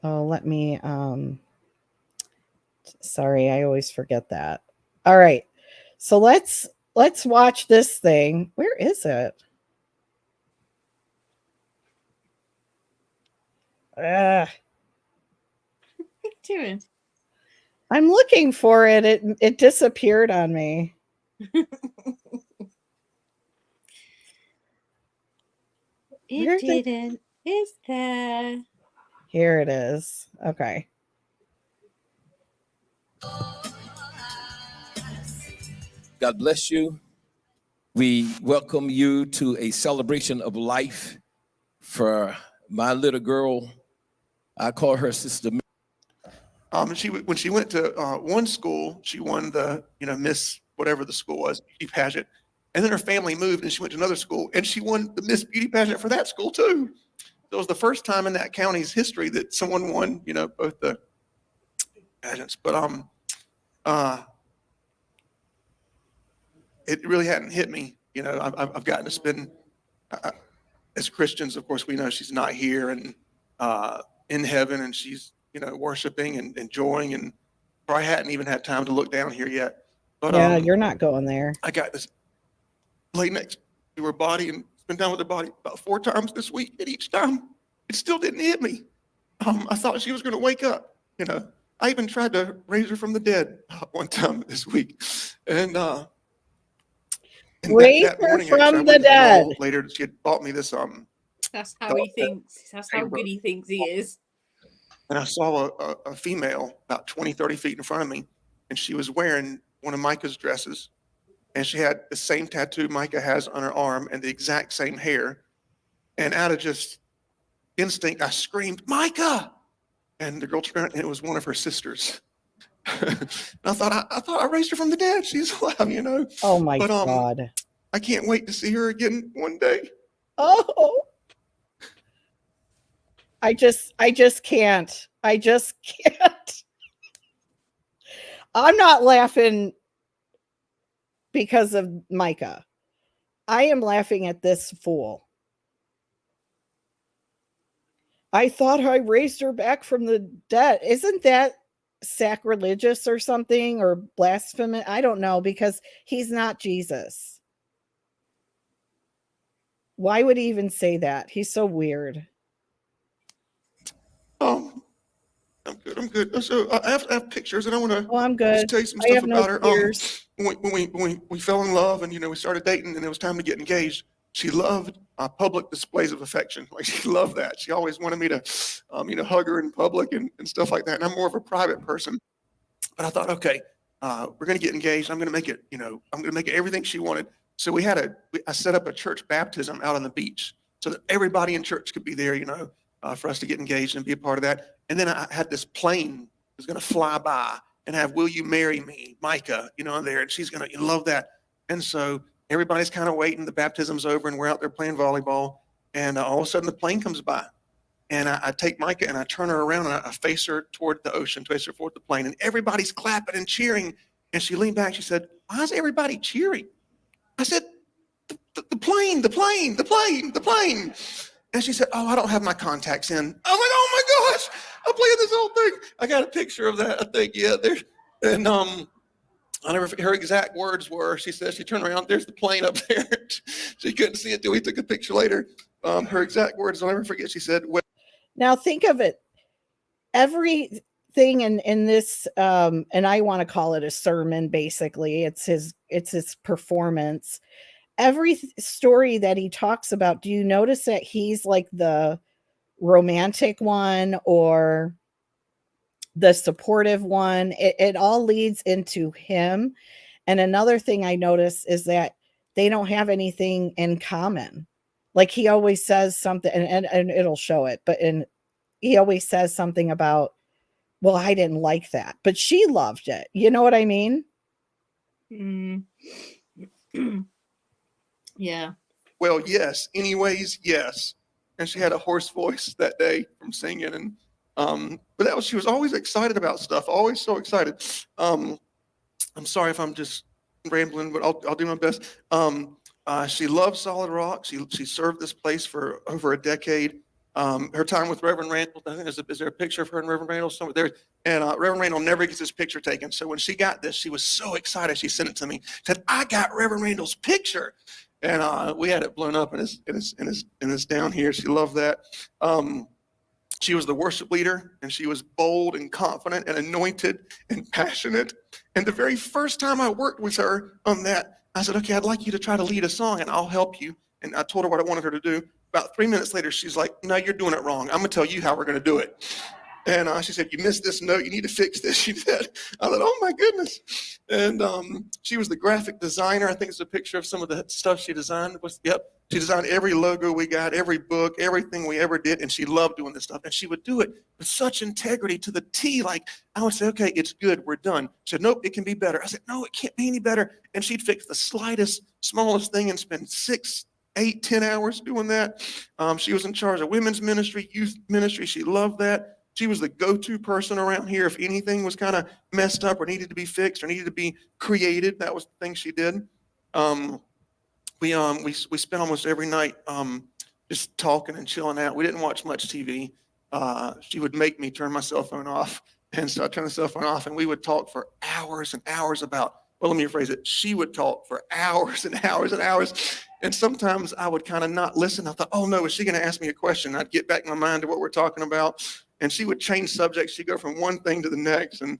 let me sorry, I always forget that. All right. So let's watch this thing. Where is it? What are you doing? I'm looking for it. It disappeared on me. It didn't. It's there. Here it is. Okay. God bless you. We welcome you to a celebration of life for my little girl. I call her Sister. When she went to one school, she won the Miss whatever the school was, beauty pageant, and then her family moved and she went to another school and she won the Miss Beauty pageant for that school too. So it was the first time in that county's history that someone won, both the pageants. But it really hadn't hit me. I've gotten to spend as Christians, of course, we know she's not here and in heaven, and she's worshiping and enjoying, and I hadn't even had time to look down here yet. But yeah, you're not going there. I got this lay next to her body and spend time with her body about 4 times this week, and each time it still didn't hit me. I thought she was going to wake up. I even tried to raise her from the dead one time this week, and raise her morning, from the dead. Later, she had bought me this. That's how he thinks. That's how good he thinks he is. And I saw a female about 20, 30 feet in front of me, and she was wearing one of Mica's dresses, and she had the same tattoo Mica has on her arm and the exact same hair. And out of just instinct, I screamed, "Mica!" And the girl turned around, and it was one of her sisters. I thought I raised her from the dead. She's alive, Oh my God. I can't wait to see her again one day. Oh. I just can't. I just can't. I'm not laughing because of Mica. I am laughing at this fool. I thought I raised her back from the dead. Isn't that sacrilegious or something, or blasphemous? I don't know, because he's not Jesus. Why would he even say that? He's so weird. I'm good. So I have pictures, and I want to I'm good. just tell you some I stuff have no about her. fears. When we fell in love, and we started dating, and it was time to get engaged. She loved public displays of affection. Like, she loved that. She always wanted me to, hug her in public and stuff like that. And I'm more of a private person. But I thought, okay, we're going to get engaged. I'm going to make it, I'm going to make it everything she wanted. So I set up a church baptism out on the beach so that everybody in church could be there, for us to get engaged and be a part of that. And then I had this plane that was going to fly by and have "Will You Marry Me," Mica, there, and she's going to love that. And so everybody's kind of waiting. The baptism's over, and we're out there playing volleyball. And all of a sudden, the plane comes by, and I take Mica and I turn her around and I face her toward the ocean, face her toward the plane, and everybody's clapping and cheering. And she leaned back. She said, "Why is everybody cheering?" I said, the plane. And she said, "Oh, I don't have my contacts in." I'm like, "Oh my gosh, I played this whole thing." I got a picture of that, I think. Yeah, there. And her exact words were, she said, she turned around, "There's the plane up there." She couldn't see it till we took a picture later. Her exact words, I'll never forget. She said, "Well." Now think of it. Everything in this, and I want to call it a sermon, basically. It's his performance. Every story that he talks about, do you notice that he's like the romantic one or the supportive one? It all leads into him. And another thing I notice is that they don't have anything in common. Like, he always says something, and it'll show it, but he always says something about, "Well, I didn't like that, but she loved it." You know what I mean? Yeah. "Well, yes. Anyways, yes." And she had a hoarse voice that day from singing. And but she was always excited about stuff. Always so excited. I'm sorry if I'm just rambling, but I'll do my best. She loved Solid Rock. She served this place for over a decade. Her time with Reverend Randall, I think is there a picture of her and Reverend Randall somewhere there? And Reverend Randall never gets his picture taken. So when she got this, she was so excited. She sent it to me. Said, "I got Reverend Randall's picture." And we had it blown up, and it's down here. She loved that. She was the worship leader, and she was bold and confident and anointed and passionate. And the very first time I worked with her on that, I said, "Okay, I'd like you to try to lead a song, and I'll help you." And I told her what I wanted her to do. About 3 minutes later, she's like, "No, you're doing it wrong. I'm going to tell you how we're going to do it." And she said, "You missed this note. You need to fix this." She said. I thought, "Oh my goodness." And she was the graphic designer. I think it's a picture of some of the stuff she designed. Yep. She designed every logo we got, every book, everything we ever did. And she loved doing this stuff. And she would do it with such integrity to the T. Like, I would say, "Okay, it's good. We're done." She said, "Nope, it can be better." I said, "No, it can't be any better." And she'd fix the slightest, smallest thing and spend 6, 8, 10 hours doing that. She was in charge of women's ministry, youth ministry. She loved that. She was the go-to person around here if anything was kind of messed up or needed to be fixed or needed to be created. That was the thing she did. We spent almost every night just talking and chilling out. We didn't watch much TV. She would make me turn my cell phone off, and so I turned the cell phone off, and we would talk for hours and hours about. Well, let me rephrase it. She would talk for hours and hours and hours. And sometimes I would kind of not listen. I thought, "Oh no, is she going to ask me a question?" I'd get back in my mind to what we're talking about. And she would change subjects. She'd go from one thing to the next. And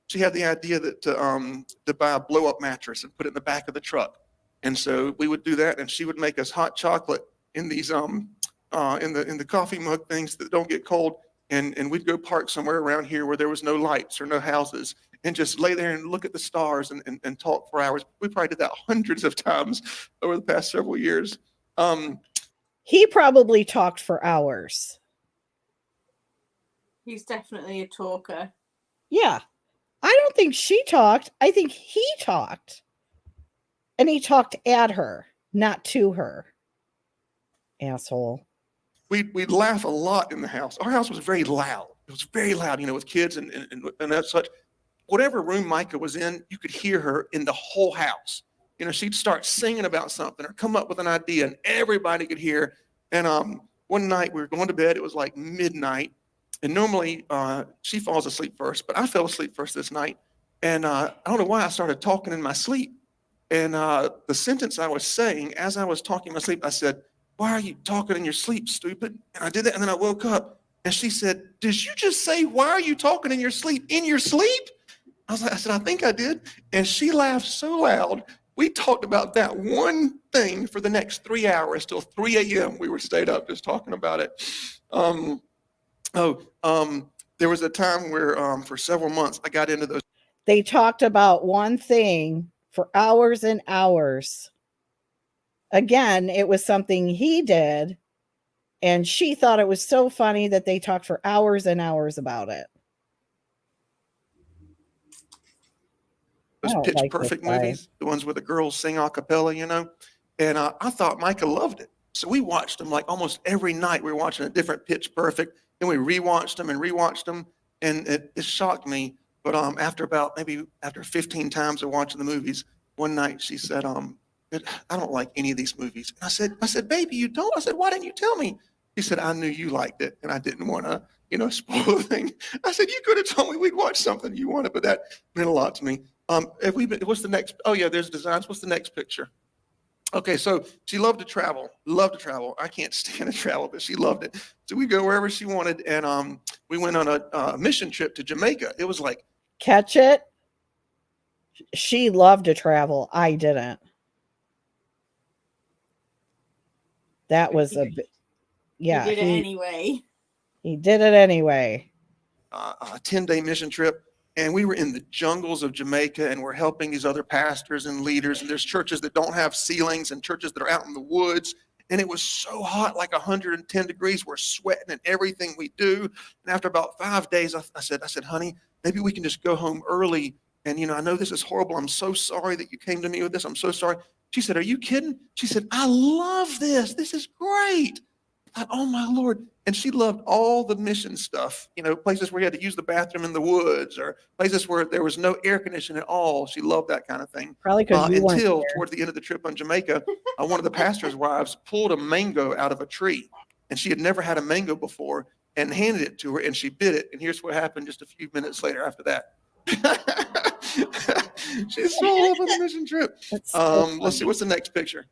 she had the idea that to buy a blow-up mattress and put it in the back of the truck. And so we would do that, and she would make us hot chocolate in these in the coffee mug things that don't get cold. And we'd go park somewhere around here where there was no lights or no houses, and just lay there and look at the stars and talk for hours. We probably did that hundreds of times over the past several years. He probably talked for hours. He's definitely a talker. Yeah. I don't think she talked. I think he talked. And he talked at her, not to her. Asshole. We'd laugh a lot in the house. Our house was very loud. It was very loud, with kids and that such. whatever room Mica was in, you could hear her in the whole house. You know, she'd start singing about something or come up with an idea and everybody could hear. And one night we were going to bed, it was like midnight. And normally she falls asleep first, but I fell asleep first this night. And I don't know why I started talking in my sleep. And the sentence I was saying as I was talking in my sleep, I said, "Why are you talking in your sleep, stupid?" And I did that, and then I woke up, and she said, "Did you just say, why are you talking in your sleep? In your sleep?" I said, "I think I did." And she laughed so loud. We talked about that one thing for the next 3 hours till 3 a.m. We were stayed up just talking about it. There was a time where for several months I got into those. They talked about one thing for hours and hours. Again, it was something he did, and she thought it was so funny that they talked for hours and hours about it. Those Pitch Perfect movies, the ones where the girls sing a cappella, you know, and I thought Mica loved it. So we watched them like almost every night. We were watching a different Pitch Perfect, and we rewatched them, and it shocked me. But after 15 times of watching the movies, one night she said, "I don't like any of these movies." And I said, "Baby, you don't?" I said, "Why didn't you tell me?" She said, "I knew you liked it, and I didn't want to, spoil the thing." I said, "You could have told me we'd watch something you wanted," but that meant a lot to me. What's the next? Oh yeah, there's designs. What's the next picture? Okay, so she loved to travel. I can't stand to travel, but she loved it. So we go wherever she wanted, and we went on a mission trip to Jamaica. It was like, catch it. She loved to travel. I didn't. That was a bit. Yeah, he did it anyway. He did it anyway. A 10-day mission trip. And we were in the jungles of Jamaica, and we're helping these other pastors and leaders. And there's churches that don't have ceilings and churches that are out in the woods. And it was so hot, like 110 degrees. We're sweating in everything we do. And after about 5 days, I said, "Honey, maybe we can just go home early. And, I know this is horrible. I'm so sorry that you came to me with this. I'm so sorry." She said, "Are you kidding?" She said, "I love this. This is great." I thought, "Oh my Lord." And she loved all the mission stuff, places where you had to use the bathroom in the woods or places where there was no air conditioning at all. She loved that kind of thing. Probably because until towards the end of the trip on Jamaica, one of the pastor's wives pulled a mango out of a tree, and she had never had a mango before, and handed it to her, and she bit it. And here's what happened just a few minutes later after that. She's so up on the mission trip. Let's see, what's the next picture?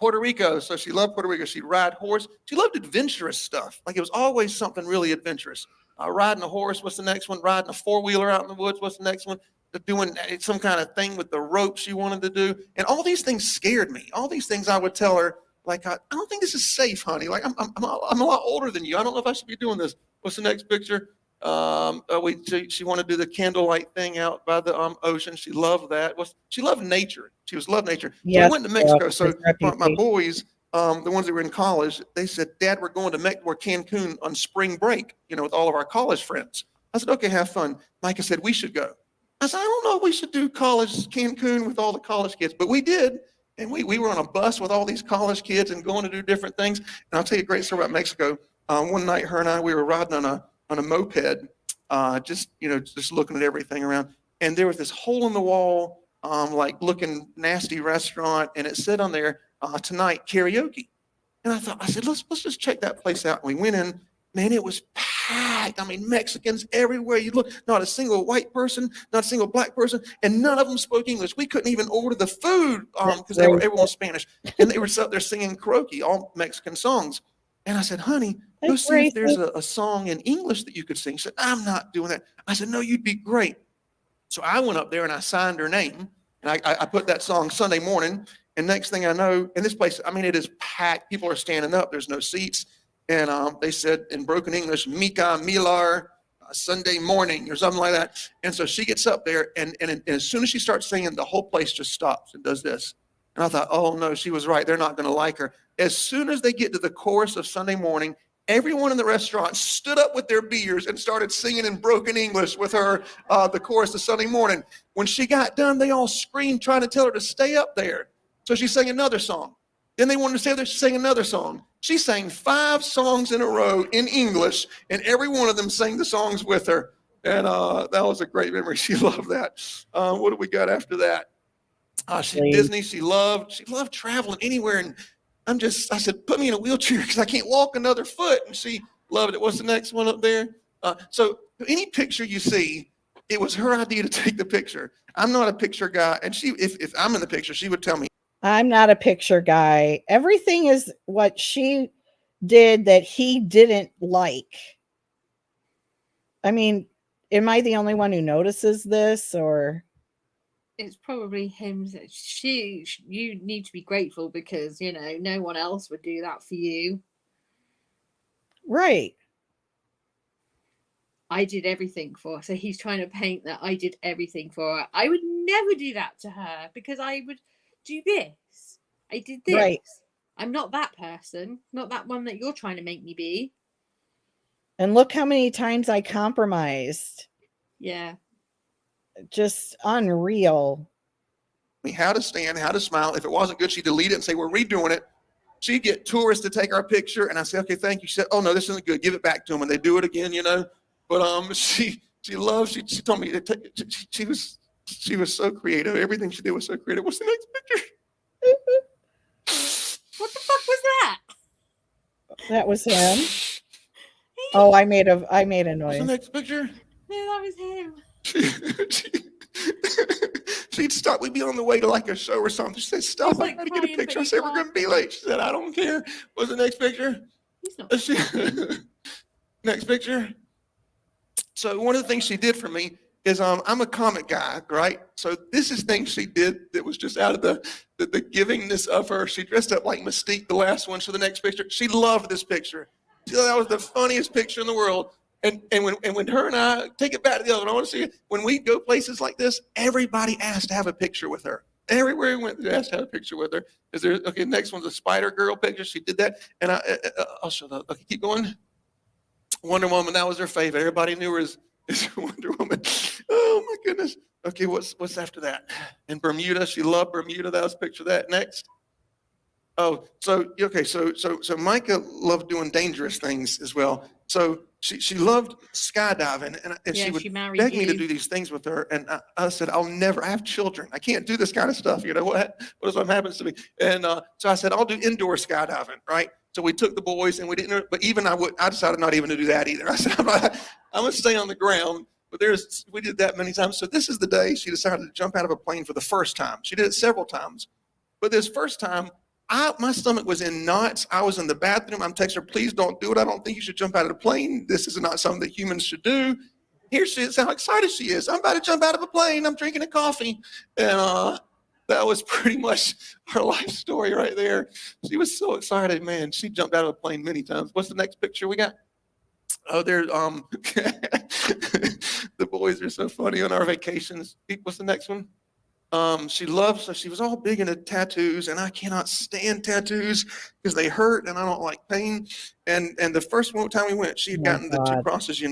Puerto Rico. So she loved Puerto Rico. She'd ride horse. She loved adventurous stuff. Like it was always something really adventurous. Riding a horse. What's the next one? Riding a four-wheeler out in the woods. What's the next one? Doing some kind of thing with the rope she wanted to do. And all these things scared me. All these things I would tell her, like, I don't think this is safe, honey. Like I'm a lot older than you. I don't know if I should be doing this. What's the next picture? She wanted to do the candlelight thing out by the ocean. She loved that. She loved nature. She loved nature. Yes, so we went to Mexico. So my boys, the ones that were in college, they said, "Dad, we're going to Cancun on spring break, with all of our college friends." I said, "Okay, have fun." Micah said, "We should go." I said, "I don't know if we should do Cancun with all the college kids," but we did. And we were on a bus with all these college kids and going to do different things. And I'll tell you a great story about Mexico. One night, her and I, we were riding on a moped, just looking at everything around. And there was this hole in the wall, like looking nasty restaurant. And it said on there, "Tonight karaoke." And I said, let's just check that place out. And we went in, man, it was packed. I mean, Mexicans everywhere. You look, not a single white person, not a single black person, and none of them spoke English. We couldn't even order the food because everyone was Spanish. And they were up there singing karaoke, all Mexican songs. And I said, "Honey, go see if there's a song in English that you could sing." She said, "I'm not doing that." I said, "No, you'd be great." So I went up there and I signed her name. And I put that song Sunday morning. And next thing I know, in this place, I mean, it is packed. People are standing up. There's no seats. And they said in broken English, "Mica Miller, Sunday morning," or something like that. And so she gets up there. And as soon as she starts singing, the whole place just stops and does this. And I thought, oh, no, she was right. They're not going to like her. As soon as they get to the chorus of Sunday morning, everyone in the restaurant stood up with their beers and started singing in broken English with her, the chorus of Sunday morning. When she got done, they all screamed, trying to tell her to stay up there. So she sang another song. Then they wanted to stay there. She sang another song. She sang 5 songs in a row in English, and every one of them sang the songs with her. And that was a great memory. She loved that. What do we got after that? Disney. She loved traveling anywhere. And I said, put me in a wheelchair because I can't walk another foot. And she loved it. What's the next one up there? So any picture you see, it was her idea to take the picture. I'm not a picture guy. And if I'm in the picture, she would tell me. I'm not a picture guy. Everything is what she did that he didn't like. I mean, am I the only one who notices this, or? It's probably him. You need to be grateful because, no one else would do that for you. Right. I did everything for her. So he's trying to paint that I did everything for her. I would never do that to her because I would do this. I did this. Right. I'm not that person, not that one that you're trying to make me be. And look how many times I compromised. Yeah. Just unreal. How to stand, how to smile. If it wasn't good, she'd delete it and say, we're redoing it. She'd get tourists to take our picture. And I say, okay, thank you. She said, oh no, this isn't good. Give it back to them. And they do it again, But she told me she was so creative. Everything she did was so creative. What's the next picture? What the fuck was that? That was him. Oh, I made a noise. What's the next picture? No, that was him. She'd stop. We'd be on the way to like a show or something. She said, stop, I gotta get a picture. I said, we're gonna be late. She said, I don't care. What's the next picture? He's not. Next picture. So one of the things she did for me is I'm a comic guy, right? So this is things she did that was just out of the givingness of her. She dressed up like Mystique, the last one. So the next picture, she loved this picture. She thought that was the funniest picture in the world. And when her and I take it back to the other one, I want to see it. When we go places like this, everybody asked to have a picture with her. Everywhere we went, they asked to have a picture with her. Okay, next one's a Spider Girl picture. She did that. And I'll show that. Okay, keep going. Wonder Woman, that was her favorite. Everybody knew her as Wonder Woman. Oh my goodness. Okay, what's after that? In Bermuda, she loved Bermuda. That was a picture of that. Next. Oh, so Mica loved doing dangerous things as well. So she loved skydiving, and she would beg me to do these things with her. And I said, I have children. I can't do this kind of stuff. What if something happens to me? And so I said, I'll do indoor skydiving, right? So we took the boys and we didn't, but even I decided not even to do that either. I said, I'm going to stay on the ground. But we did that many times. So this is the day she decided to jump out of a plane for the first time. She did it several times. But this first time, my stomach was in knots. I was in the bathroom. I'm texting her, please don't do it. I don't think you should jump out of the plane. This is not something that humans should do. Here she is, how excited she is. I'm about to jump out of a plane. I'm drinking a coffee. And that was pretty much her life story right there. She was so excited, man. She jumped out of a plane many times. What's the next picture we got? Oh, there. The boys are so funny on our vacations. What's the next one? She was all big into tattoos, and I cannot stand tattoos because they hurt and I don't like pain. And the first time we went, she had gotten the 2 crosses,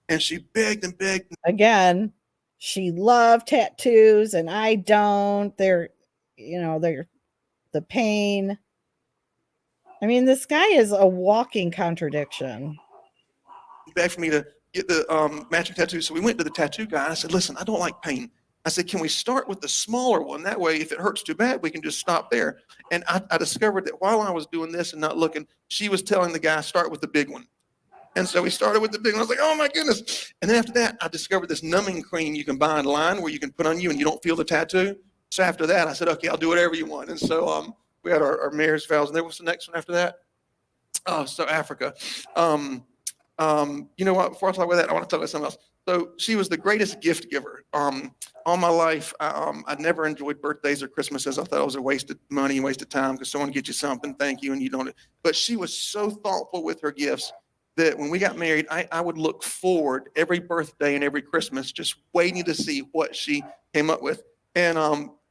and she begged and begged. Again, she loved tattoos and I don't. They're the pain. I mean, this guy is a walking contradiction. Begged for me to get the matching tattoo. So we went to the tattoo guy. And I said, listen, I don't like pain. I said, can we start with the smaller one? That way, if it hurts too bad, we can just stop there. And I discovered that while I was doing this and not looking, she was telling the guy, start with the big one. And so we started with the big one. I was like, oh my goodness. And then after that, I discovered this numbing cream you can buy online where you can put on you and you don't feel the tattoo. So after that, I said, okay, I'll do whatever you want. And so we had our marriage vows. And there was the next one after that. Oh, so Africa. You know what? Before I talk about that, I want to talk about something else. So she was the greatest gift giver. All my life, I never enjoyed birthdays or Christmases. I thought it was a waste of money, waste of time because someone gets you something, thank you, and you don't. But she was so thoughtful with her gifts that when we got married, I would look forward every birthday and every Christmas, just waiting to see what she came up with. And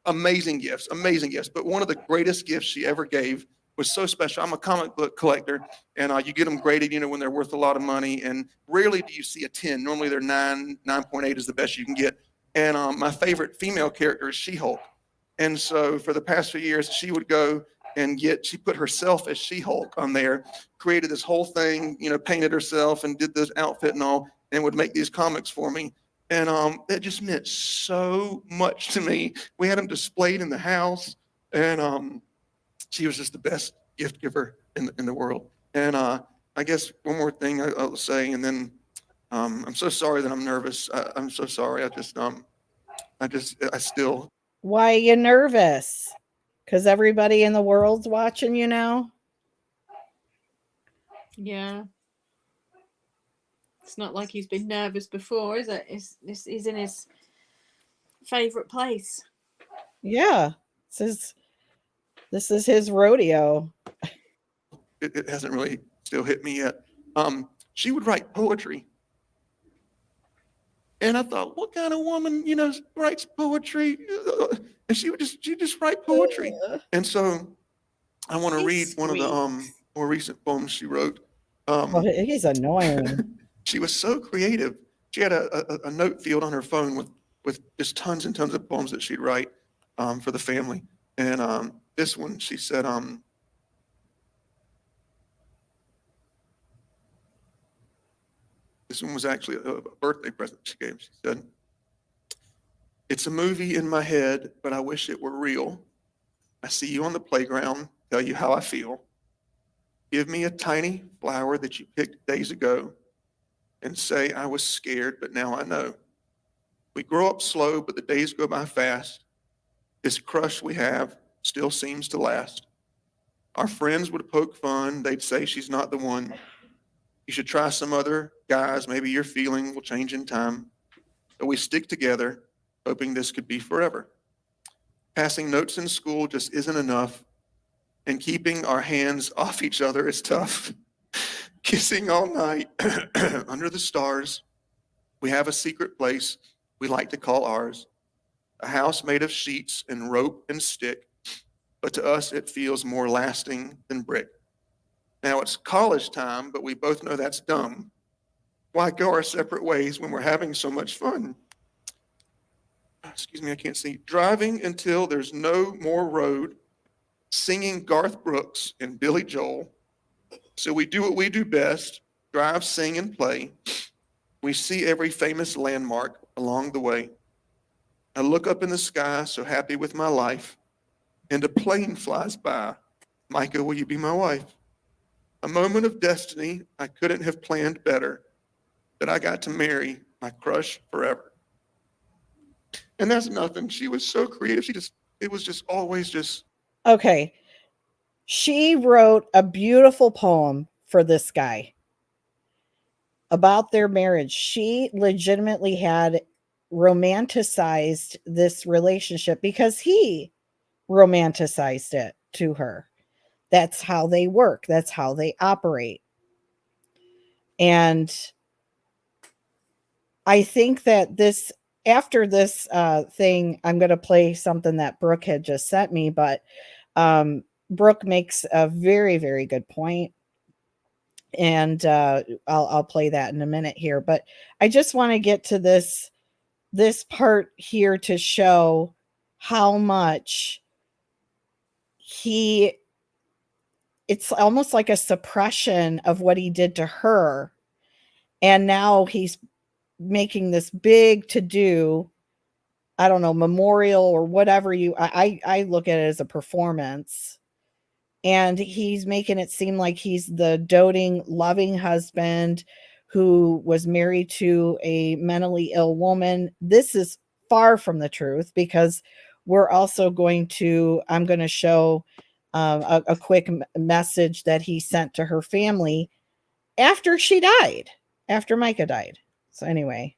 amazing gifts. But one of the greatest gifts she ever gave was so special. I'm a comic book collector, and you get them graded, when they're worth a lot of money. And rarely do you see a 10. Normally they're 9.8 is the best you can get. And my favorite female character is She-Hulk. And so for the past few years, she would go and she put herself as She-Hulk on there, created this whole thing, painted herself and did this outfit and all. and would make these comics for me. And that just meant so much to me. We had them displayed in the house, and she was just the best gift giver in the world. And I guess one more thing I'll say, and then I'm so sorry that I'm nervous. I'm so sorry. I still. Why are you nervous? Because everybody in the world's watching you now? Yeah. It's not like he's been nervous before, is it? He's in his favorite place. Yeah. This is his rodeo. It hasn't really still hit me yet. She would write poetry. And I thought, what kind of woman, writes poetry? And she just write poetry. And so I want to read one of the more recent poems she wrote. He's annoying. She was so creative. She had a note field on her phone with just tons and tons of poems that she'd write for the family. And this one, she said, this one was actually a birthday present she gave. She said, "It's a movie in my head, but I wish it were real. I see you on the playground, tell you how I feel. Give me a tiny flower that you picked days ago and say I was scared, but now I know. We grow up slow, but the days go by fast. This crush we have still seems to last. Our friends would poke fun. They'd say she's not the one. You should try some other guys. Maybe your feeling will change in time. But we stick together, hoping this could be forever. Passing notes in school just isn't enough. And keeping our hands off each other is tough. Kissing all night under the stars. We have a secret place we like to call ours. A house made of sheets and rope and stick. But to us, it feels more lasting than brick. Now it's college time, but we both know that's dumb. Why go our separate ways when we're having so much fun? Excuse me, I can't see. Driving until there's no more road, singing Garth Brooks and Billy Joel. So we do what we do best, drive, sing, and play. We see every famous landmark along the way. I look up in the sky, so happy with my life, and a plane flies by. Mica, will you be my wife? A moment of destiny I couldn't have planned better, that I got to marry my crush forever. And that's nothing. She was so creative. It was just always just. Okay. She wrote a beautiful poem for this guy about their marriage. She legitimately had romanticized this relationship because he romanticized it to her. That's how they work. That's how they operate. And I think that after this thing, I'm going to play something that Brooke had just sent me, but Brooke makes a very, very good point. And I'll play that in a minute here. But I just want to get to this part here to show how much it's almost like a suppression of what he did to her. And now he's making this big to-do, I don't know, memorial or whatever I look at it as a performance. And he's making it seem like he's the doting, loving husband who was married to a mentally ill woman. This is far from the truth, because we're also I'm going to show a quick message that he sent to her family after she died, after Mica died. So anyway.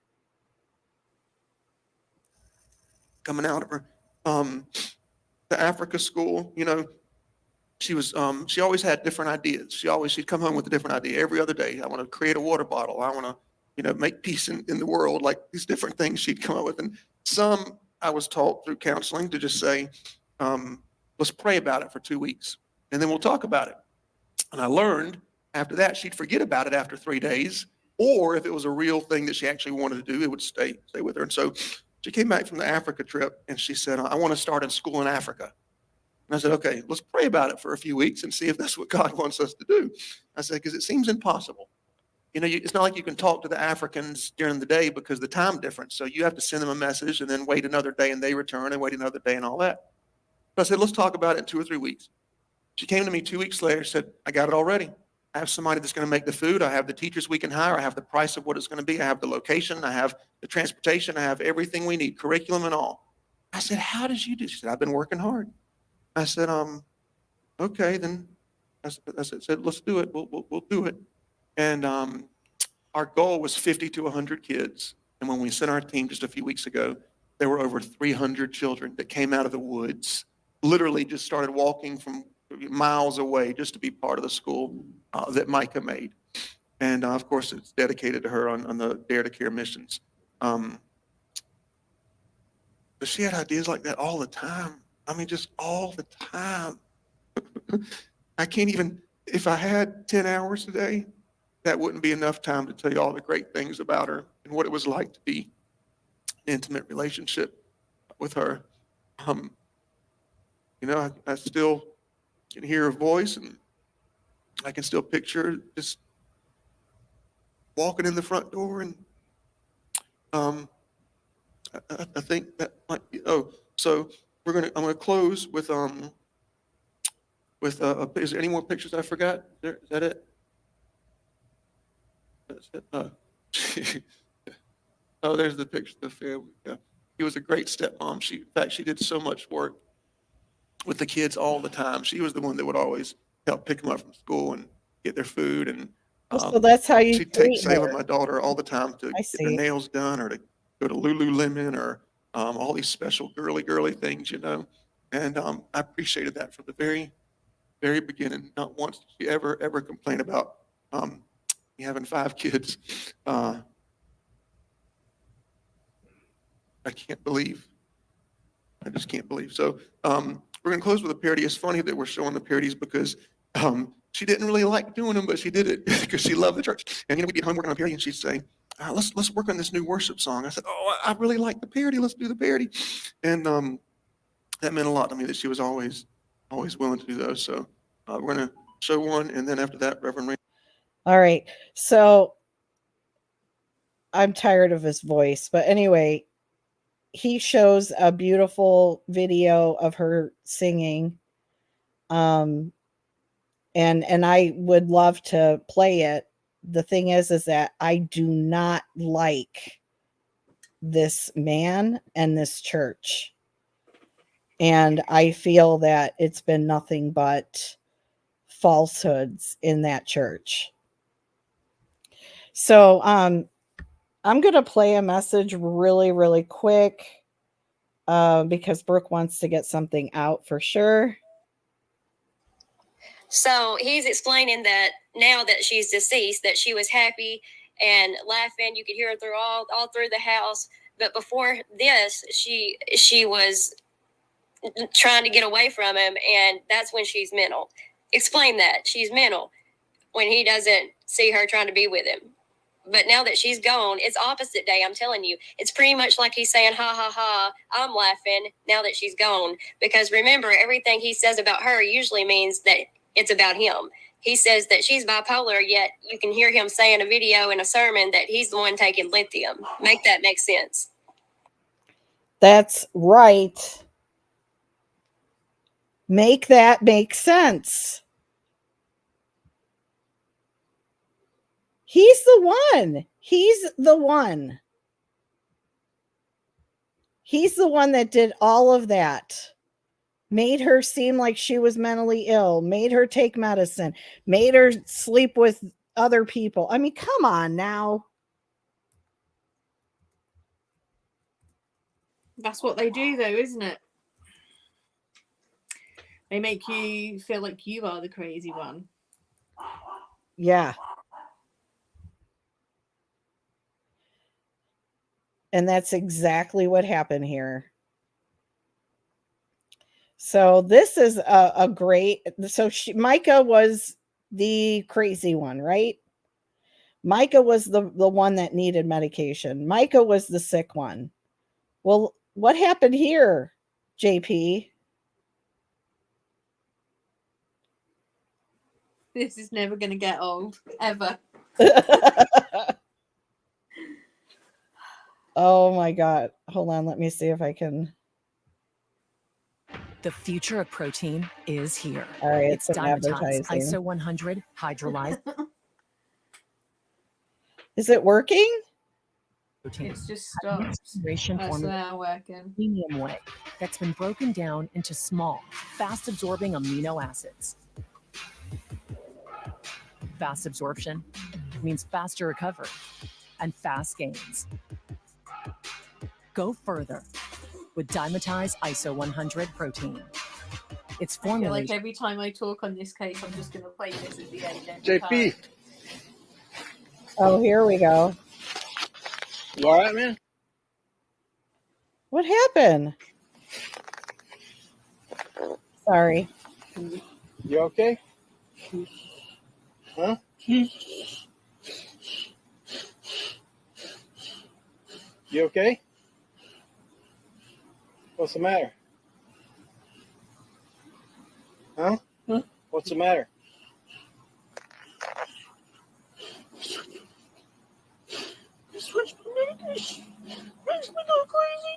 Coming out of her, the Africa school, she always had different ideas. She'd come home with a different idea every other day. I want to create a water bottle. I want to, make peace in the world, like these different things she'd come up with. And some I was taught through counseling to just say, let's pray about it for 2 weeks and then we'll talk about it. And I learned after that, she'd forget about it after 3 days, or if it was a real thing that she actually wanted to do, it would stay with her. And so she came back from the Africa trip and she said, I want to start a school in Africa. And I said, okay, let's pray about it for a few weeks and see if that's what God wants us to do. I said, because it seems impossible. You know, it's not like you can talk to the Africans during the day because of the time difference. So you have to send them a message and then wait another day and they return and wait another day and all that. So I said, let's talk about it in 2 or 3 weeks. She came to me 2 weeks later, said, I got it already. I have somebody that's going to make the food. I have the teachers we can hire. I have the price of what it's going to be. I have the location. I have the transportation. I have everything we need, curriculum and all. I said, how did you do? She said, I've been working hard. I said, okay, then I said, let's do it. We'll do it. And our goal was 50 to 100 kids. And when we sent our team just a few weeks ago, there were over 300 children that came out of the woods, literally just started walking from miles away just to be part of the school that Mica made. And of course, it's dedicated to her on the Dare to Care missions. But she had ideas like that all the time. I mean, just all the time. I can't even, if I had 10 hours a day, that wouldn't be enough time to tell you all the great things about her and what it was like to be in an intimate relationship with her. You know, I still can hear her voice, and I can still picture her just walking in the front door. And I think that might be, so I'm gonna close with is there any more pictures I forgot? Is that it? That's it. Oh, there's the picture of the family. Yeah. She was a great stepmom. In fact, she did so much work with the kids all the time. She was the one that would always help pick them up from school and get their food. And So that's how you she'd take treat Salem, her. my daughter, all the time to I get their see. nails done or to go to Lululemon or all these special girly things, you know. And I appreciated that from the very beginning. Not once did she ever complain about me having 5 kids. I can't believe. I just can't believe. So we're going to close with a parody. It's funny that we're showing the parodies because she didn't really like doing them, but she did it because she loved the church. And, you know, we'd be at home working on a parody, and she'd say, let's work on this new worship song. I said, oh, I really like the parody. Let's do the parody. And that meant a lot to me that she was always willing to do those. So we're going to show one, and then after that, Reverend Ray. All right. So I'm tired of his voice, but anyway, he shows a beautiful video of her singing. And I would love to play it. The thing is that I do not like this man and this church. And I feel that it's been nothing but falsehoods in that church. So I'm going to play a message really quick because Brooke wants to get something out for sure. So he's explaining that now that she's deceased, that she was happy and laughing. You could hear her through all through the house. But before this, she was trying to get away from him, and that's when she's mental. Explain that. She's mental when he doesn't see her trying to be with him. But now that she's gone, it's opposite day, I'm telling you. It's pretty much like he's saying, ha, ha, ha, I'm laughing now that she's gone. Because remember, everything he says about her usually means that it's about him. He says that she's bipolar, yet you can hear him say in a video, in a sermon, that he's the one taking lithium. Make that make sense. That's right. Make that make sense. He's the one. He's the one. He's the one that did all of that. Made her seem like she was mentally ill, made her take medicine, made her sleep with other people. I mean, come on now. That's what they do, though, isn't it? They make you feel like you are the crazy one. Yeah. And that's exactly what happened here. So this is a great, so Mica was the crazy one, right? Mica was the one that needed medication. Mica was the sick one. Well, what happened here, JP? This is never going to get old, ever. Oh my God. Hold on. Let me see if I can. The future of protein is here. All right. It's It's an dimetized advertising. ISO 100 hydrolyzed Is it working? protein. It's just A stopped. next generation That's formula now working. premium way that's been broken down into small, fast absorbing amino acids. Fast absorption means faster recovery and fast gains. Go further with dimetized ISO 100 protein. It's I feel like formulated. every time I talk on this case, I'm just going to play this at the end. JP. Oh, here we go. You all right, man? What happened? Sorry. You okay? Huh? You okay? What's the matter? Huh? What's the matter? Switch medication. Makes me go crazy.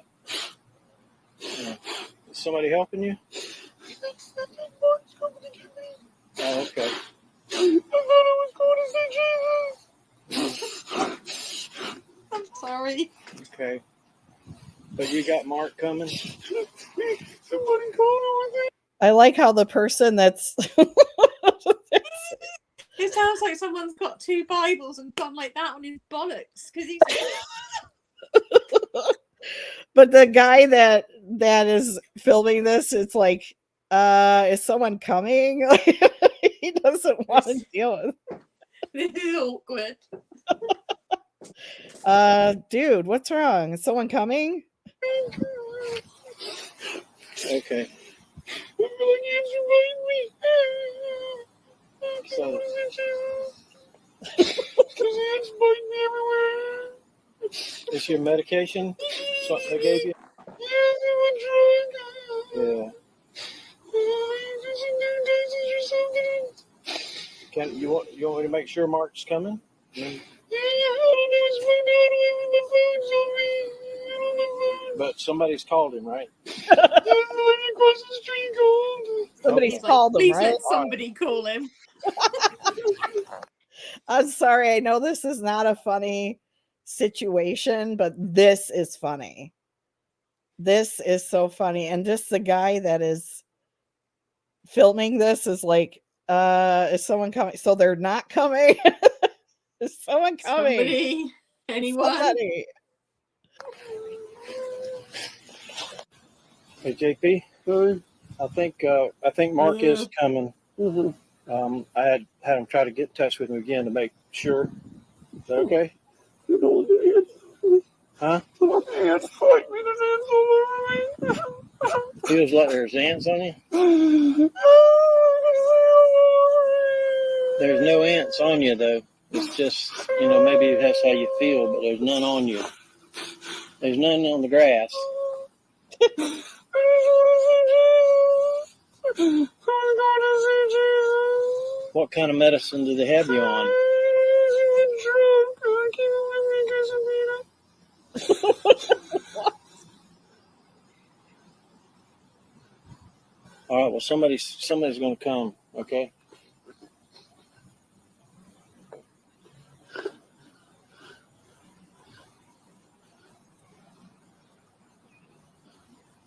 Yeah. Is somebody helping you? Oh, okay. I thought I was going to see Jesus. I'm sorry. Okay. But you got Mark coming? Somebody called over there. I like how the person that's It sounds like someone's got two Bibles and gone like that on his bollocks because he's. but the guy that is filming this, it's like, is someone coming? He doesn't want to deal with. This is awkward. Dude, what's wrong? Is someone coming? Okay. So, is your medication something they gave you? Yeah. Can you want me to make sure Mark's coming? But somebody's called him, right? Somebody's called him, Please right? let somebody call him. I'm sorry. I know this is not a funny situation, but this is funny. This is so funny. And just the guy that is filming this is like, is someone coming? So they're not coming? Is someone coming? Somebody? Anyone? Somebody. Hey, JP. I think Mark is coming. I had him try to get in touch with him again to make sure. Is that okay? Huh? Feels like there's ants on you? There's no ants on you, though. It's just, maybe that's how you feel, but there's none on you. There's none on the grass. What kind of medicine do they have you on? All right, well, somebody's going to come, okay?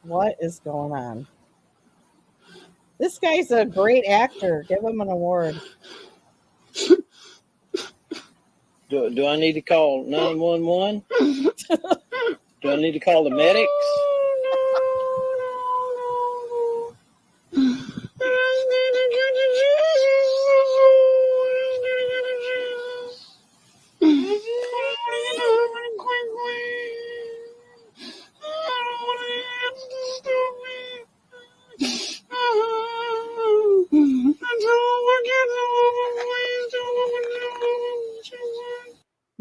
What is going on? This guy's a great actor. Give him an award. Do I need to call 911? Do I need to call the medics?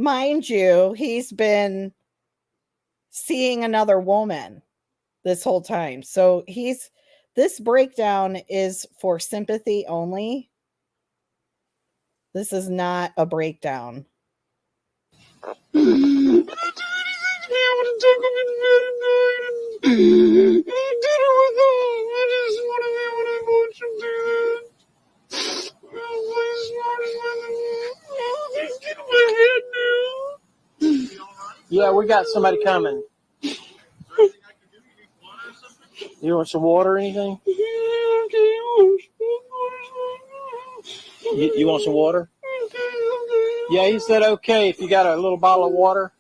Mind you, he's been seeing another woman this whole time. So this breakdown is for sympathy only. This is not a breakdown. Yeah, we got somebody coming. You want some water or anything? You want some water? Yeah, he said okay if you got a little bottle of water.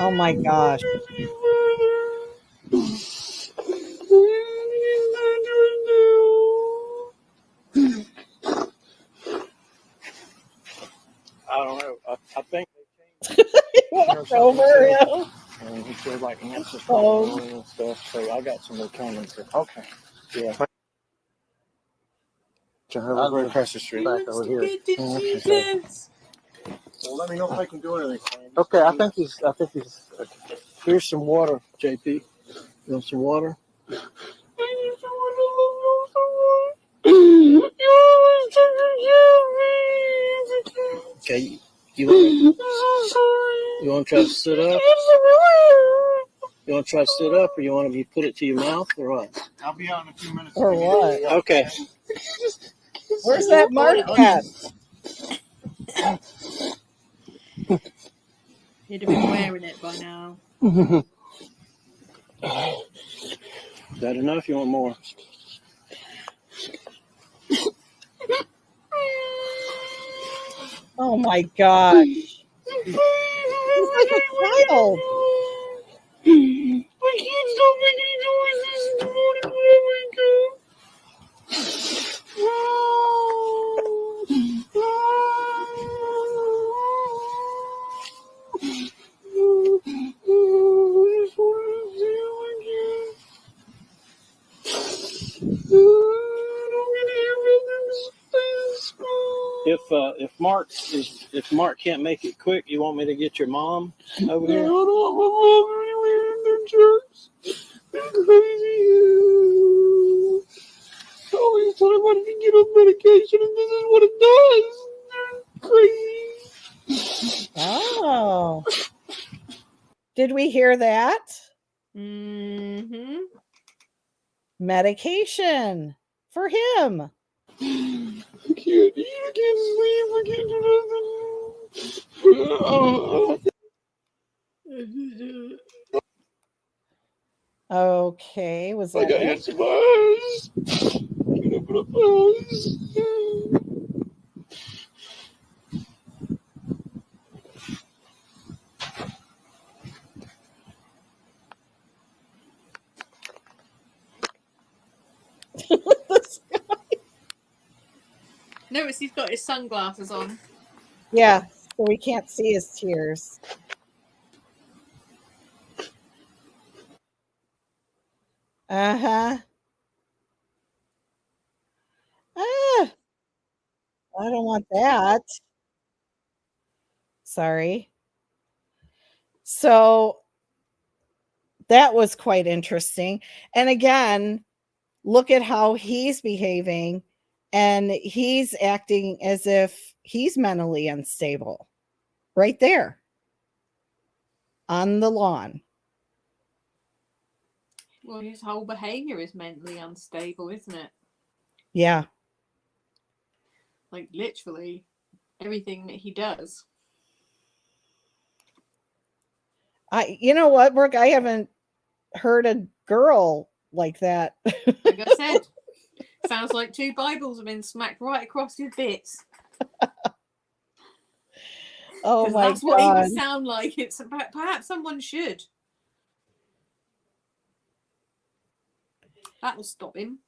Oh my gosh. I don't know. I think Walked over, yeah. and he said like answer Oh. phone and stuff. So I got some more coming. So, okay. Yeah. So I live right across the street. Back over here. Okay. Well, let me know if I can do anything. Okay, I think he's. Here's some water, JP. You want some water? Okay, you want to try to sit up? You want to try to sit up, or you want to put it to your mouth, or what? I'll be out in a few minutes. Or what? Okay. Where's that mark at? You'd have been wearing it by now. Is that enough? You want more? Oh my gosh. He's like a child. I can't stop making any noises in the morning wherever I go. If Mark can't make it quick, you want me to get your mom over here? I don't want my mom anywhere in the church. They're crazy. Always tell everybody to get on medication, and this is what it does. They're crazy. Oh. Did we hear that? Mm-hmm. Medication for him. I can't eat, I can't sleep, I can't do nothing. Okay, was I that got it? answer my eyes. Can open up my eyes. Notice he's got his sunglasses on. Yeah, so we can't see his tears. Uh-huh. Ah, I don't want that. Sorry. So that was quite interesting. And again, look at how he's behaving, and he's acting as if he's mentally unstable right there on the lawn. Well, his whole behaviour is mentally unstable, isn't it? Yeah. Like literally everything that he does. You know what, Brooke? I haven't heard a girl like that. Like I said, sounds like two Bibles have been smacked right across his bits. Oh Because my that's what he God. would sound like. It's perhaps someone should. That will stop him.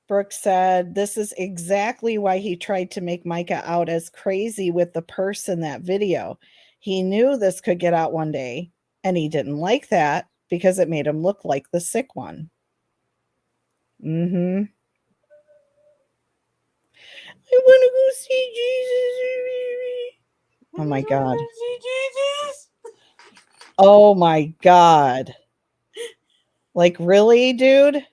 Brooke said, this is exactly why he tried to make Mica out as crazy with the purse in that video. He knew this could get out one day, and he didn't like that because it made him look like the sick one. Mm-hmm. I want to go see Jesus. Oh my God. Oh my God. Like, really, dude?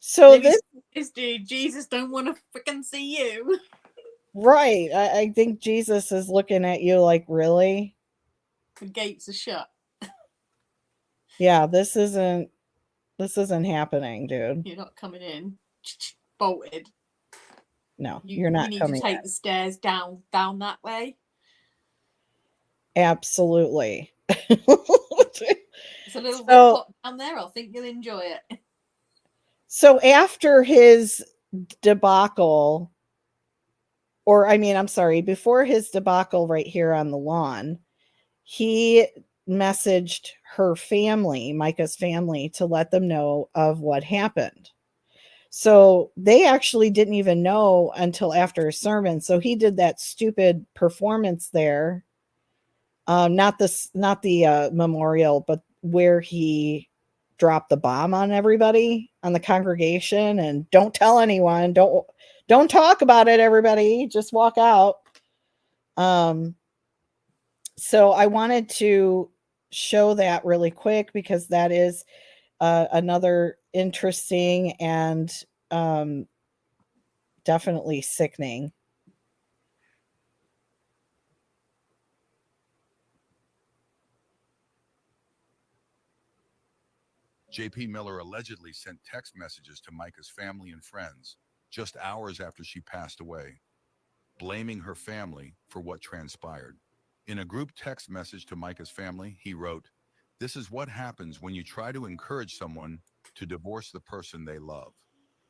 So Maybe this dude, Jesus don't want to freaking see you. right. I think Jesus is looking at you like, really? The gates are shut. Yeah, this isn't happening, dude. You're not coming in. Bolted. No, You, you're not you need coming to take in. the stairs down that way. Absolutely. It's a little bit So- hot down there. I think you'll enjoy it. So after his debacle, or I mean, I'm sorry, before his debacle right here on the lawn, he messaged her family, Mica's family, to let them know of what happened. So they actually didn't even know until after a sermon. So he did that stupid performance there. Not the memorial, but where he dropped the bomb on everybody, on the congregation, and don't tell anyone, don't talk about it, everybody, just walk out. So I wanted to show that really quick because that is another interesting and definitely sickening. JP Miller allegedly sent text messages to Mica's family and friends just hours after she passed away, blaming her family for what transpired. In a group text message to Mica's family, he wrote, "This is what happens when you try to encourage someone to divorce the person they love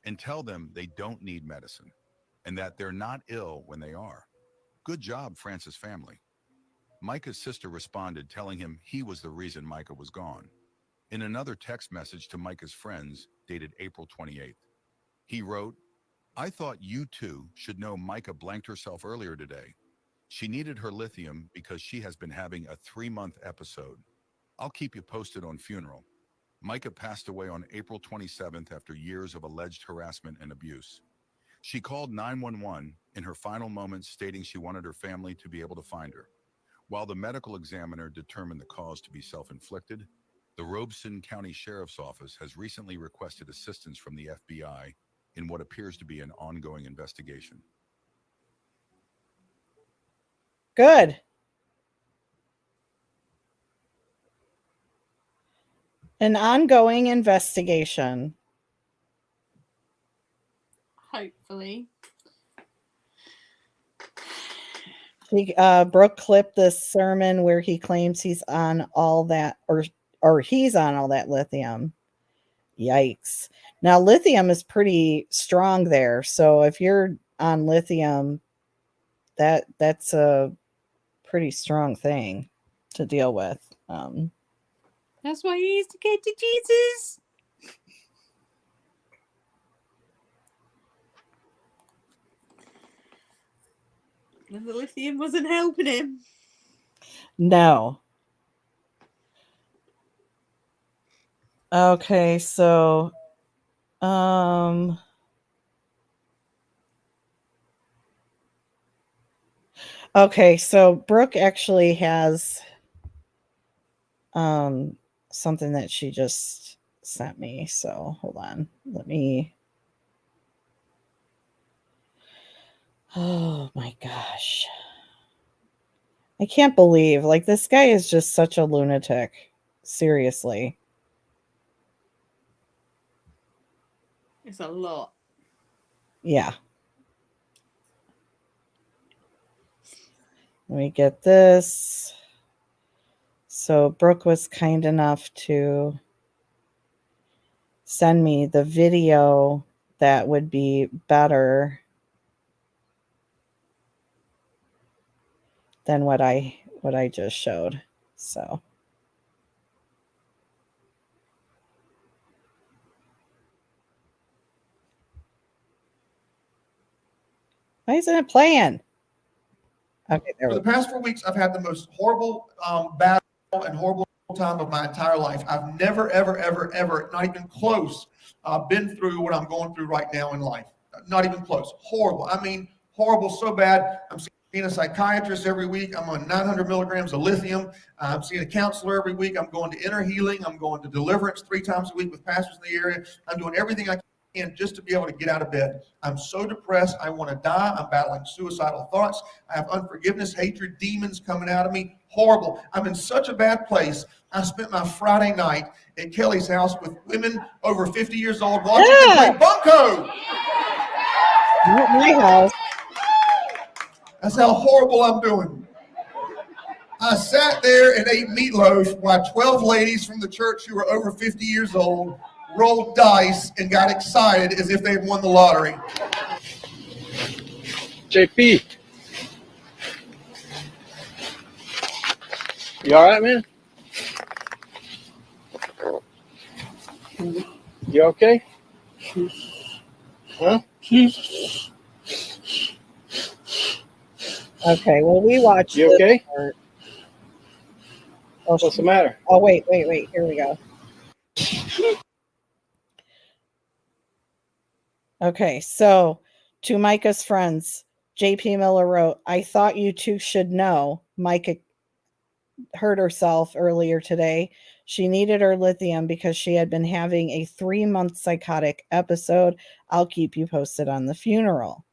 and tell them they don't need medicine and that they're not ill when they are. Good job, Francis' family." Mica's sister responded, telling him he was the reason Mica was gone. In another text message to Mica's friends dated April 28th, he wrote, "I thought you two should know Mica blanked herself earlier today. She needed her lithium because she has been having a 3-month episode. I'll keep you posted on funeral." Mica passed away on April 27th after years of alleged harassment and abuse. She called 911 in her final moments, stating she wanted her family to be able to find her. While the medical examiner determined the cause to be self-inflicted, the Robeson County Sheriff's Office has recently requested assistance from the FBI in what appears to be an ongoing investigation. Good. An ongoing investigation. Hopefully. Brooke clipped this sermon where he claims he's on all that, or he's on all that lithium. Yikes. Now lithium is pretty strong there, so if you're on lithium, that's a pretty strong thing to deal with. That's why he used to go to Jesus. And the lithium wasn't helping him. No. Okay, so okay, so Brooke actually has something that she just sent me. So hold on. Let me. Oh my gosh. I can't believe, like, this guy is just such a lunatic. Seriously. It's a lot. Yeah. Let me get this. So Brooke was kind enough to send me the video that would be better than what I just showed. So Why isn't it playing? Okay, there For we the go. past 4 weeks, I've had the most horrible battle and horrible time of my entire life. I've never, ever, ever, ever, not even close, been through what I'm going through right now in life. Not even close. Horrible. I mean, horrible so bad. I'm seeing a psychiatrist every week. I'm on 900 milligrams of lithium. I'm seeing a counselor every week. I'm going to inner healing. I'm going to deliverance 3 times a week with pastors in the area. I'm doing everything I can just to be able to get out of bed. I'm so depressed. I want to die. I'm battling suicidal thoughts. I have unforgiveness, hatred, demons coming out of me. Horrible. I'm in such a bad place. I spent my Friday night at Kelly's house with women over 50 years old watching them play bunco. Not my house. That's how horrible I'm doing. I sat there and ate meatloaf while 12 ladies from the church who were over 50 years old rolled dice and got excited as if they had won the lottery. JP. You all right, man? You okay? Huh? Okay, well, we watched. You this okay? part. What's the matter? Oh, wait. Here we go. Okay, so to Micah's friends, JP Miller wrote, I thought you two should know Micah hurt herself earlier today. She needed her lithium because she had been having a 3-month psychotic episode. I'll keep you posted on the funeral.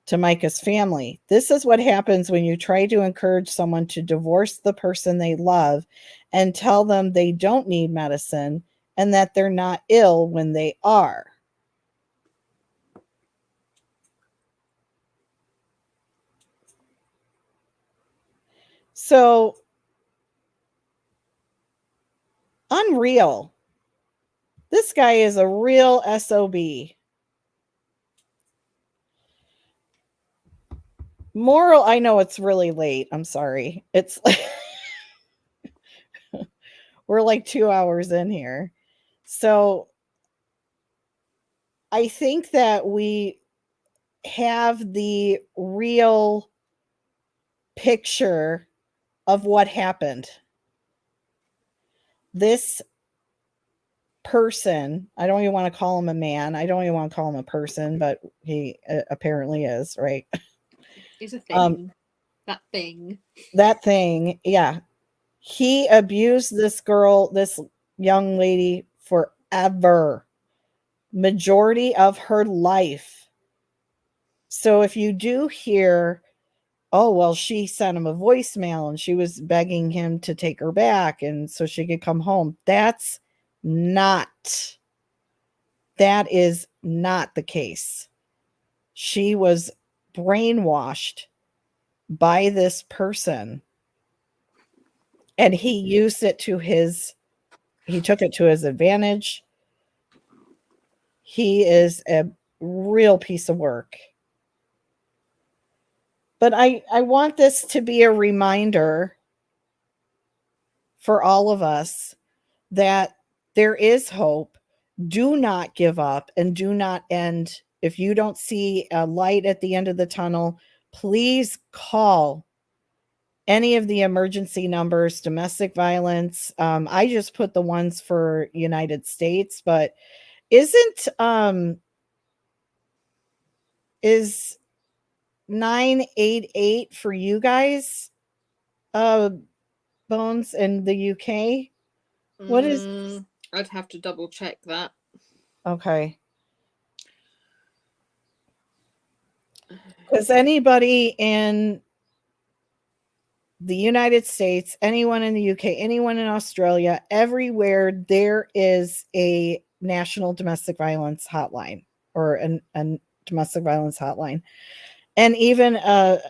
To Micah's family, this is what happens when you try to encourage someone to divorce the person they love and tell them they don't need medicine and that they're not ill when they are. So, unreal. This guy is a real SOB. Moral, I know it's really late. I'm sorry. It's we're like 2 hours in here. So I think that we have the real picture of what happened. This person, I don't even want to call him a man. I don't even want to call him a person, but he apparently is, right? It's a thing. That thing. Yeah. He abused this girl, this young lady, forever. Majority of her life. So if you do hear, oh, well, she sent him a voicemail and she was begging him to take her back and so she could come home. That is not the case. She was brainwashed by this person and he used it to he took it to his advantage. He is a real piece of work. But I want this to be a reminder for all of us that there is hope. Do not give up and do not end. If you don't see a light at the end of the tunnel, please call any of the emergency numbers, domestic violence. I just put the ones for United States, but is 988 for you guys? Bones in the UK? What is I'd have to double check that. Okay. Because anybody in the United States, anyone in the UK, anyone in Australia, everywhere there is a National Domestic Violence Hotline or a domestic violence hotline, and even a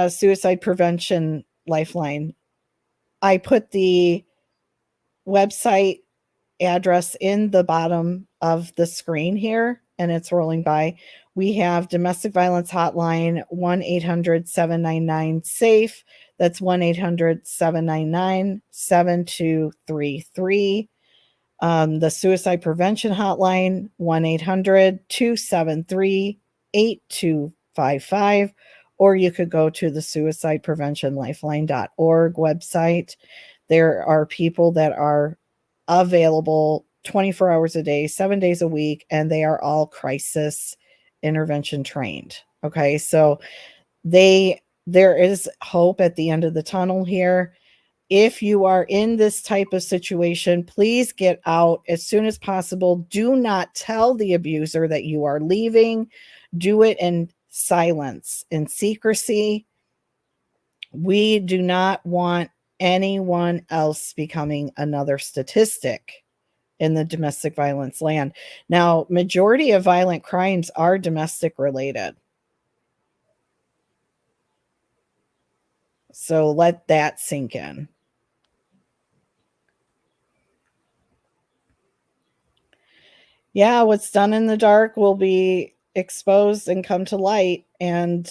suicide prevention lifeline. I put the website address in the bottom of the screen here, and it's rolling by. We have domestic violence hotline 1-800-799-SAFE. That's 1-800-799-7233. The suicide prevention hotline 1-800-273-8255. 55, or you could go to the suicidepreventionlifeline.org website. There are people that are available 24 hours a day, 7 days a week, and they are all crisis intervention trained. Okay, so there is hope at the end of the tunnel here. If you are in this type of situation, please get out as soon as possible. Do not tell the abuser that you are leaving. Do it in silence, in secrecy. We do not want anyone else becoming another statistic in the domestic violence land. Now, majority of violent crimes are domestic related. So let that sink in. Yeah, what's done in the dark will be exposed and come to light. And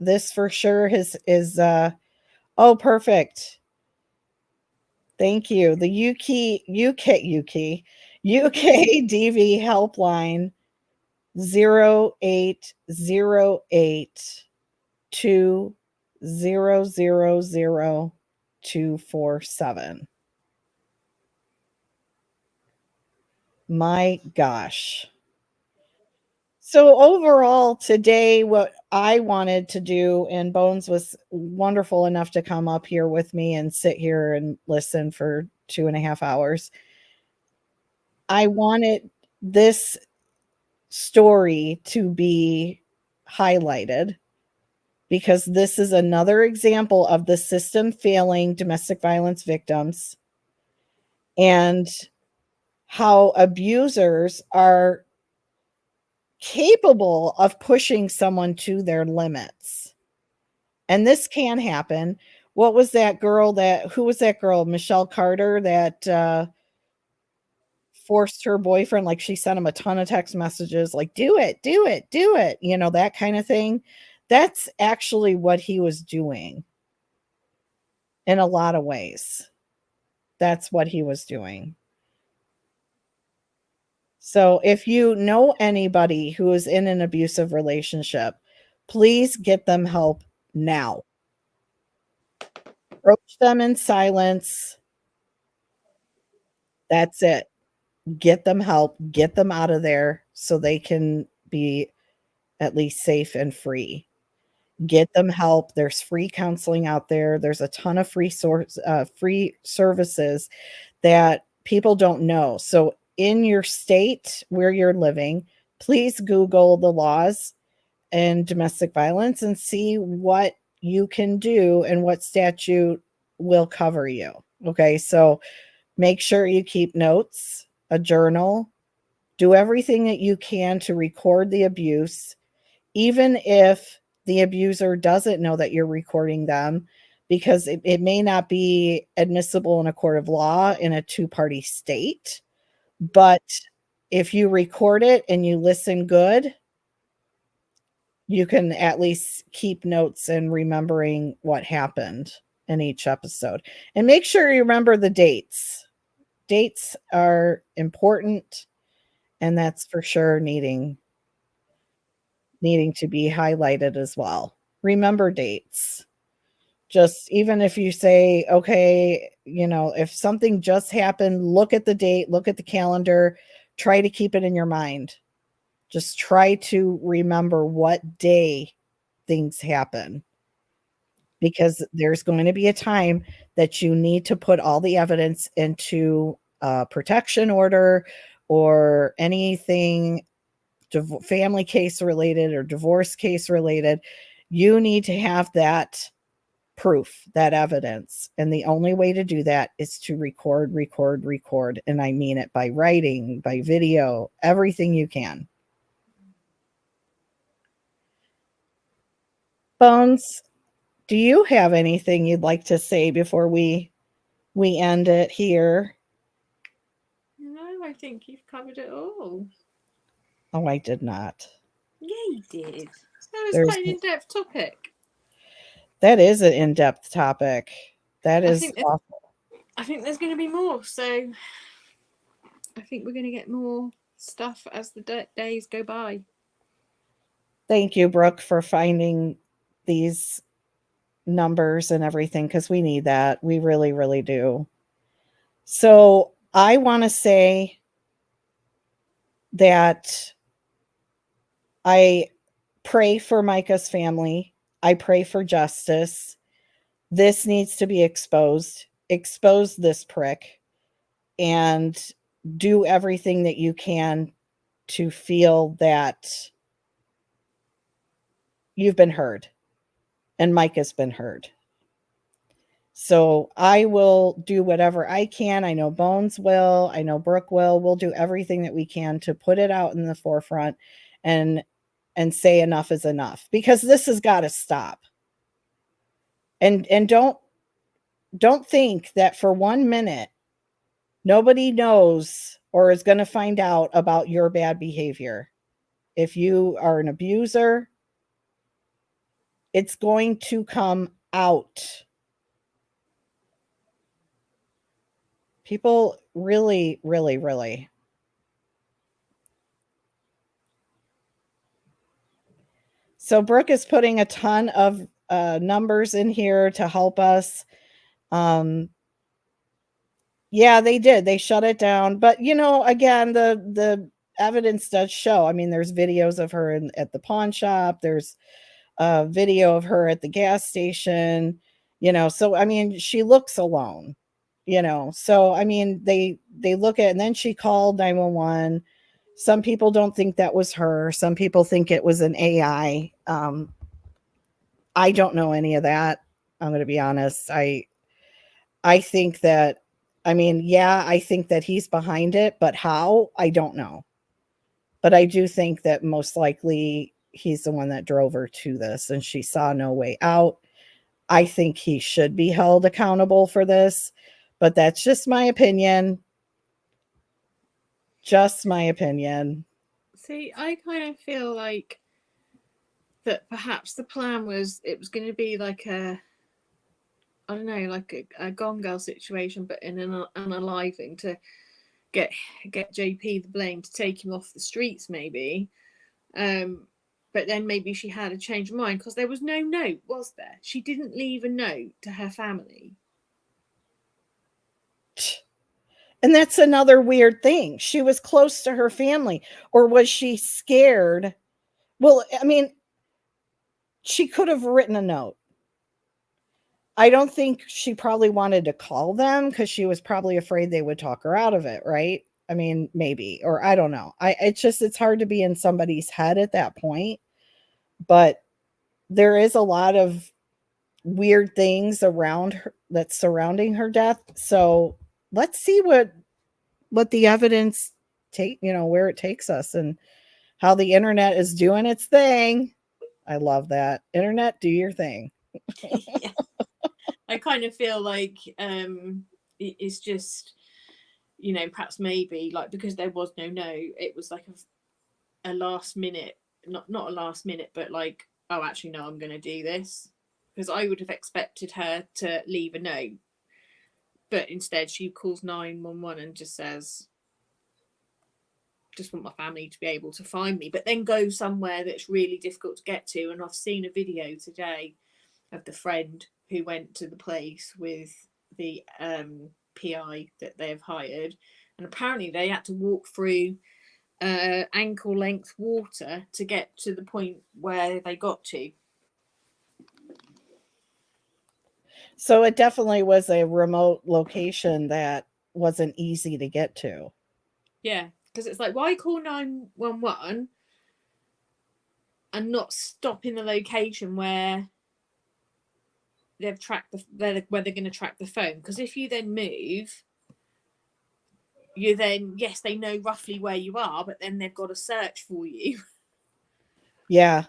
this for sure is oh, perfect. Thank you. The UK DV helpline 0808 2000247. My gosh. So overall today, what I wanted to do, and Bones was wonderful enough to come up here with me and sit here and listen for 2.5 hours. I wanted this story to be highlighted because this is another example of the system failing domestic violence victims and how abusers are capable of pushing someone to their limits. And this can happen. What was that girl who was that girl? Michelle Carter that forced her boyfriend, like she sent him a ton of text messages like, do it, do it, do it, that kind of thing. That's actually what he was doing in a lot of ways. That's what he was doing. So if you know anybody who is in an abusive relationship, please get them help now. Approach them in silence. That's it. Get them help, get them out of there so they can be at least safe and free. Get them help. There's free counseling out there. There's a ton of free services that people don't know. So in your state where you're living, please Google the laws and domestic violence and see what you can do and what statute will cover you. Okay, so make sure you keep notes, a journal, do everything that you can to record the abuse, even if the abuser doesn't know that you're recording them, because it may not be admissible in a court of law in a two-party state. But if you record it and you listen good, you can at least keep notes and remembering what happened in each episode. And make sure you remember the dates. Dates are important, and that's for sure needing to be highlighted as well. Remember dates. Just even if you say, okay, if something just happened, look at the date, look at the calendar, try to keep it in your mind. Just try to remember what day things happen, because there's going to be a time that you need to put all the evidence into a protection order or anything family case related or divorce case related. You need to have that proof, that evidence. And the only way to do that is to record. And I mean it by writing, by video, everything you can. Bones, do you have anything you'd like to say before we end it here? No, I think you've covered it all. Oh, I did not. Yeah, you did. That was quite an in-depth topic. That is an in-depth topic. That is awful. I think there's going to be more. So I think we're going to get more stuff as the days go by. Thank you, Brooke, for finding these numbers and everything, because we need that. We really, really do. So I want to say that I pray for Mica's family. I pray for justice. This needs to be exposed. Expose this prick and do everything that you can to feel that you've been heard and Mica's been heard. So I will do whatever I can. I know Bones will. I know Brooke will. We'll do everything that we can to put it out in the forefront and say enough is enough, because this has got to stop. And don't think that for 1 minute nobody knows or is going to find out about your bad behavior. If you are an abuser, it's going to come out. People really, really, really. So Brooke is putting a ton of numbers in here to help us. Yeah, they did. They shut it down. But, again, the evidence does show. I mean, there's videos of her at the pawn shop. There's a video of her at the gas station. So, I mean, she looks alone. So, I mean, they look at, and then she called 911. Some people don't think that was her. Some people think it was an AI. I don't know any of that. I'm going to be honest. I think that, I think that he's behind it, but how? I don't know. But I do think that most likely he's the one that drove her to this, and she saw no way out. I think he should be held accountable for this, but that's just my opinion. Just my opinion. See, I kind of feel like that perhaps the plan was it was going to be like I don't know, like a Gone Girl situation, but in an unaliving to get JP the blame to take him off the streets, maybe. But then maybe she had a change of mind because there was no note, was there? She didn't leave a note to her family. And that's another weird thing. She was close to her family, or was she scared? Well, I mean, she could have written a note. I don't think she probably wanted to call them because she was probably afraid they would talk her out of it, right? I mean, maybe, or I don't know. It's hard to be in somebody's head at that point. But there is a lot of weird things around her that's surrounding her death. So let's see what the evidence where it takes us and how the internet is doing its thing. I love that. Internet, do your thing. Yeah. I kind of feel like it's just, perhaps maybe like because there was no note, it was like a last minute, not a last minute, but like, oh, actually, no, I'm going to do this. Because I would have expected her to leave a note. But instead, she calls 911 and just says, just want my family to be able to find me. But then go somewhere that's really difficult to get to. And I've seen a video today of the friend who went to the place with the PI that they've hired. And apparently they had to walk through ankle length water to get to the point where they got to. So it definitely was a remote location that wasn't easy to get to. Yeah, because it's like, why call 911 and not stop in the location where they've tracked where they're going to track the phone? Because if you then move, you then, yes, they know roughly where you are, but then they've got to search for you. Yeah.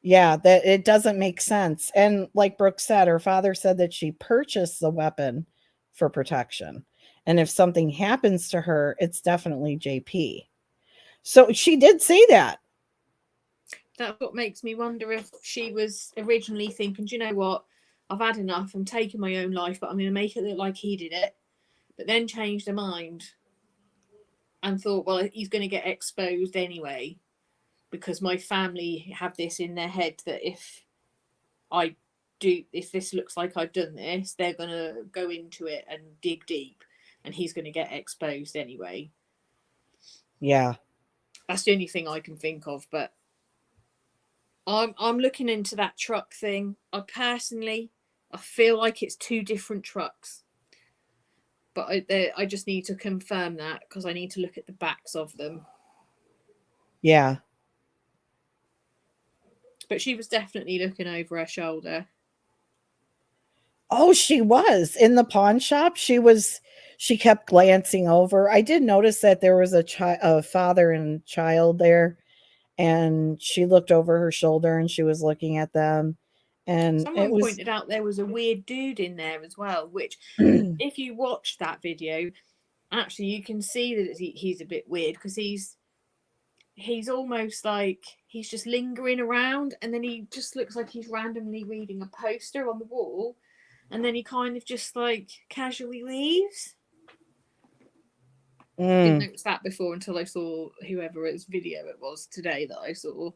Yeah, that it doesn't make sense. And like Brooke said, her father said that she purchased the weapon for protection. And if something happens to her, it's definitely JP. So she did say that. That's what makes me wonder if she was originally thinking, do you know what? I've had enough. I'm taking my own life, but I'm going to make it look like he did it. But then changed her mind and thought, well, he's going to get exposed anyway. because my family have this in their head that if this looks like I've done this, they're going to go into it and dig deep, and he's going to get exposed anyway. Yeah. That's the only thing I can think of, but I'm looking into that truck thing. I feel like it's two different trucks, but I just need to confirm that because I need to look at the backs of them. Yeah. But she was definitely looking over her shoulder. Oh, she was in the pawn shop. She kept glancing over. I did notice that there was a father and child there, and she looked over her shoulder and she was looking at them. And Someone pointed out there was a weird dude in there as well, which if you watch that video, actually you can see that he's a bit weird because he's almost like he's just lingering around, and then he just looks like he's randomly reading a poster on the wall, and then he kind of just like casually leaves. Didn't notice that before until I saw whoever's video it was today that I saw.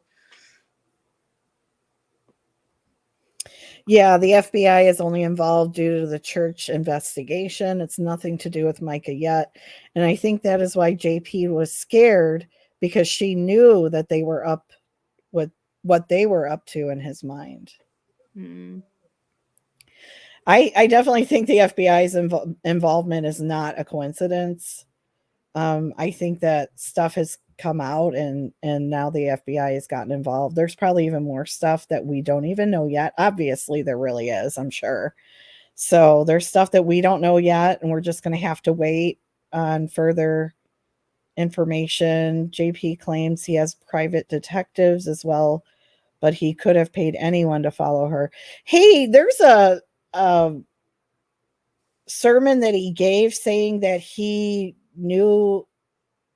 Yeah, the FBI is only involved due to the church investigation. It's nothing to do with Mica yet. And I think that is why JP was scared, because she knew that they were up with what they were up to in his mind. I definitely think the FBI's involvement is not a coincidence. I think that stuff has come out and now the FBI has gotten involved. There's probably even more stuff that we don't even know yet. Obviously there really is, I'm sure. So there's stuff that we don't know yet, and we're just going to have to wait on further information. JP claims he has private detectives as well, but he could have paid anyone to follow her. Hey, there's a sermon that he gave saying that he knew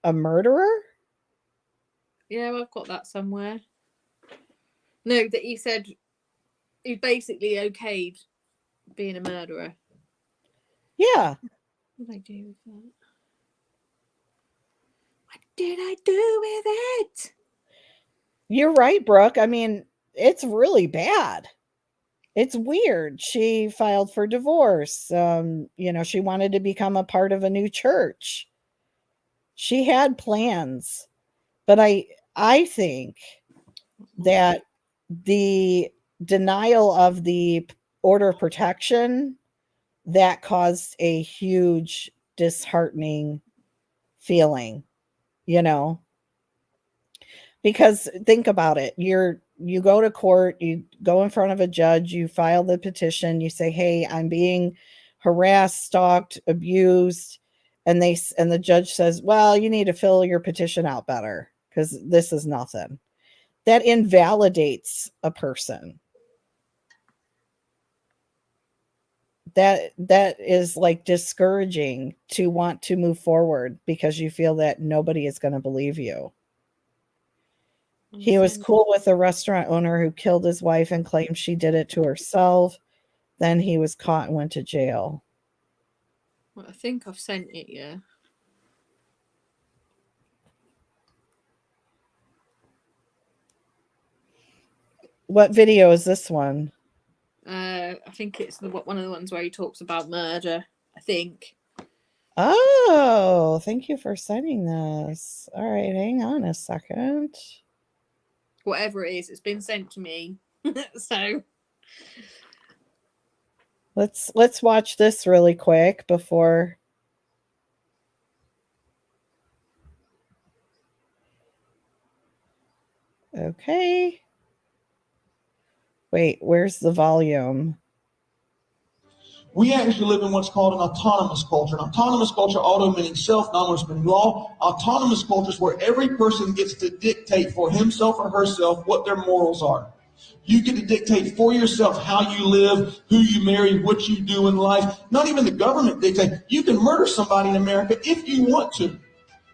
a murderer. Yeah, I've got that somewhere. No, that he said he basically okayed being a murderer. Yeah. What did I do with that? What did I do with it? You're right, Brooke. I mean, it's really bad. It's weird. She filed for divorce. She wanted to become a part of a new church. She had plans. But I think that the denial of the order of protection, that caused a huge disheartening feeling, because think about it. You go to court, you go in front of a judge, you file the petition, you say, hey, I'm being harassed, stalked, abused. And the judge says, well, you need to fill your petition out better because this is nothing. That invalidates a person. That is like discouraging to want to move forward because you feel that nobody is going to believe you. He was cool with a restaurant owner who killed his wife and claimed she did it to herself. Then he was caught and went to jail. Well, I think I've sent it, yeah. What video is this one? I think it's one of the ones where he talks about murder, I think. Oh, thank you for sending this. All right, hang on a second. Whatever it is, it's been sent to me. So let's watch this really quick before. Okay. Wait, where's the volume? We actually live in what's called an autonomous culture. An autonomous culture, auto meaning self, nomos meaning law. Autonomous culture is where every person gets to dictate for himself or herself what their morals are. You get to dictate for yourself how you live, who you marry, what you do in life. Not even the government dictates. You can murder somebody in America if you want to.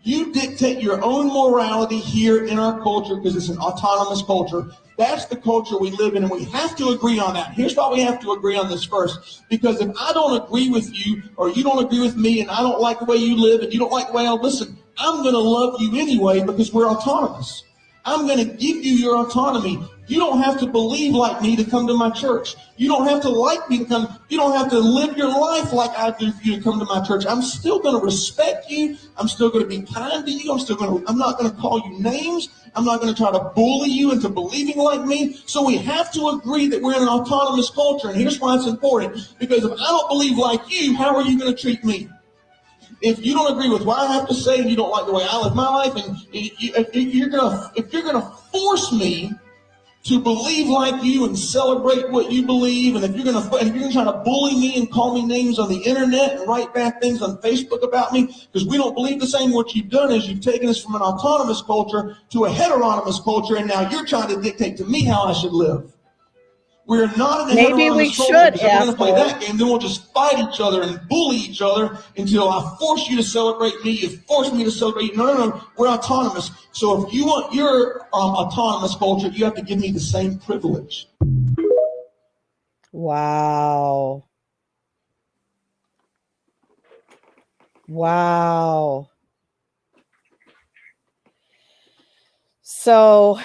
You dictate your own morality here in our culture because it's an autonomous culture. That's the culture we live in, and we have to agree on that. Here's why we have to agree on this first. Because if I don't agree with you, or you don't agree with me, and I don't like the way you live, and you don't like the way I listen, I'm going to love you anyway because we're autonomous. I'm going to give you your autonomy. You don't have to believe like me to come to my church. You don't have to like me to come. You don't have to live your life like I do for you to come to my church. I'm still going to respect you. I'm still going to be kind to you. I'm not going to call you names. I'm not going to try to bully you into believing like me. So we have to agree that we're in an autonomous culture. And here's why it's important. Because if I don't believe like you, how are you going to treat me? If you don't agree with what I have to say and you don't like the way I live my life, and if you're gonna force me to believe like you and celebrate what you believe, and if you're gonna try to bully me and call me names on the internet and write bad things on Facebook about me because we don't believe the same, what you've done is you've taken us from an autonomous culture to a heteronomous culture, and now you're trying to dictate to me how I should live. We're not in a Maybe we heteronomous culture, should, because if we're going to play asshole. that game, then we'll just fight each other and bully each other until I force you to celebrate me, you force me to celebrate you. No, we're autonomous. So if you want your autonomous culture, you have to give me the same privilege. Wow. Wow. So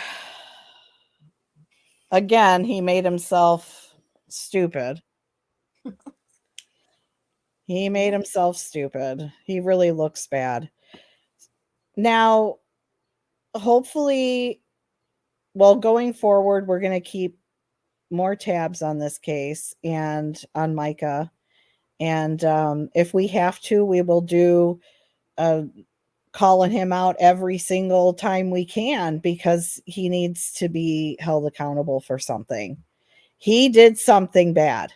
again, he made himself stupid. He made himself stupid. He really looks bad. Now, hopefully, well, going forward, we're going to keep more tabs on this case and on Mica. And if we have to, we will do calling him out every single time we can, because he needs to be held accountable for something. He did something bad.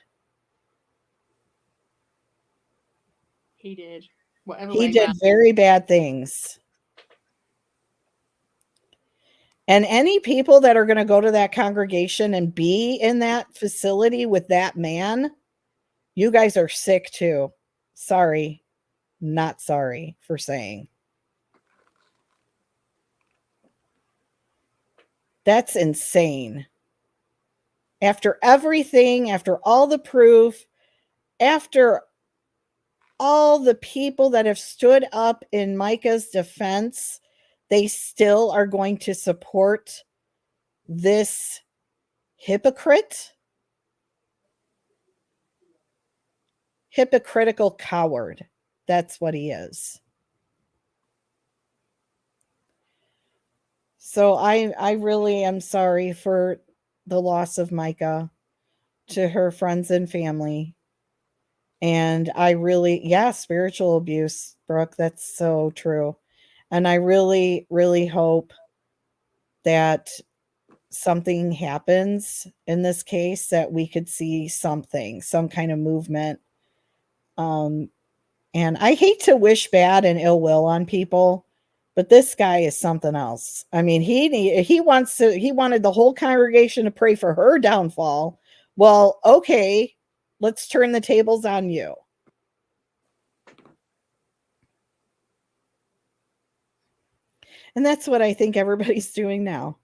He did. Whatever He way did round. very bad things. And any people that are going to go to that congregation and be in that facility with that man, you guys are sick too. Sorry, not sorry for saying. That's insane. After everything, after all the proof, after all the people that have stood up in Mica's defense, they still are going to support this hypocrite? Hypocritical coward. That's what he is. So I really am sorry for the loss of Mica to her friends and family. And I really, spiritual abuse, Brooke, that's so true. And I really, really hope that something happens in this case, that we could see something, some kind of movement. And I hate to wish bad and ill will on people, but this guy is something else. I mean, he wanted the whole congregation to pray for her downfall. Well, okay, let's turn the tables on you. And that's what I think everybody's doing now.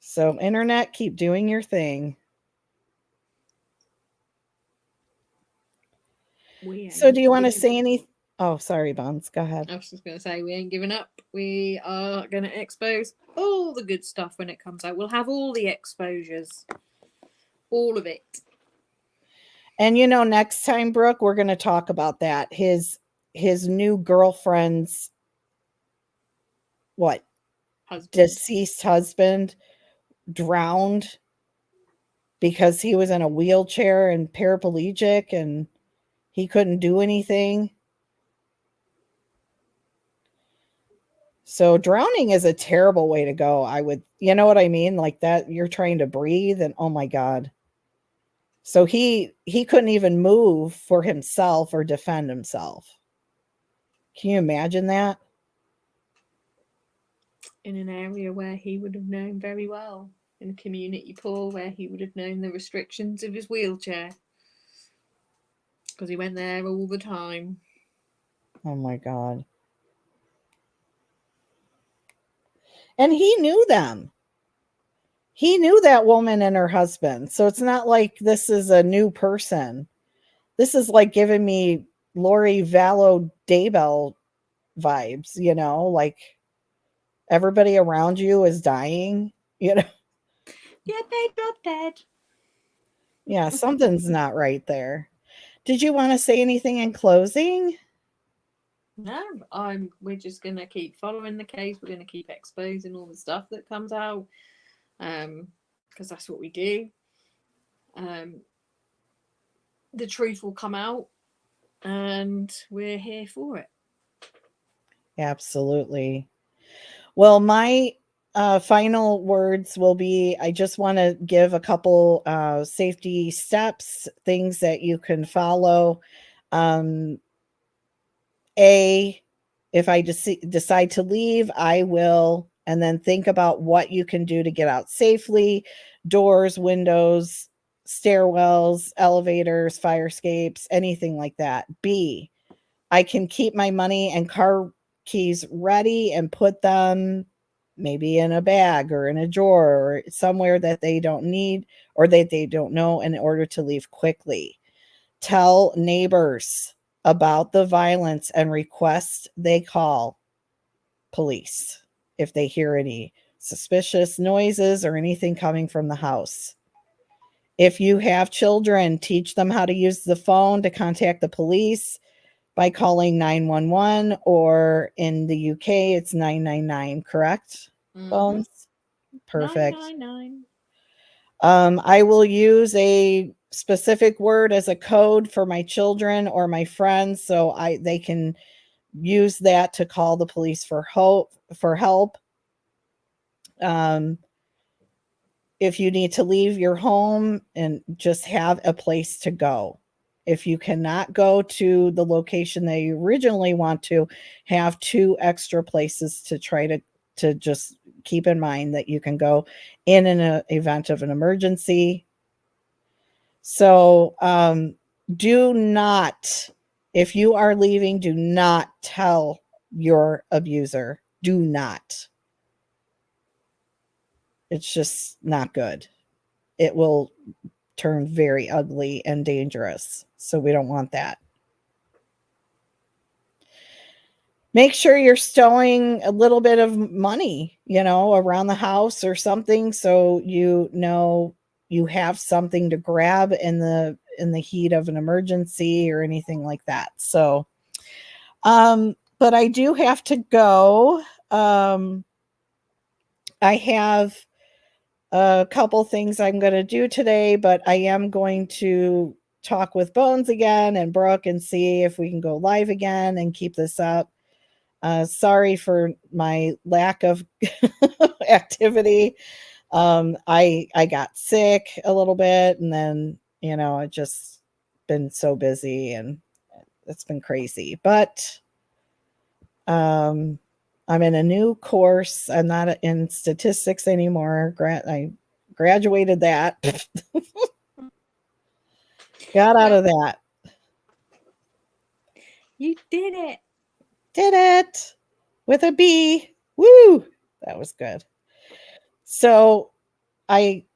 So, internet, keep doing your thing. So, do you want to say anything? Oh, sorry, Bones. Go ahead. I was just going to say, we ain't giving up. We are going to expose all the good stuff when it comes out. We'll have all the exposures. All of it. And next time, Brooke, we're going to talk about that. His new girlfriend's deceased husband drowned because he was in a wheelchair and paraplegic and he couldn't do anything. So drowning is a terrible way to go. You know what I mean? Like that, you're trying to breathe and oh my God. So he couldn't even move for himself or defend himself. Can you imagine that? In an area where he would have known very well. In a community pool where he would have known the restrictions of his wheelchair. Because he went there all the time. Oh my God. And he knew them. He knew that woman and her husband. So it's not like this is a new person. This is like giving me Lori Vallow Daybell vibes, like everybody around you is dying, you know. Yeah, they dropped dead. Yeah, something's not right there. Did you want to say anything in closing? No, we're just gonna keep following the case. We're gonna keep exposing all the stuff that comes out, because that's what we do. The truth will come out, and we're here for it. Absolutely. Well, my final words will be, I just want to give a couple safety steps, things that you can follow. If I decide to leave, I will, and then think about what you can do to get out safely: doors, windows, stairwells, elevators, fire escapes, anything like that. B, I can keep my money and car keys ready and put them maybe in a bag or in a drawer or somewhere that they don't need or that they don't know, in order to leave quickly. Tell neighbors about the violence and request they call police if they hear any suspicious noises or anything coming from the house. If you have children, teach them how to use the phone to contact the police by calling 911, or in the UK, it's 999, correct, Bones? Perfect. 999. I will use a specific word as a code for my children or my friends, so they can use that to call the police for help. If you need to leave your home, and just have a place to go. If you cannot go to the location that you originally want to, have 2 extra places to try to just keep in mind that you can go in an event of an emergency. So do not, if you are leaving, do not tell your abuser. Do not. It's just not good. It will turn very ugly and dangerous. So we don't want that. Make sure you're stowing a little bit of money, around the house or something, so you have something to grab in the heat of an emergency or anything like that. So but I do have to go. I have a couple things I'm going to do today, but I am going to talk with Bones again and Brooke and see if we can go live again and keep this up. Sorry for my lack of activity. I got sick a little bit, and then, I just been so busy, and it's been crazy. But I'm in a new course. I'm not in statistics anymore. I graduated that. Got out of that. You did it. Did it with a B. Woo! That was good. So I'm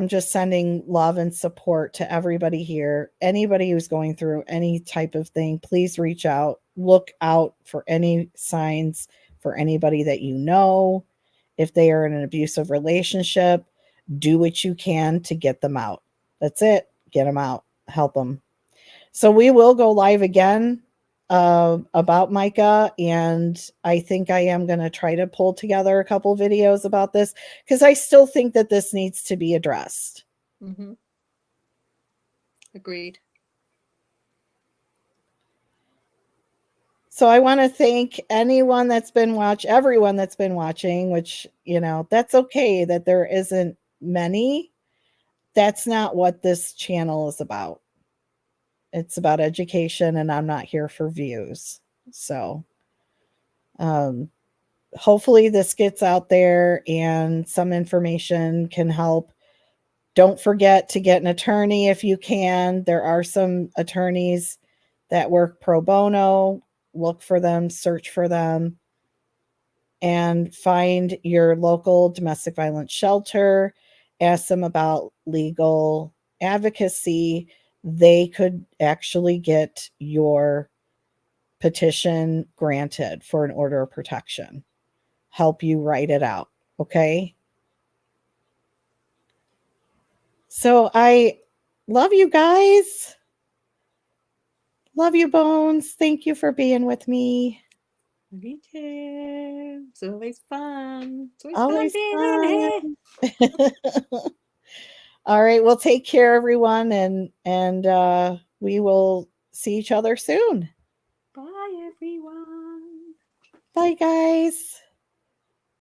just sending love and support to everybody here. Anybody who's going through any type of thing, please reach out. Look out for any signs for anybody that you know. If they are in an abusive relationship, do what you can to get them out. That's it. Get them out. Help them. So we will go live again about Mica, and I think I am going to try to pull together a couple videos about this, because I still think that this needs to be addressed. Mm-hmm. Agreed. So I want to thank everyone that's been watching, which, that's okay that there isn't many. That's not what this channel is about. It's about education, and I'm not here for views. So hopefully this gets out there and some information can help. Don't forget to get an attorney if you can. There are some attorneys that work pro bono. Look for them, search for them, and find your local domestic violence shelter. Ask them about legal advocacy. They could actually get your petition granted for an order of protection. help you write it out. Okay. So I love you guys. Love you, Bones. Thank you for being with me. Me too. It's always fun. It's Always being on fun. All right. Well, take care, everyone, and we will see each other soon. Bye, everyone. Bye, guys.